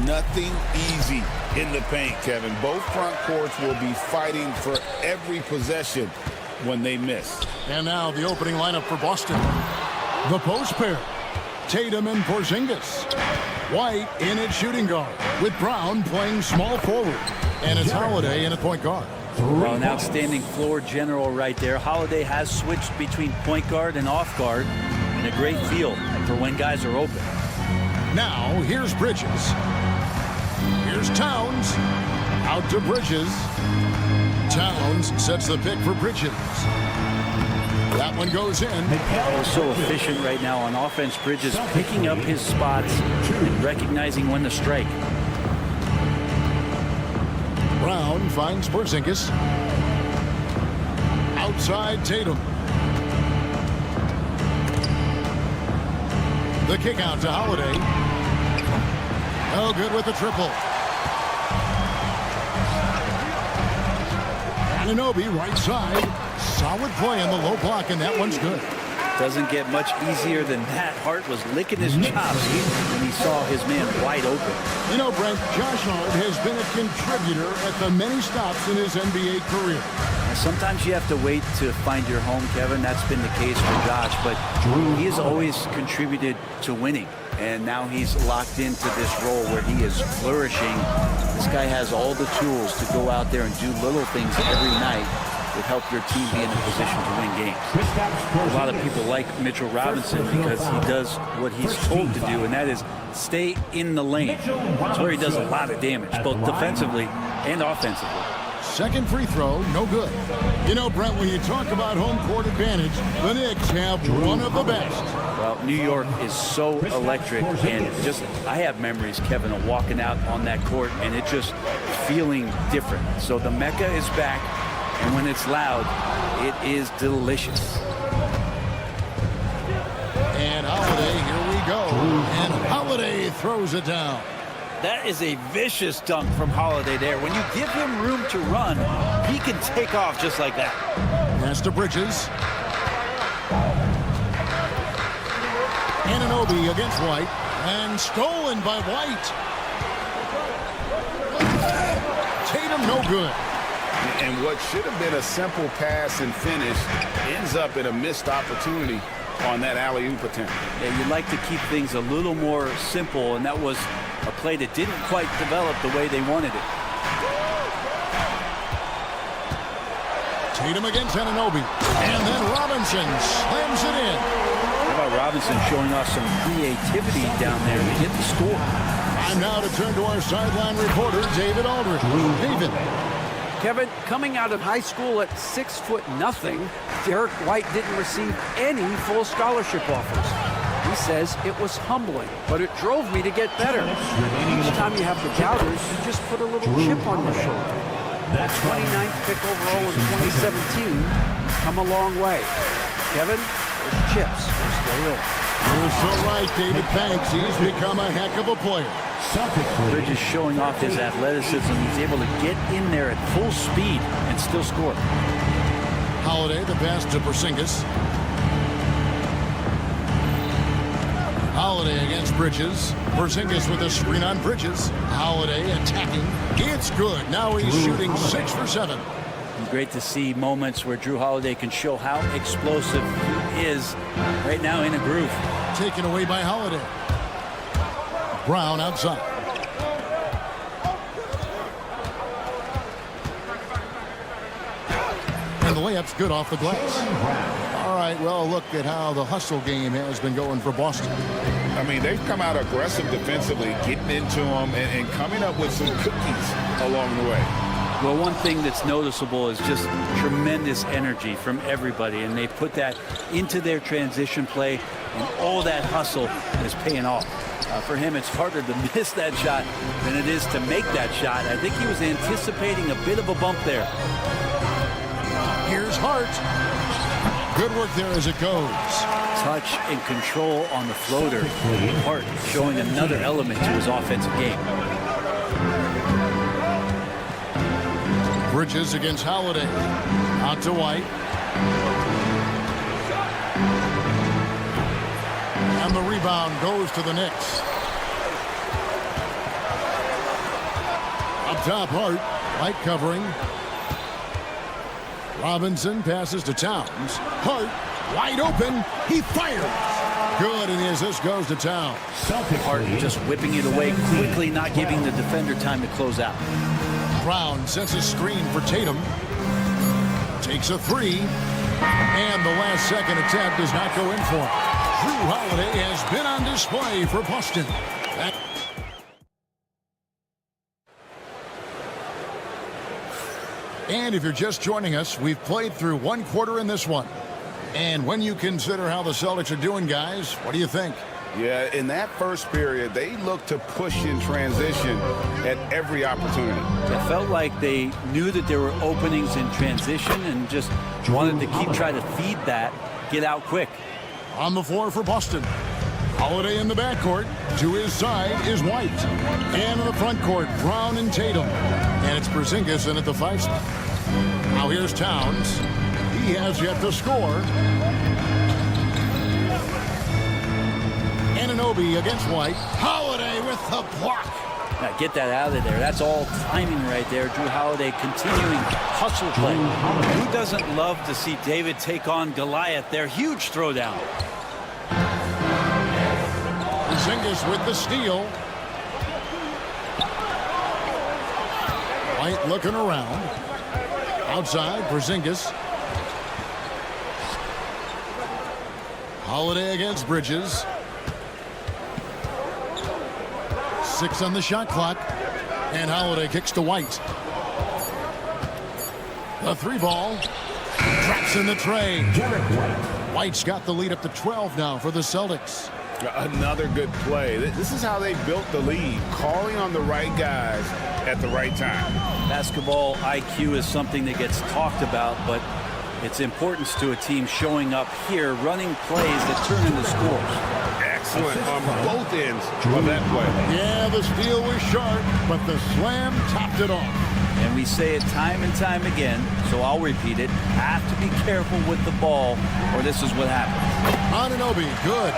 Nothing easy in the paint, Kevin. Both front courts will be fighting for every possession when they miss. And now the opening lineup for Boston. The post pair. Tatum and Porzingis. White in at shooting guard, with Brown playing small forward. And it's Holiday in at point guard. Well, an outstanding floor general right there. Holiday has switched between point guard and off guard, and a great feel for when guys are open. Now, here's Bridges. Here's Towns. Out to Bridges. Towns sets the pick for Bridges. That one goes in. Oh, so efficient right now on offense. Bridges picking up his spots and recognizing when to strike. Brown finds Porzingis. Outside Tatum. The kick out to Holiday. Oh, good with the triple. Anunoby right side. Solid play in the low block, and that one's good. Doesn't get much easier than that. Hart was licking his chops when he saw his man wide open. You know, Brent, Josh Hart has been a contributor at the many stops in his NBA career. Sometimes you have to wait to find your home, Kevin. That's been the case for Josh, but he has always contributed to winning. And now he's locked into this role where he is flourishing. This guy has all the tools to go out there and do little things every night that help your team be in a position to win games. A lot of people like Mitchell Robinson because he does what he's told to do, and that is stay in the lane. That's where he does a lot of damage, both defensively and offensively. Second free throw, no good. You know, Brent, when you talk about home court advantage, the Knicks have one of the best. Well, New York is so electric, and just I have memories, Kevin, of walking out on that court and it just feeling different. So the Mecca is back, and when it's loud, it is delicious. And Holiday, here we go. And Holiday throws it down. That is a vicious dunk from Holiday there. When you give him room to run, he can take off just like that. Pass to Bridges. Anunoby against White. And stolen by White. Tatum no good. And what should have been a simple pass and finish ends up in a missed opportunity on that alley-oop attempt. Yeah, you'd like to keep things a little more simple, and that was a play that didn't quite develop the way they wanted it. Tatum against Anunoby. And then Robinson slams it in. How about Robinson showing off some creativity down there to get the score? Time now to turn to our sideline reporter, David Aldridge. David. Kevin, coming out of high school at 6'0", Derek White didn't receive any full scholarship offers. He says it was humbling, but it drove me to get better. Each time you have the doubters, you just put a little chip on your shoulder. That 29th pick overall in 2017 come a long way. Kevin, those chips are still in. You're so right, David Banks. He's become a heck of a player. Bridges showing off his athleticism. He's able to get in there at full speed and still score. Holiday, the pass to Porzingis. Holiday against Bridges. Porzingis with a screen on Bridges. Holiday attacking. It's good. Now he's shooting 6 for 7. Great to see moments where Drew Holiday can show how explosive he is right now in a groove. Taken away by Holiday. Brown outside. And the layup's good off the glass. All right, well, look at how the hustle game has been going for Boston. I mean, they've come out aggressive defensively, getting into them and coming up with some cookies along the way. Well, one thing that's noticeable is just tremendous energy from everybody, and they put that into their transition play, and all that hustle is paying off. For him, it's harder to miss that shot than it is to make that shot. I think he was anticipating a bit of a bump there. Here's Hart. Good work there as it goes. Touch and control on the floater. Hart showing another element to his offensive game. Bridges against Holiday. Out to White. And the rebound goes to the Knicks. Up top, Hart. Light covering. Robinson passes to Towns. Hart, wide open. He fires. Good, and the assist goes to Towns. Hart just whipping it away quickly, not giving the defender time to close out. Brown sets a screen for Tatum. Takes a three. And the last second attempt does not go in for him. Drew Holiday has been on display for Boston. And if you're just joining us, we've played through one quarter in this one. And when you consider how the Celtics are doing, guys, what do you think? Yeah, in that first period, they looked to push in transition at every opportunity. It felt like they knew that there were openings in transition and just wanted to keep trying to feed that, get out quick. On the floor for Boston. Holiday in the backcourt. To his side is White. And in the front court, Brown and Tatum. And it's Porzingis in at the 5 spot. Now here's Towns. He has yet to score. Anunoby against White. Holiday with the block. Now get that out of there. That's all timing right there. Drew Holiday continuing hustle play. Who doesn't love to see David take on Goliath there? Huge throwdown. Porzingis with the steal. White looking around. Outside, Porzingis. Holiday against Bridges. 6 on the shot clock. And Holiday kicks to White. The 3 ball. Drops in the tray. White's got the lead up to 12 now for the Celtics. Another good play. This is how they built the lead, calling on the right guys at the right time. Basketball IQ is something that gets talked about, but its importance to a team showing up here, running plays that turn into scores. Excellent on both ends of that play. Yeah, the steal was sharp, but the slam topped it off. And we say it time and time again, so I'll repeat it. Have to be careful with the ball, or this is what happens. Anunoby, good.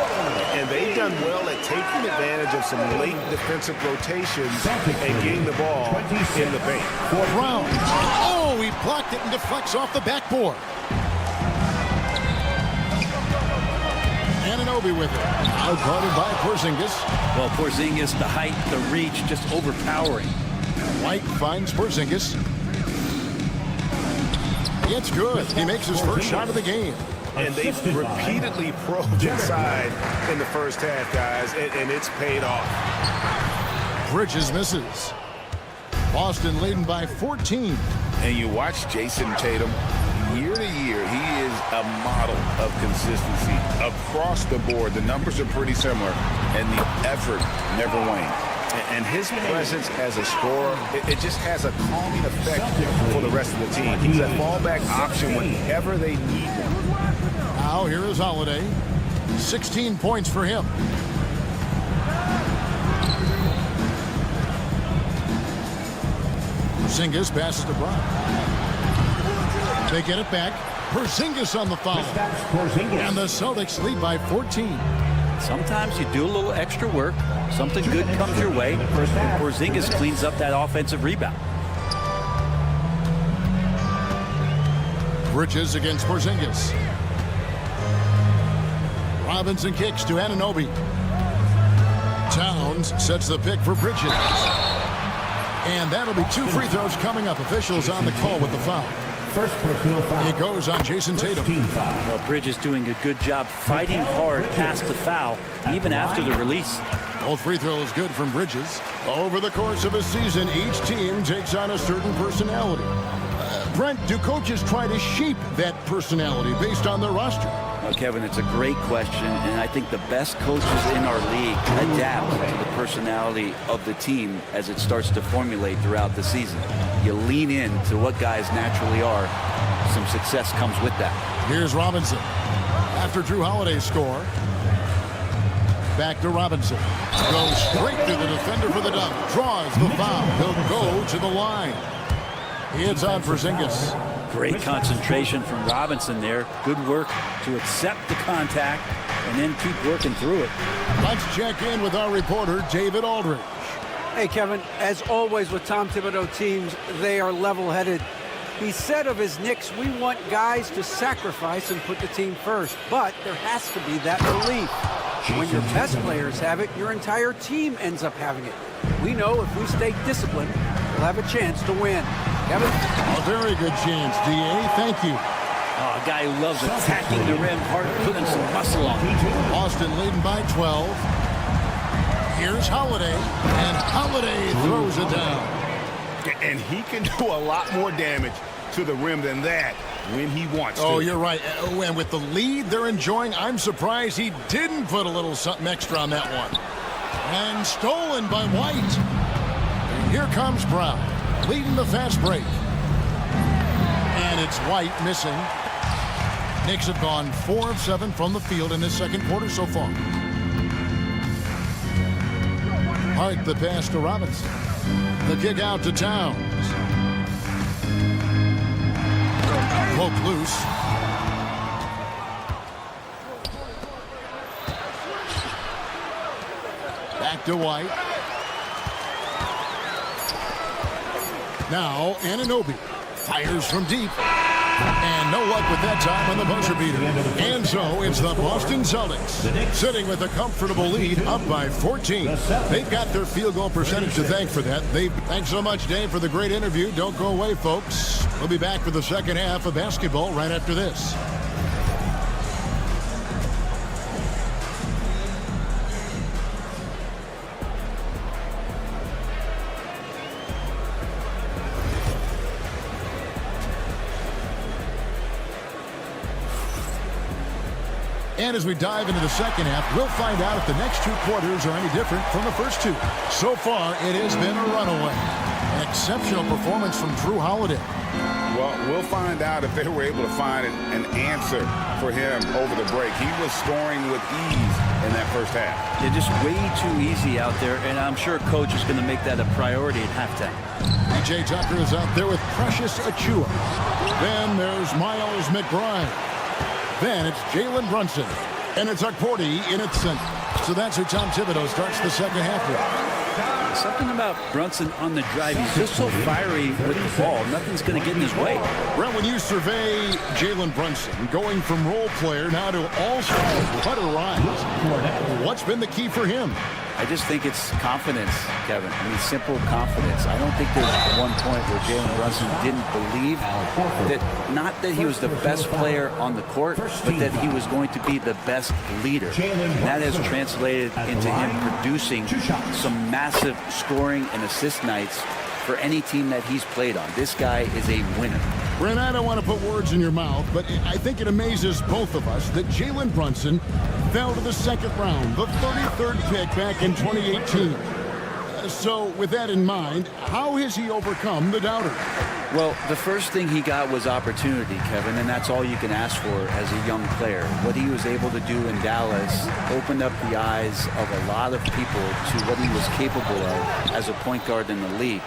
And they've done well at taking advantage of some late defensive rotations and getting the ball in the paint. Brown. Oh, he blocked it and deflects off the backboard. Anunoby with it. Outguarded by Porzingis. Well, Porzingis, the height, the reach, just overpowering. White finds Porzingis. It's good. He makes his first shot of the game. And they've repeatedly probed inside in the first half, guys, and it's paid off. Bridges misses. Boston leading by 14. And you watch Jason Tatum. Year to year, he is a model of consistency across the board. The numbers are pretty similar, and the effort never wanes. And his presence as a scorer, it just has a calming effect for the rest of the team. He's a fallback option whenever they need him. Now here is Holiday. 16 points for him. Porzingis passes to Brown. They get it back. Porzingis on the foul. And the Celtics lead by 14. Sometimes you do a little extra work. Something good comes your way. And Porzingis cleans up that offensive rebound. Bridges against Porzingis. Robinson kicks to Anunoby. Towns sets the pick for Bridges. And that'll be 2 free throws coming up. Officials on the call with the foul. First personal foul. It goes on Jason Tatum. Well, Bridges doing a good job fighting hard past the foul, even after the release. Both free throws good from Bridges. Over the course of a season, each team takes on a certain personality. Brent, do coaches try to shape that personality based on their roster? Well, Kevin, it's a great question, and I think the best coaches in our league adapt to the personality of the team as it starts to formulate throughout the season. You lean in to what guys naturally are. Some success comes with that. Here's Robinson. After Drew Holiday's score, back to Robinson. Goes straight to the defender for the dunk. Draws the foul. He'll go to the line. It's on Porzingis. Great concentration from Robinson there. Good work to accept the contact and then keep working through it. Let's check in with our reporter, David Aldridge. Hey, Kevin, as always with Tom Thibodeau teams, they are level-headed. He said of his Knicks, we want guys to sacrifice and put the team first, but there has to be that belief. When your best players have it, your entire team ends up having it. We know if we stay disciplined, we'll have a chance to win. Kevin? A very good chance, D.A. Thank you. Oh, a guy who loves attacking the rim, hard, putting some muscle on. Boston leading by 12. Here's Holiday, and Holiday throws it down. And he can do a lot more damage to the rim than that when he wants to. Oh, you're right. And with the lead they're enjoying, I'm surprised he didn't put a little something extra on that one. And stolen by White. And here comes Brown, leading the fast break. And it's White missing. Knicks have gone 4 of 7 from the field in this second quarter so far. Hart the pass to Robinson. The kick out to Towns. Poke loose. Back to White. Now Anunoby fires from deep. And no luck with that time on the buzzer beater. And so it's the Boston Celtics sitting with a comfortable lead up by 14. They've got their field goal percentage to thank for that. Thanks so much, Dave, for the great interview. Don't go away, folks. We'll be back for the second half of basketball right after this. And as we dive into the second half, we'll find out if the next 2 quarters are any different from the first 2. So far, it has been a runaway. An exceptional performance from Drew Holiday. Well, we'll find out if they were able to find an answer for him over the break. He was scoring with ease in that first half. They're just way too easy out there, and I'm sure coach is going to make that a priority at halftime. PJ Tucker is out there with Precious Achua. Then there's Miles McBride. Then it's Jalen Brunson. And it's Akporti in its center. So that's who Tom Thibodeau starts the second half with. Something about Brunson on the drive. He's just so fiery with the ball. Nothing's going to get in his way. Well, when you survey Jalen Brunson going from role player now to all-star, what a rise. What's been the key for him? I just think it's confidence, Kevin. I mean, simple confidence. I don't think there's one point where Jalen Brunson didn't believe that, not that he was the best player on the court, but that he was going to be the best leader. And that has translated into him producing some massive scoring and assist nights for any team that he's played on. This guy is a winner. Brent, I don't want to put words in your mouth, but I think it amazes both of us that Jalen Brunson fell to the second round, the 33rd pick back in 2018. So with that in mind, how has he overcome the doubters? Well, the first thing he got was opportunity, Kevin, and that's all you can ask for as a young player. What he was able to do in Dallas opened up the eyes of a lot of people to what he was capable of as a point guard in the league.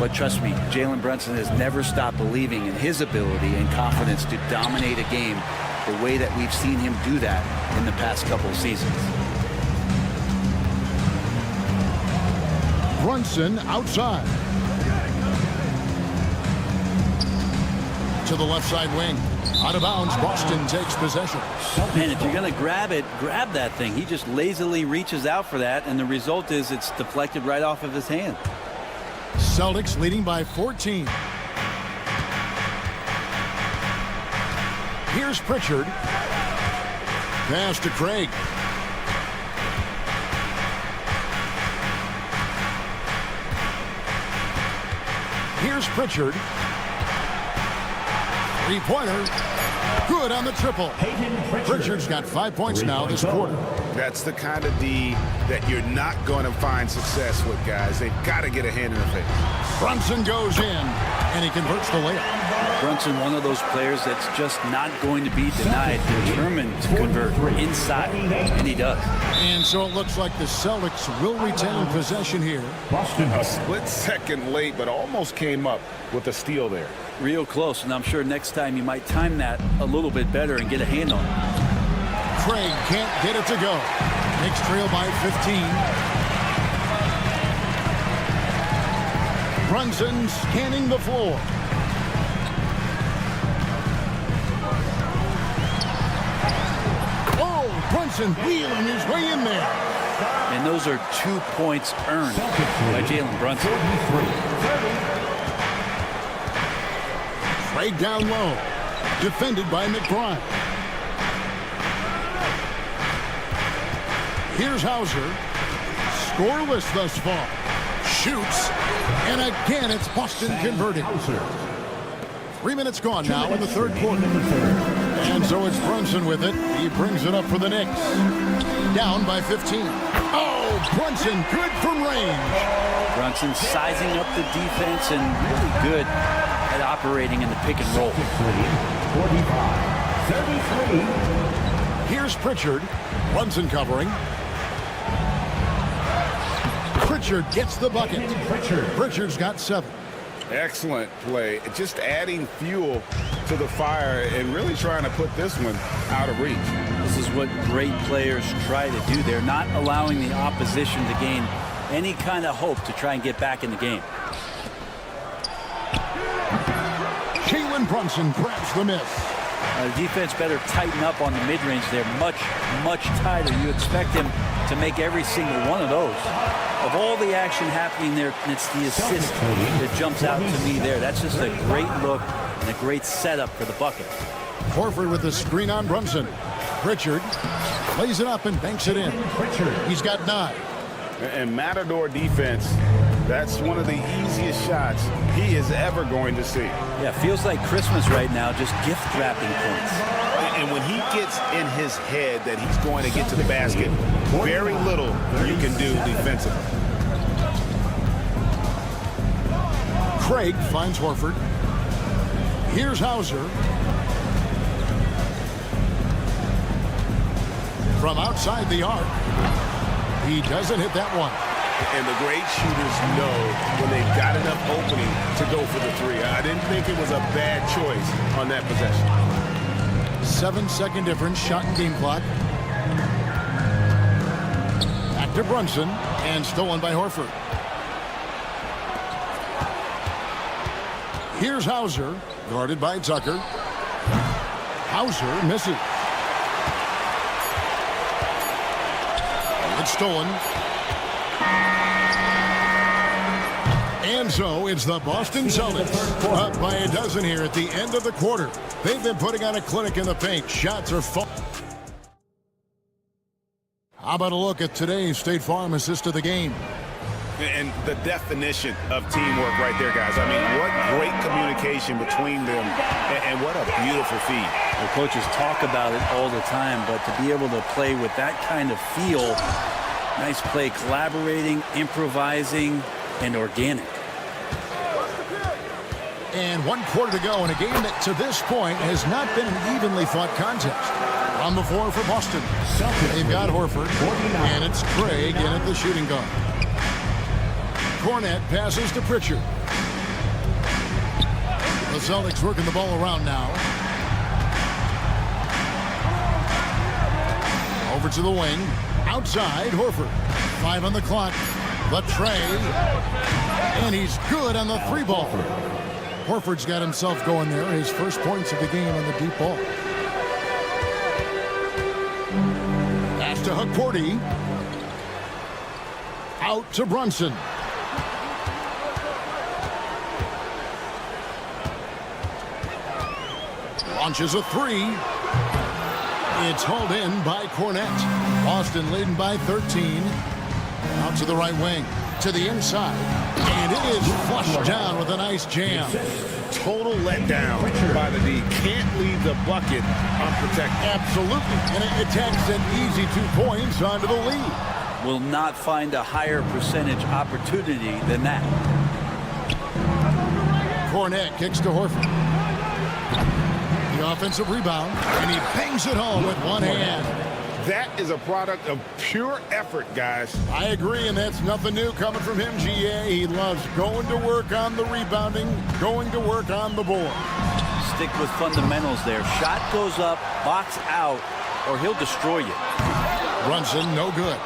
But trust me, Jalen Brunson has never stopped believing in his ability and confidence to dominate a game the way that we've seen him do that in the past couple of seasons. Brunson outside. To the left side wing. Out of bounds, Boston takes possession. Man, if you're going to grab it, grab that thing. He just lazily reaches out for that, and the result is it's deflected right off of his hand. Celtics leading by 14. Here's Pritchard. Pass to Craig. Here's Pritchard. Three-pointer. Good on the triple. Pritchard's got 5 points now this quarter. That's the kind of D that you're not going to find success with, guys. They've got to get a hand in the face. Brunson goes in, and he converts the layup. Brunson, one of those players that's just not going to be denied, determined to convert inside, and he does. And so it looks like the Celtics will retain possession here. A split second late, but almost came up with a steal there. real close, and I'm sure next time you might time that a little bit better and get a hand on it. Craig can't get it to go. Knicks trail by 15. Brunson scanning the floor. Oh, Brunson wheeling his way in there. And those are 2 points earned by Jalen Brunson. Craig down low. Defended by McBride. Here's Hauser. Scoreless thus far. Shoots. And again, it's Boston converting. 3 minutes gone now in the third quarter. And so it's Brunson with it. He brings it up for the Knicks. Down by 15. Oh, Brunson good from range. Brunson sizing up the defense and really good at operating in the pick and roll. 45-33. Here's Pritchard. Brunson covering. Pritchard gets the bucket. Pritchard's got 7. Excellent play. Just adding fuel to the fire and really trying to put this one out of reach. This is what great players try to do. They're not allowing the opposition to gain any kind of hope to try and get back in the game. Jalen Brunson grabs the miss. The defense better tighten up on the mid-range. They're much, much tighter. You expect him to make every single one of those. Of all the action happening there, it's the assist that jumps out to me there. That's just a great look and a great setup for the bucket. Horford with the screen on Brunson. Pritchard lays it up and banks it in. He's got 9. And Matador defense, that's one of the easiest shots he is ever going to see. Yeah, feels like Christmas right now, just gift wrapping points. And when he gets in his head that he's going to get to the basket, very little you can do defensively. Craig finds Horford. Here's Hauser. From outside the arc. He doesn't hit that one. And the great shooters know when they've got enough opening to go for the 3. I didn't think it was a bad choice on that possession. 7-second difference, shot and game clock. Back to Brunson, and stolen by Horford. Here's Hauser, guarded by Tucker. Hauser misses. It's stolen. And so it's the Boston Celtics up by a dozen here at the end of the quarter. They've been putting on a clinic in the paint. Shots are falling. How about a look at today's State Farm assist of the game? And the definition of teamwork right there, guys. I mean, what great communication between them, and what a beautiful feed. The coaches talk about it all the time, but to be able to play with that kind of feel, nice play, collaborating, improvising, and organic. And 1 quarter to go in a game that to this point has not been an evenly fought contest. On the floor for Boston. They've got Horford, and it's Craig in at the shooting guard. Cornette passes to Pritchard. The Celtics working the ball around now. Over to the wing. Outside, Horford. 5 on the clock. The tray. And he's good on the 3-ball. Horford's got himself going there. His first points of the game on the deep ball. Pass to Hukporti. Out to Brunson. Launches a 3. It's hauled in by Cornette. Boston leading by 13. Out to the right wing. To the inside. And it is flushed down with a nice jam. Total letdown by the D. Can't leave the bucket unprotected. Absolutely. And it takes an easy 2 points onto the lead. Will not find a higher percentage opportunity than that. Cornette kicks to Horford. The offensive rebound, and he bangs it home with one hand. That is a product of pure effort, guys. I agree, and that's nothing new coming from him, GA. He loves going to work on the rebounding, going to work on the board. Stick with fundamentals there. Shot goes up, box out, or he'll destroy you. Brunson, no good.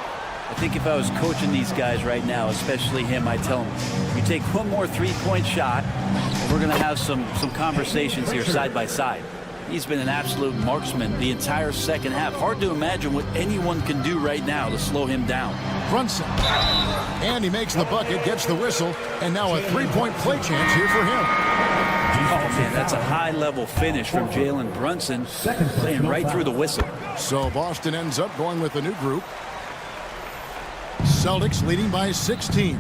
I think if I was coaching these guys right now, especially him, I'd tell him, you take one more three-point shot, and we're going to have some conversations here side by side. He's been an absolute marksman the entire second half. Hard to imagine what anyone can do right now to slow him down. Brunson. And he makes the bucket, gets the whistle, and now a three-point play chance here for him. Oh, man, that's a high-level finish from Jalen Brunson, playing right through the whistle. So Boston ends up going with a new group. Celtics leading by 16.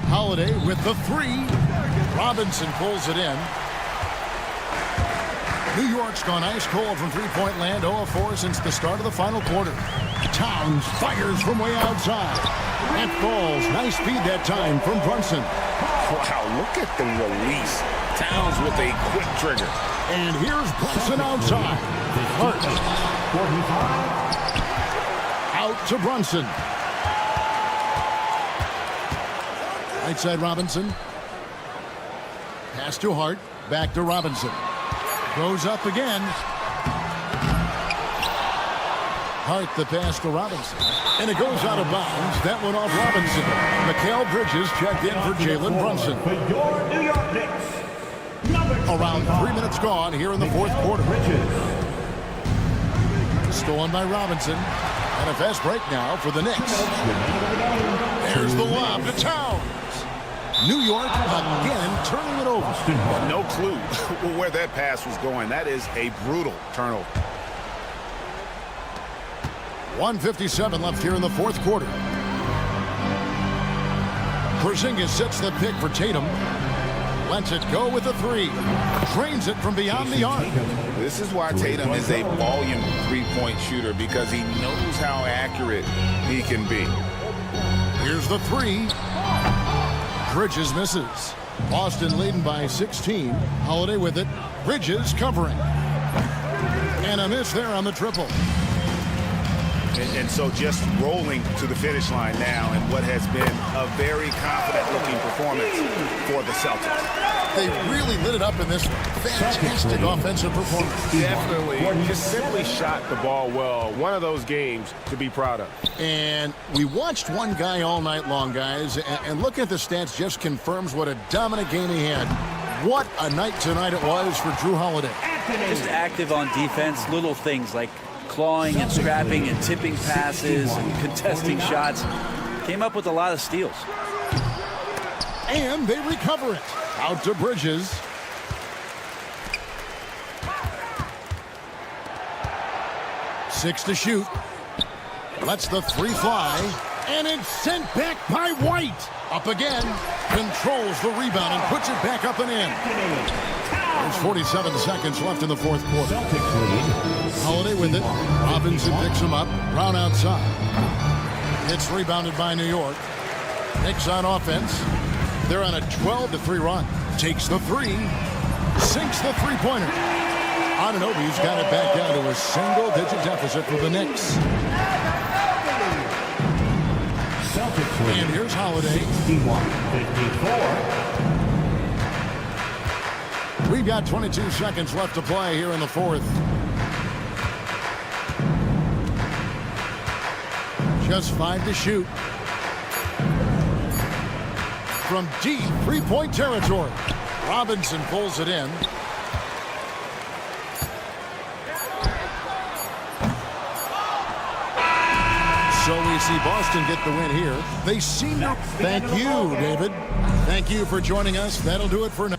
Holiday with the three. Robinson pulls it in. New York's gone ice cold from three-point land, 0 of 4 since the start of the final quarter. Towns fires from way outside. And falls. Nice speed that time from Brunson. Wow, look at the release. Towns with a quick trigger. And here's Brunson outside. Hurt. Out to Brunson. Right side Robinson. Pass to Hart. Back to Robinson. Goes up again. Hart the pass to Robinson. And it goes out of bounds. That one off Robinson. Mikal Bridges checked in for Jalen Brunson. New York Knicks. Around 3 minutes gone here in the fourth quarter. Stolen by Robinson. And a fast break now for the Knicks. There's the lob to Towns. New York again turning it over. No clue where that pass was going. That is a brutal turnover. 1:57 left here in the fourth quarter. Porzingis sets the pick for Tatum. Lets it go with a three. Drains it from beyond the arc. This is why Tatum is a volume three-point shooter, because he knows how accurate he can be. Here's the three. Bridges misses. Boston leading by 16. Holiday with it. Bridges covering. And a miss there on the triple. And so just rolling to the finish line now in what has been a very confident-looking performance for the Celtics. They really lit it up in this one. Fantastic offensive performance. Definitely. Just simply shot the ball well. One of those games to be proud of. And we watched one guy all night long, guys, and looking at the stats just confirms what a dominant game he had. What a night tonight it was for Jrue Holiday. Just active on defense, little things like clawing and scrapping and tipping passes and contesting shots. Came up with a lot of steals. And they recover it. Out to Bridges. Six to shoot. Lets the three fly. And it's sent back by White. Up again. Controls the rebound and puts it back up and in. There's 47 seconds left in the fourth quarter. Holiday with it. Robinson picks him up. Brown outside. It's rebounded by New York. Knicks on offense. They're on a 12-3 run. Takes the three. Sinks the three-pointer. Anunoby's got it back down to a single-digit deficit for the Knicks. And here's Holiday. 61-54. We've got 22 seconds left to play here in the fourth. Just 5 to shoot. From deep three-point territory. Robinson pulls it in. So we see Boston get the win here. They seem to... Thank you, David. Thank you for joining us. That'll do it for now.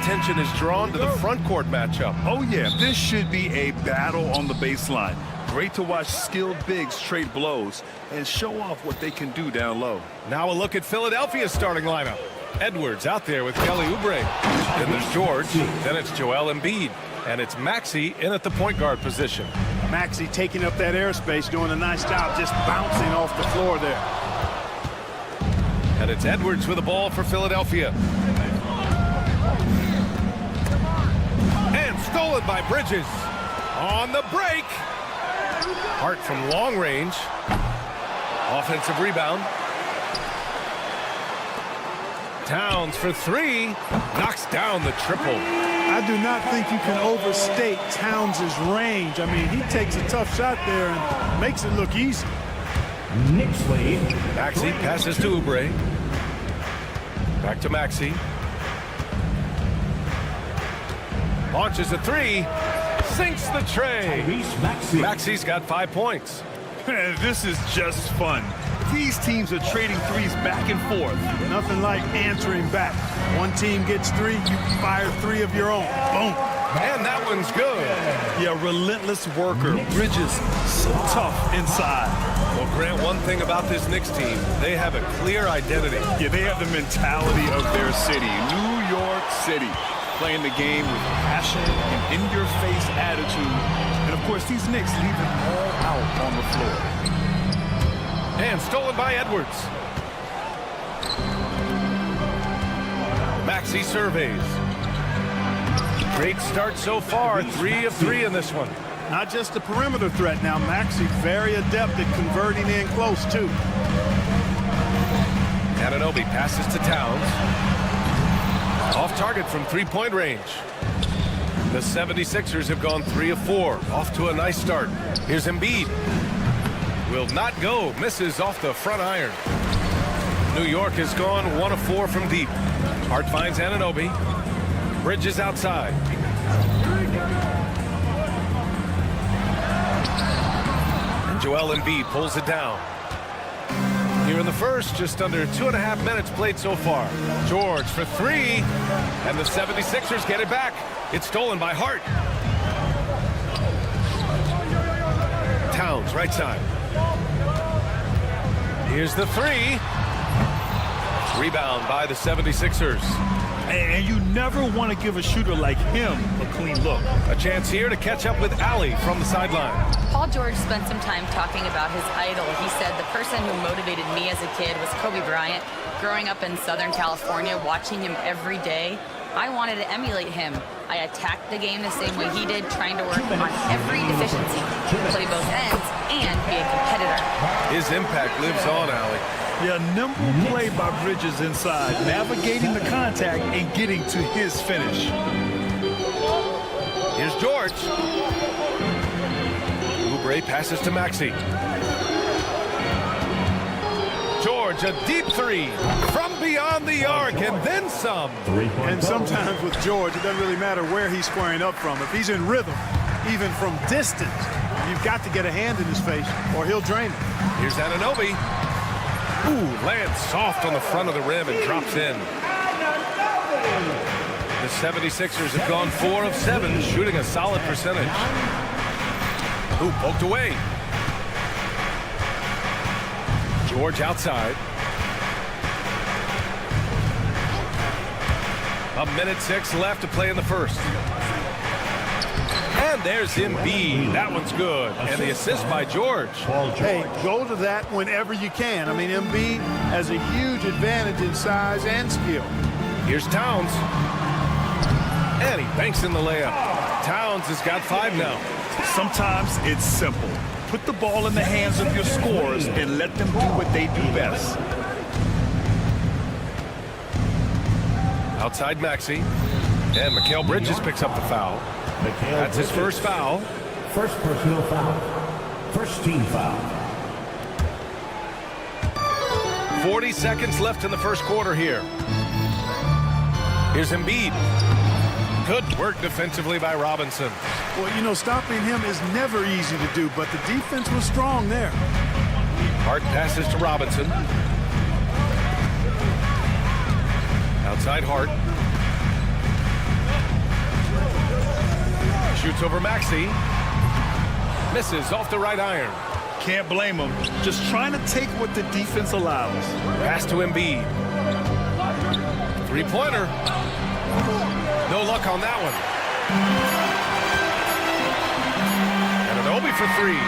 attention is drawn to the front court matchup. Oh, yeah, this should be a battle on the baseline. Great to watch skilled bigs trade blows and show off what they can do down low. Now a look at Philadelphia's starting lineup. Edwards out there with Kelly Oubre. Then there's George. Then it's Joel Embiid. And it's Maxey in at the point guard position. Maxey taking up that airspace, doing a nice job just bouncing off the floor there. And it's Edwards with the ball for Philadelphia. And stolen by Bridges. On the break. Hart from long range. Offensive rebound. Towns for three. Knocks down the triple. I do not think you can overstate Towns' range. I mean, he takes a tough shot there and makes it look easy. Knicks lead. Maxey passes to Oubre. Back to Maxey. Launches a three. Sinks the tray. Maxey's got 5 points. This is just fun. These teams are trading threes back and forth. Nothing like answering back. One team gets three, you fire three of your own. Boom. And that one's good. Yeah, relentless worker. Bridges, so tough inside. Well, Grant, one thing about this Knicks team, they have a clear identity. Yeah, they have the mentality of their city, New York City. Playing the game with passion and in-your-face attitude. And, of course, these Knicks leave it all out on the floor. And stolen by Edwards. Maxey surveys. Great start so far. 3 of 3 in this one. Not just a perimeter threat now. Maxey very adept at converting in close, too. Anunoby passes to Towns. Off target from three-point range. The 76ers have gone 3 of 4. Off to a nice start. Here's Embiid. Will not go. Misses off the front iron. New York has gone 1 of 4 from deep. Hart finds Anunoby. Bridges outside. And Joel Embiid pulls it down. Here in the first, just under 2.5 minutes played so far. George for 3, and the 76ers get it back. It's stolen by Hart. Towns, right side. Here's the 3. Rebound by the 76ers. And you never want to give a shooter like him a clean look. A chance here to catch up with Allie from the sideline. Paul George spent some time talking about his idol. He said, the person who motivated me as a kid was Kobe Bryant. Growing up in Southern California, watching him every day, I wanted to emulate him. I attacked the game the same way he did, trying to work on every deficiency, play both ends, and be a competitor. His impact lives on, Allie. Yeah, nimble play by Bridges inside, navigating the contact and getting to his finish. Here's George. Oubre passes to Maxey. George, a deep 3 from beyond the arc, and then some. And sometimes with George, it doesn't really matter where he's squaring up from. If he's in rhythm, even from distance, you've got to get a hand in his face or he'll drain it. Here's Anunoby. Ooh, lands soft on the front of the rim and drops in. The 76ers have gone 4 of 7, shooting a solid percentage. Ooh, poked away. George outside. 1:06 left to play in the first. And there's Embiid. That one's good. And the assist by George. Hey, go to that whenever you can. I mean, Embiid has a huge advantage in size and skill. Here's Towns. And he banks in the layup. Towns has got 5 now. Sometimes it's simple. Put the ball in the hands of your scorers and let them do what they do best. Outside Maxey. And Mikal Bridges picks up the foul. That's his first foul. First personal foul. First team foul. 40 seconds left in the first quarter here. Here's Embiid. Good work defensively by Robinson. Well, you know, stopping him is never easy to do, but the defense was strong there. Hart passes to Robinson. Outside Hart. Starks over Maxey. Misses off the right iron. Can't blame him. Just trying to take what the defense allows. Pass to Embiid. Three-pointer. No luck on that one. And an Obi for three.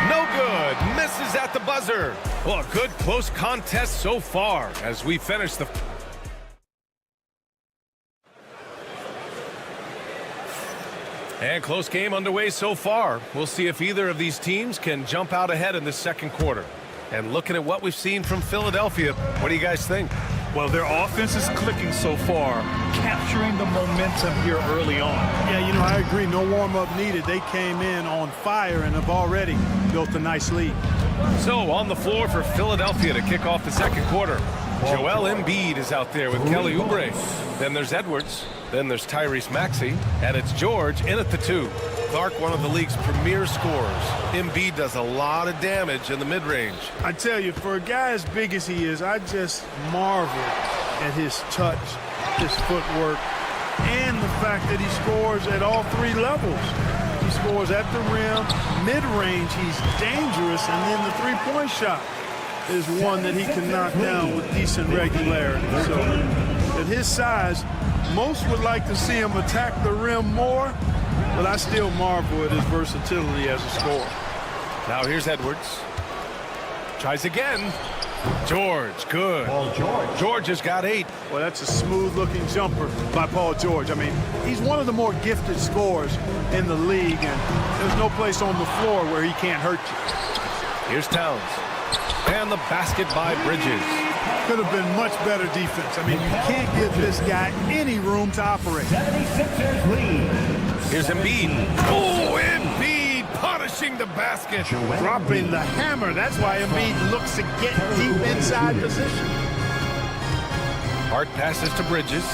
No good. Misses at the buzzer. Well, a good close contest so far as we finish the... And close game underway so far. We'll see if either of these teams can jump out ahead in the second quarter. And looking at what we've seen from Philadelphia, what do you guys think? Well, their offense is clicking so far, capturing the momentum here early on. Yeah, you know, I agree. No warm-up needed. They came in on fire and have already built a nice lead. So on the floor for Philadelphia to kick off the second quarter. Joel Embiid is out there with Kelly Oubre. Then there's Edwards. Then there's Tyrese Maxey. And it's George in at the 2. Clark, one of the league's premier scorers. Embiid does a lot of damage in the mid-range. I tell you, for a guy as big as he is, I just marvel at his touch, his footwork, and the fact that he scores at all three levels. He scores at the rim, mid-range, he's dangerous, and then the three-point shot is one that he can knock down with decent regularity. So at his size, most would like to see him attack the rim more, but I still marvel at his versatility as a scorer. Now here's Edwards. Tries again. George, good. Paul George. George has got 8. Well, that's a smooth-looking jumper by Paul George. I mean, he's one of the more gifted scorers in the league, and there's no place on the floor where he can't hurt you. Here's Towns. And the basket by Bridges. Could have been much better defense. I mean, you can't give this guy any room to operate. 76ers lead. Here's Embiid. Oh, Embiid punishing the basket. Dropping the hammer. That's why Embiid looks to get deep inside position. Hart passes to Bridges.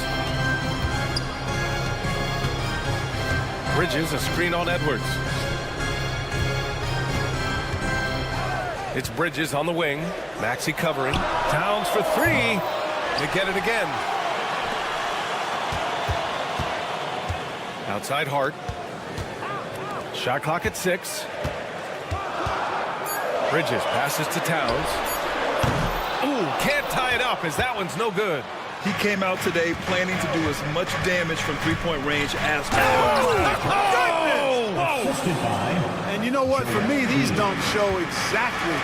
Bridges, a screen on Edwards. It's Bridges on the wing. Maxey covering. Towns for 3. They get it again. Outside Hart. Shot clock at 6. Bridges passes to Towns. Ooh, can't tie it up as that one's no good. He came out today planning to do as much damage from three-point range as And you know what? For me, these dunks show exactly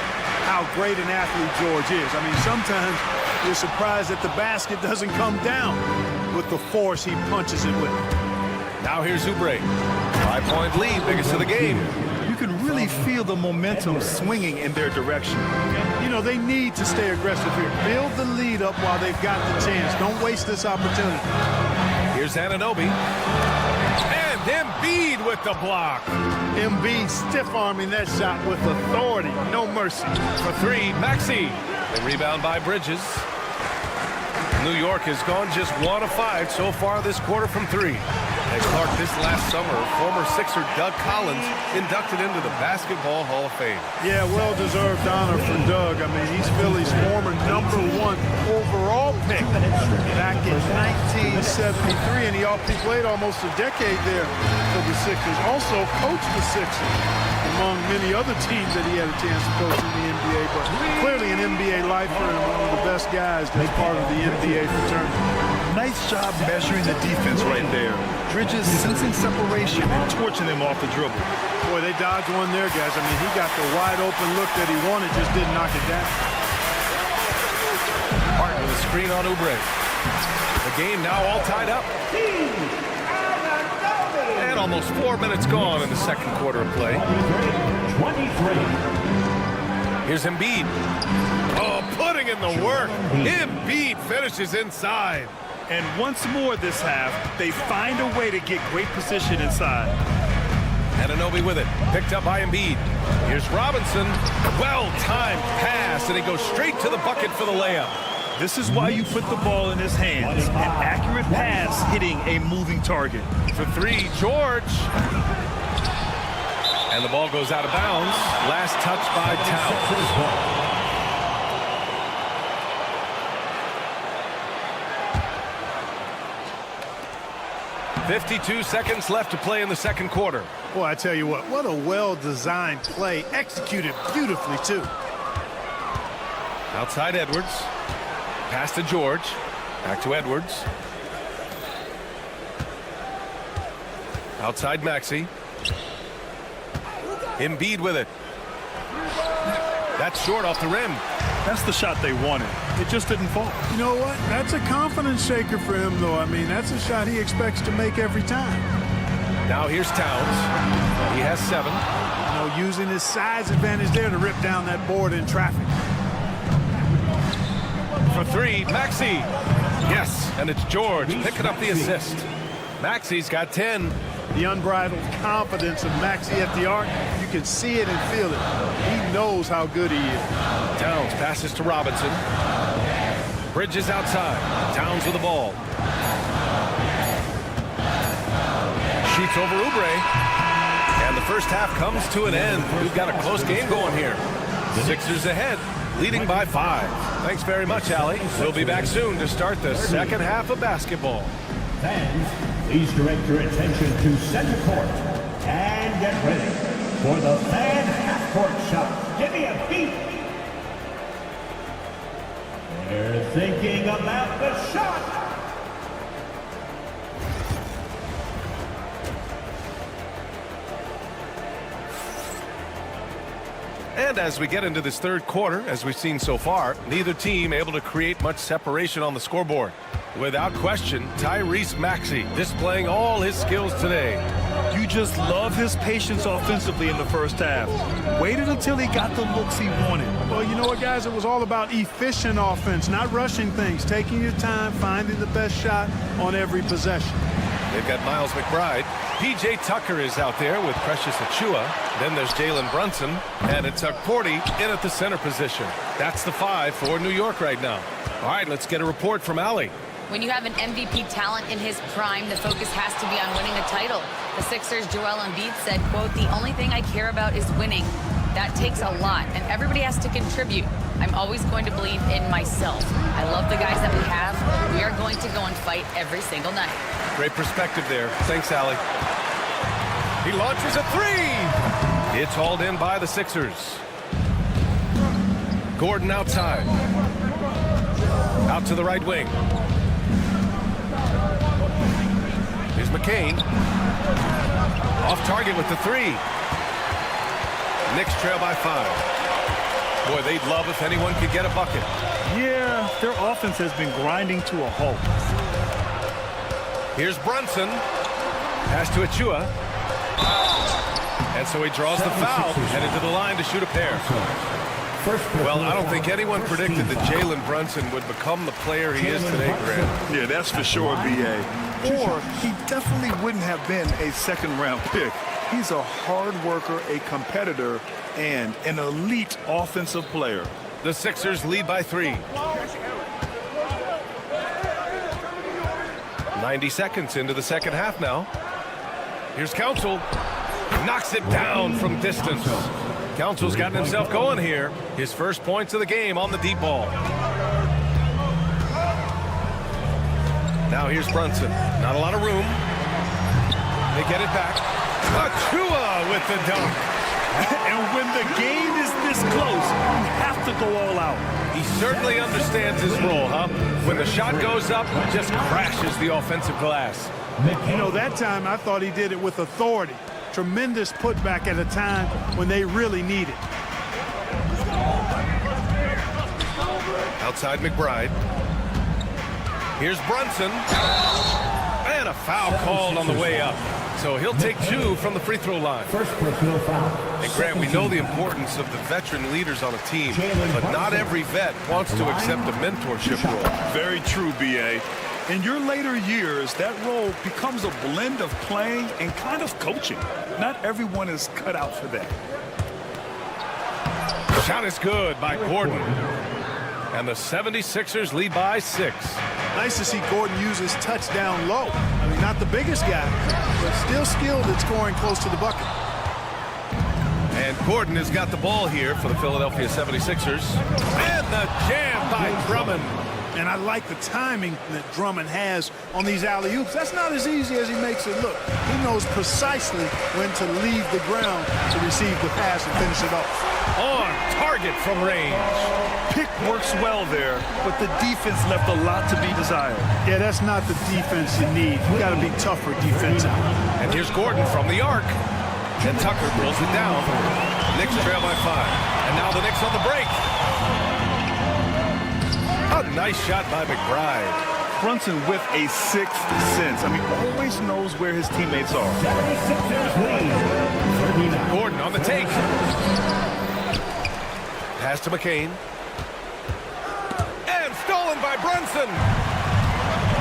how great an athlete George is. I mean, sometimes you're surprised that the basket doesn't come down with the force he punches it with. Now here's Oubre. 5-point lead, biggest of the game. You can really feel the momentum swinging in their direction. You know, they need to stay aggressive here. Build the lead up while they've got the chance. Don't waste this opportunity. Here's Anunoby. And Embiid with the block. Embiid stiff-arming that shot with authority. No mercy. For 3, Maxey. The rebound by Bridges. New York has gone just 1 of 5 so far this quarter from 3. And Clark, this last summer, former Sixer Doug Collins inducted into the Basketball Hall of Fame. Yeah, well-deserved honor for Doug. I mean, he's Philly's former #1 overall pick back in 1973, and he played almost a decade there for the Sixers. Also coached the Sixers, among many other teams that he had a chance to coach in the NBA, but clearly an NBA lifer and one of the best guys that's part of the NBA fraternity. Nice job measuring the defense right there. Bridges sensing separation and torching them off the dribble. Boy, they dodged one there, guys. I mean, he got the wide-open look that he wanted, just didn't knock it down. Hart with a screen on Oubre. The game now all tied up. And almost 4 minutes gone in the second quarter of play. 23. Here's Embiid. Oh, putting in the work. Embiid finishes inside. And once more this half, they find a way to get great position inside. Anunoby with it. Picked up by Embiid. Here's Robinson. Well-timed pass, and he goes straight to the bucket for the layup. This is why you put the ball in his hands. An accurate pass hitting a moving target. For 3, George. And the ball goes out of bounds. Last touch by Towns. 52 seconds left to play in the second quarter. Boy, I tell you what a well-designed play, executed beautifully, too. Outside Edwards. Pass to George. Back to Edwards. Outside Maxey. Embiid with it. That's short off the rim. That's the shot they wanted. It just didn't fall. You know what? That's a confidence shaker for him, though. I mean, that's a shot he expects to make every time. Now here's Towns. He has 7. You know, using his size advantage there to rip down that board in traffic. For 3, Maxey. Yes, and it's George picking up the assist. Maxey's got 10. The unbridled confidence of Maxey at the arc, you can see it and feel it. He knows how good he is. Towns passes to Robinson. Bridges outside. Towns with the ball. Shoots over Oubre. And the first half comes to an end. We've got a close game going here. The Sixers ahead, leading by 5. Thanks very much, Allie. We'll be back soon to start the second half of basketball. Fans, please direct your attention to center court and get ready for the fan half-court shot. Give me a beat. They're thinking about the shot. And as we get into this third quarter, as we've seen so far, neither team able to create much separation on the scoreboard. Without question, Tyrese Maxey displaying all his skills today. You just love his patience offensively in the first half. Waited until he got the looks he wanted. Well, you know what, guys? It was all about efficient offense, not rushing things, taking your time, finding the best shot on every possession. They've got Miles McBride. P.J. Tucker is out there with Precious Achiuwa. Then there's Jalen Brunson. And it's Cordy in at the center position. That's the 5 for New York right now. All right, let's get a report from Allie. When you have an MVP talent in his prime, the focus has to be on winning a title. The Sixers' Joel Embiid said, quote, "The only thing I care about is winning. That takes a lot, and everybody has to contribute. I'm always going to believe in myself. I love the guys that we have. We are going to go and fight every single night." Great perspective there. Thanks, Allie. He launches a 3. It's hauled in by the Sixers. Gordon outside. Out to the right wing. Here's McCain. Off target with the 3. Knicks trail by 5. Boy, they'd love if anyone could get a bucket. Yeah, their offense has been grinding to a halt. Here's Brunson. Pass to Achiuwa. And so he draws the foul, headed to the line to shoot a pair. Well, I don't think anyone predicted that Jalen Brunson would become the player he is today, Grant. Yeah, that's for sure, B.A. Or he definitely wouldn't have been a second-round pick. He's a hard worker, a competitor, and an elite offensive player. The Sixers lead by 3. 90 seconds into the second half now. Here's Council. Knocks it down from distance. Council's gotten himself going here. His first points of the game on the deep ball. Now here's Brunson. Not a lot of room. They get it back. Achiuwa with the dunk. And when the game is this close, you have to go all out. He certainly understands his role, huh? When the shot goes up, it just crashes the offensive glass. You know, that time I thought he did it with authority. Tremendous putback at a time when they really need it. Outside McBride. Here's Brunson. And a foul called on the way up. So he'll take 2 from the free throw line. First personal foul. And Grant, we know the importance of the veteran leaders on a team, but not every vet wants to accept a mentorship role. Very true, B.A. In your later years, that role becomes a blend of playing and kind of coaching. Not everyone is cut out for that. Shot is good by Gordon. And the 76ers lead by 6. Nice to see Gordon use his touchdown low. I mean, not the biggest guy, but still skilled at scoring close to the bucket. And Gordon has got the ball here for the Philadelphia 76ers. And the jam by Drummond. And I like the timing that Drummond has on these alley-oops. That's not as easy as he makes it look. He knows precisely when to leave the ground to receive the pass and finish it off. On target from range. Pick works well there, but the defense left a lot to be desired. Yeah, that's not the defense you need. You got to be tougher defensively. And here's Gordon from the arc. And Tucker drills it down. Knicks trail by 5. And now the Knicks on the break. A nice shot by McBride. Brunson with a sixth sense. I mean, always knows where his teammates are. Gordon on the take. Pass to McCain. And stolen by Brunson.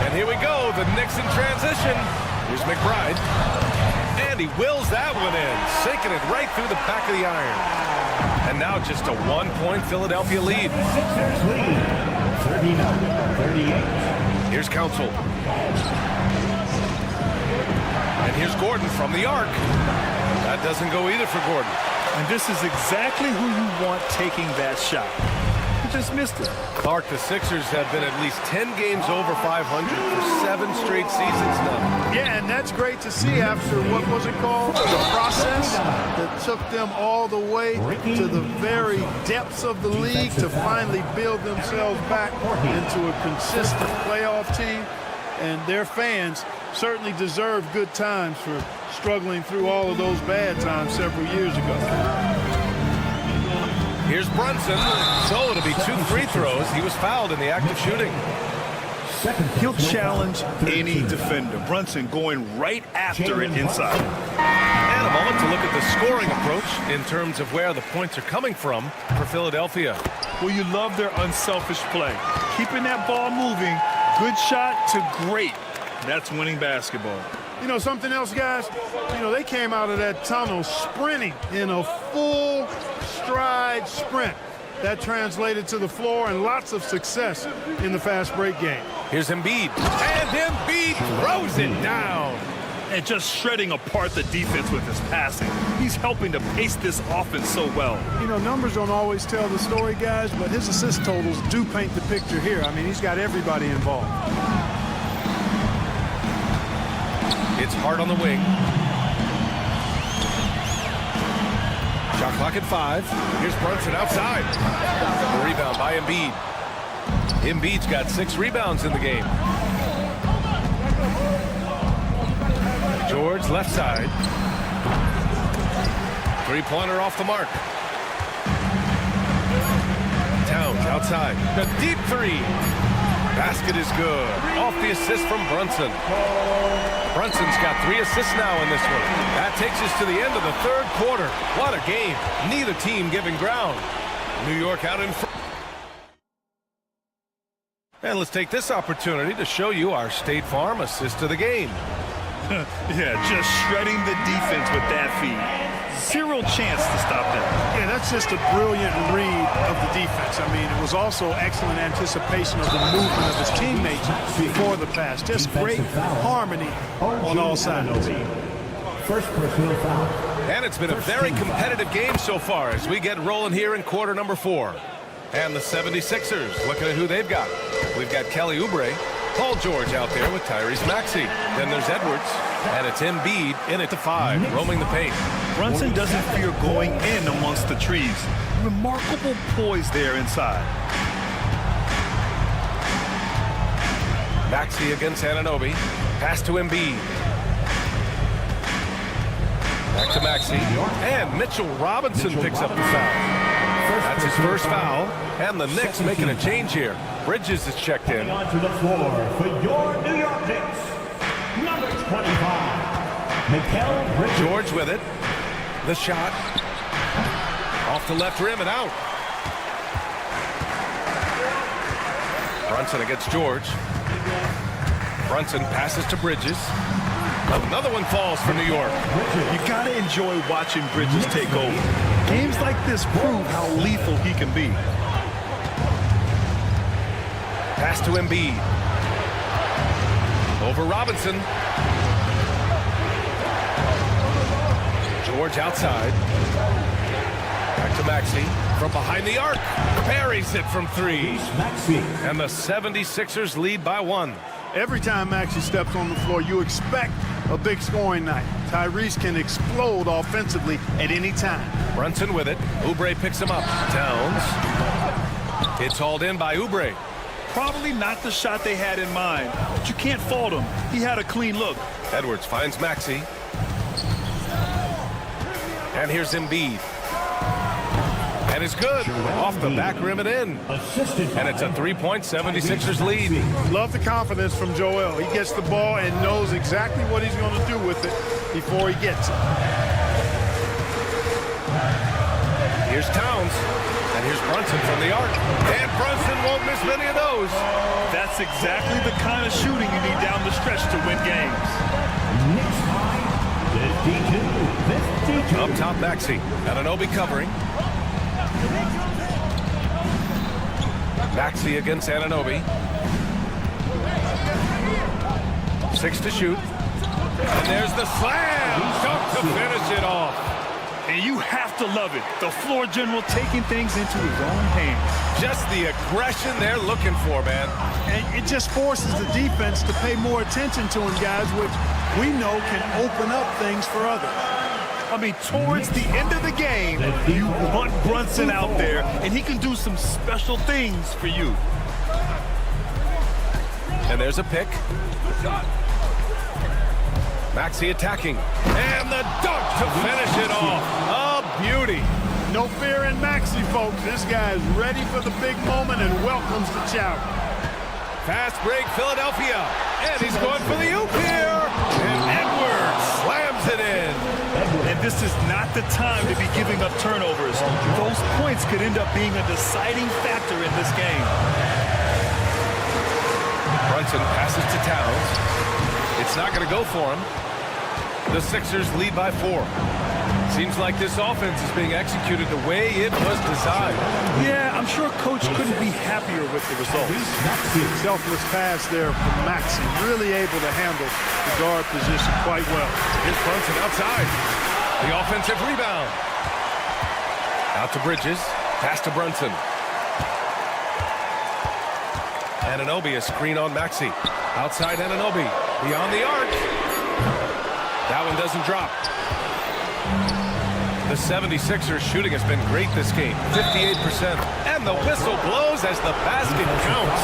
And here we go, the Knicks in transition. Here's McBride. And he wills that one in, sinking it right through the back of the iron. And now just a 1-point Philadelphia lead. 39-38. Here's Council. And here's Gordon from the arc. That doesn't go either for Gordon. And this is exactly who you want taking that shot. He just missed it. Clark, the Sixers have been at least 10 games over 500 for 7 straight seasons now. Yeah, and that's great to see after, what was it called? The process that took them all the way to the very depths of the league to finally build themselves back into a consistent playoff team. And their fans certainly deserve good times for struggling through all of those bad times several years ago. Here's Brunson. So it'll be 2 free throws. He was fouled in the act of shooting. He'll challenge any defender. Brunson going right after it inside. And a moment to look at the scoring approach in terms of where the points are coming from for Philadelphia. Well, you love their unselfish play. Keeping that ball moving, good shot to great. That's winning basketball. You know, something else, guys? You know, they came out of that tunnel sprinting in a full stride sprint. That translated to the floor and lots of success in the fast break game. Here's Embiid. And Embiid throws it down. And just shredding apart the defense with his passing. He's helping to pace this offense so well. You know, numbers don't always tell the story, guys, but his assist totals do paint the picture here. I mean, he's got everybody involved. It's Hart on the wing. Shot clock at 5. Here's Brunson outside. The rebound by Embiid. Embiid's got 6 rebounds in the game. George left side. 3-pointer off the mark. Towns outside. The deep 3. Basket is good. Off the assist from Brunson. Brunson's got 3 assists now in this one. That takes us to the end of the 3rd quarter. What a game. Neither team giving ground. New York out in front. And let's take this opportunity to show you our State Farm assist of the game. Yeah, just shredding the defense with that feed. 0 chance to stop them. Yeah, that's just a brilliant read of the defense. I mean, it was also excellent anticipation of the movement of his teammates before the pass. Just great harmony on all sides. First personal foul. And it's been a very competitive game so far as we get rolling here in quarter number 4. And the 76ers, looking at who they've got. We've got Kelly Oubre, Paul George out there with Tyrese Maxey. Then there's Edwards, and it's Embiid in at the 5, roaming the paint. Brunson doesn't fear going in amongst the trees. Remarkable poise there inside. Maxey against Anunoby. Pass to Embiid. Back to Maxey. And Mitchell Robinson picks up the foul. That's his first foul. And the Knicks making a change here. Bridges is checked in. Onto the floor for your New York Knicks, number 25, Mikal Bridges. George with it. The shot. Off the left rim and out. Brunson against George. Brunson passes to Bridges. Another one falls for New York. You got to enjoy watching Bridges take over. Games like this prove how lethal he can be. Pass to Embiid. Over Robinson. George outside. Back to Maxey. From behind the arc, buries it from 3. And the 76ers lead by 1. Every time Maxey steps on the floor, you expect a big scoring night. Tyrese can explode offensively at any time. Brunson with it. Oubre picks him up. Towns. It's hauled in by Oubre. Probably not the shot they had in mind, but you can't fault him. He had a clean look. Edwards finds Maxey. And here's Embiid. And it's good. Off the back rim and in. And it's a 3-point 76ers lead. Love the confidence from Joel. He gets the ball and knows exactly what he's going to do with it before he gets it. Here's Towns. And here's Brunson from the arc. And Brunson won't miss many of those. That's exactly the kind of shooting you need down the stretch to win games. Up top, Maxey. Anunoby covering. Maxey against Anunoby. 6 to shoot. And there's the slam. Dunk to finish it off. And you have to love it. The floor general taking things into his own hands. Just the aggression they're looking for, man. And it just forces the defense to pay more attention to him, guys, which we know can open up things for others. I mean, towards the end of the game, you want Brunson out there, and he can do some special things for you. And there's a pick. Maxey attacking. And the dunk to finish it off. A beauty. No fear in Maxey, folks. This guy is ready for the big moment and welcomes the challenge. Fast break, Philadelphia. And he's going for the oop here. And Edwards slams it in. And this is not the time to be giving up turnovers. Those points could end up being a deciding factor in this game. Brunson passes to Towns. It's not going to go for him. The Sixers lead by 4. Seems like this offense is being executed the way it was designed. Yeah, I'm sure Coach couldn't be happier with the results. Selfless pass there from Maxey, really able to handle the guard position quite well. Here's Brunson outside. The offensive rebound. Out to Bridges. Pass to Brunson. Anunoby, a screen on Maxey. Outside Anunoby. Beyond the arc. That one doesn't drop. The 76ers shooting has been great this game. 58%. And the whistle blows as the basket counts.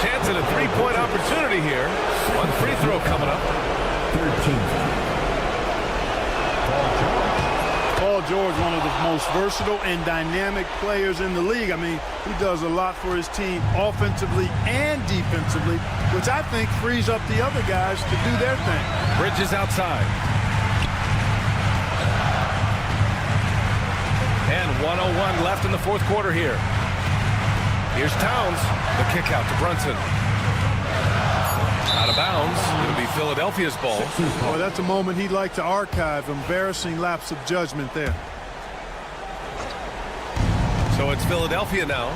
Chance at a 3-point opportunity here. One free throw coming up. 13. Paul George, one of the most versatile and dynamic players in the league. I mean, he does a lot for his team offensively and defensively, which I think frees up the other guys to do their thing. Bridges outside. And 1:01 left in the fourth quarter here. Here's Towns. The kick out to Brunson. Out of bounds. It'll be Philadelphia's ball. Boy, that's a moment he'd like to archive. Embarrassing lapse of judgment there. So it's Philadelphia now.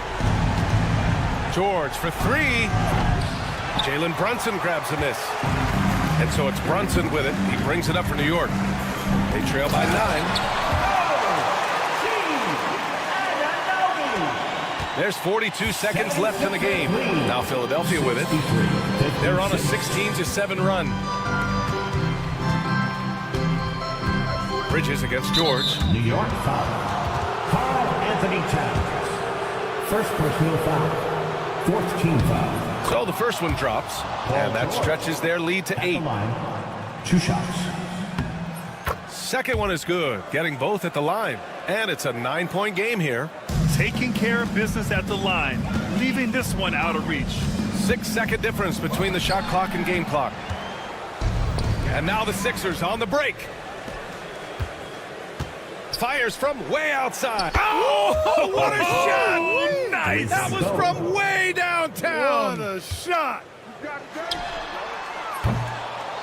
George for 3. Jalen Brunson grabs a miss. And so it's Brunson with it. He brings it up for New York. They trail by 9. There's 42 seconds left in the game. Now Philadelphia with it. They're on a 16-7 run. Bridges against George. New York foul. Carl Anthony Towns. First personal foul. Fourth team foul. So the first one drops, and that stretches their lead to 8. 2 shots. Second one is good, getting both at the line. And it's a 9-point game here. Taking care of business at the line, leaving this one out of reach. 6-second difference between the shot clock and game clock. And now the Sixers on the break. Fires from way outside. Oh, what a shot! Nice! That was from way downtown. What a shot!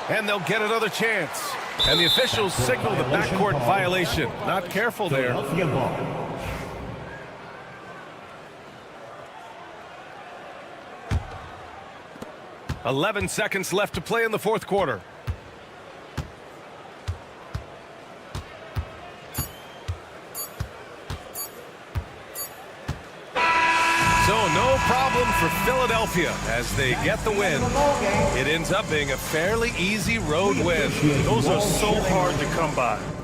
And they'll get another chance. And the officials signal the backcourt violation. Not careful there. 11 seconds left to play in the fourth quarter. So no problem for Philadelphia as they get the win. It ends up being a fairly easy road win. Those are so hard to come by.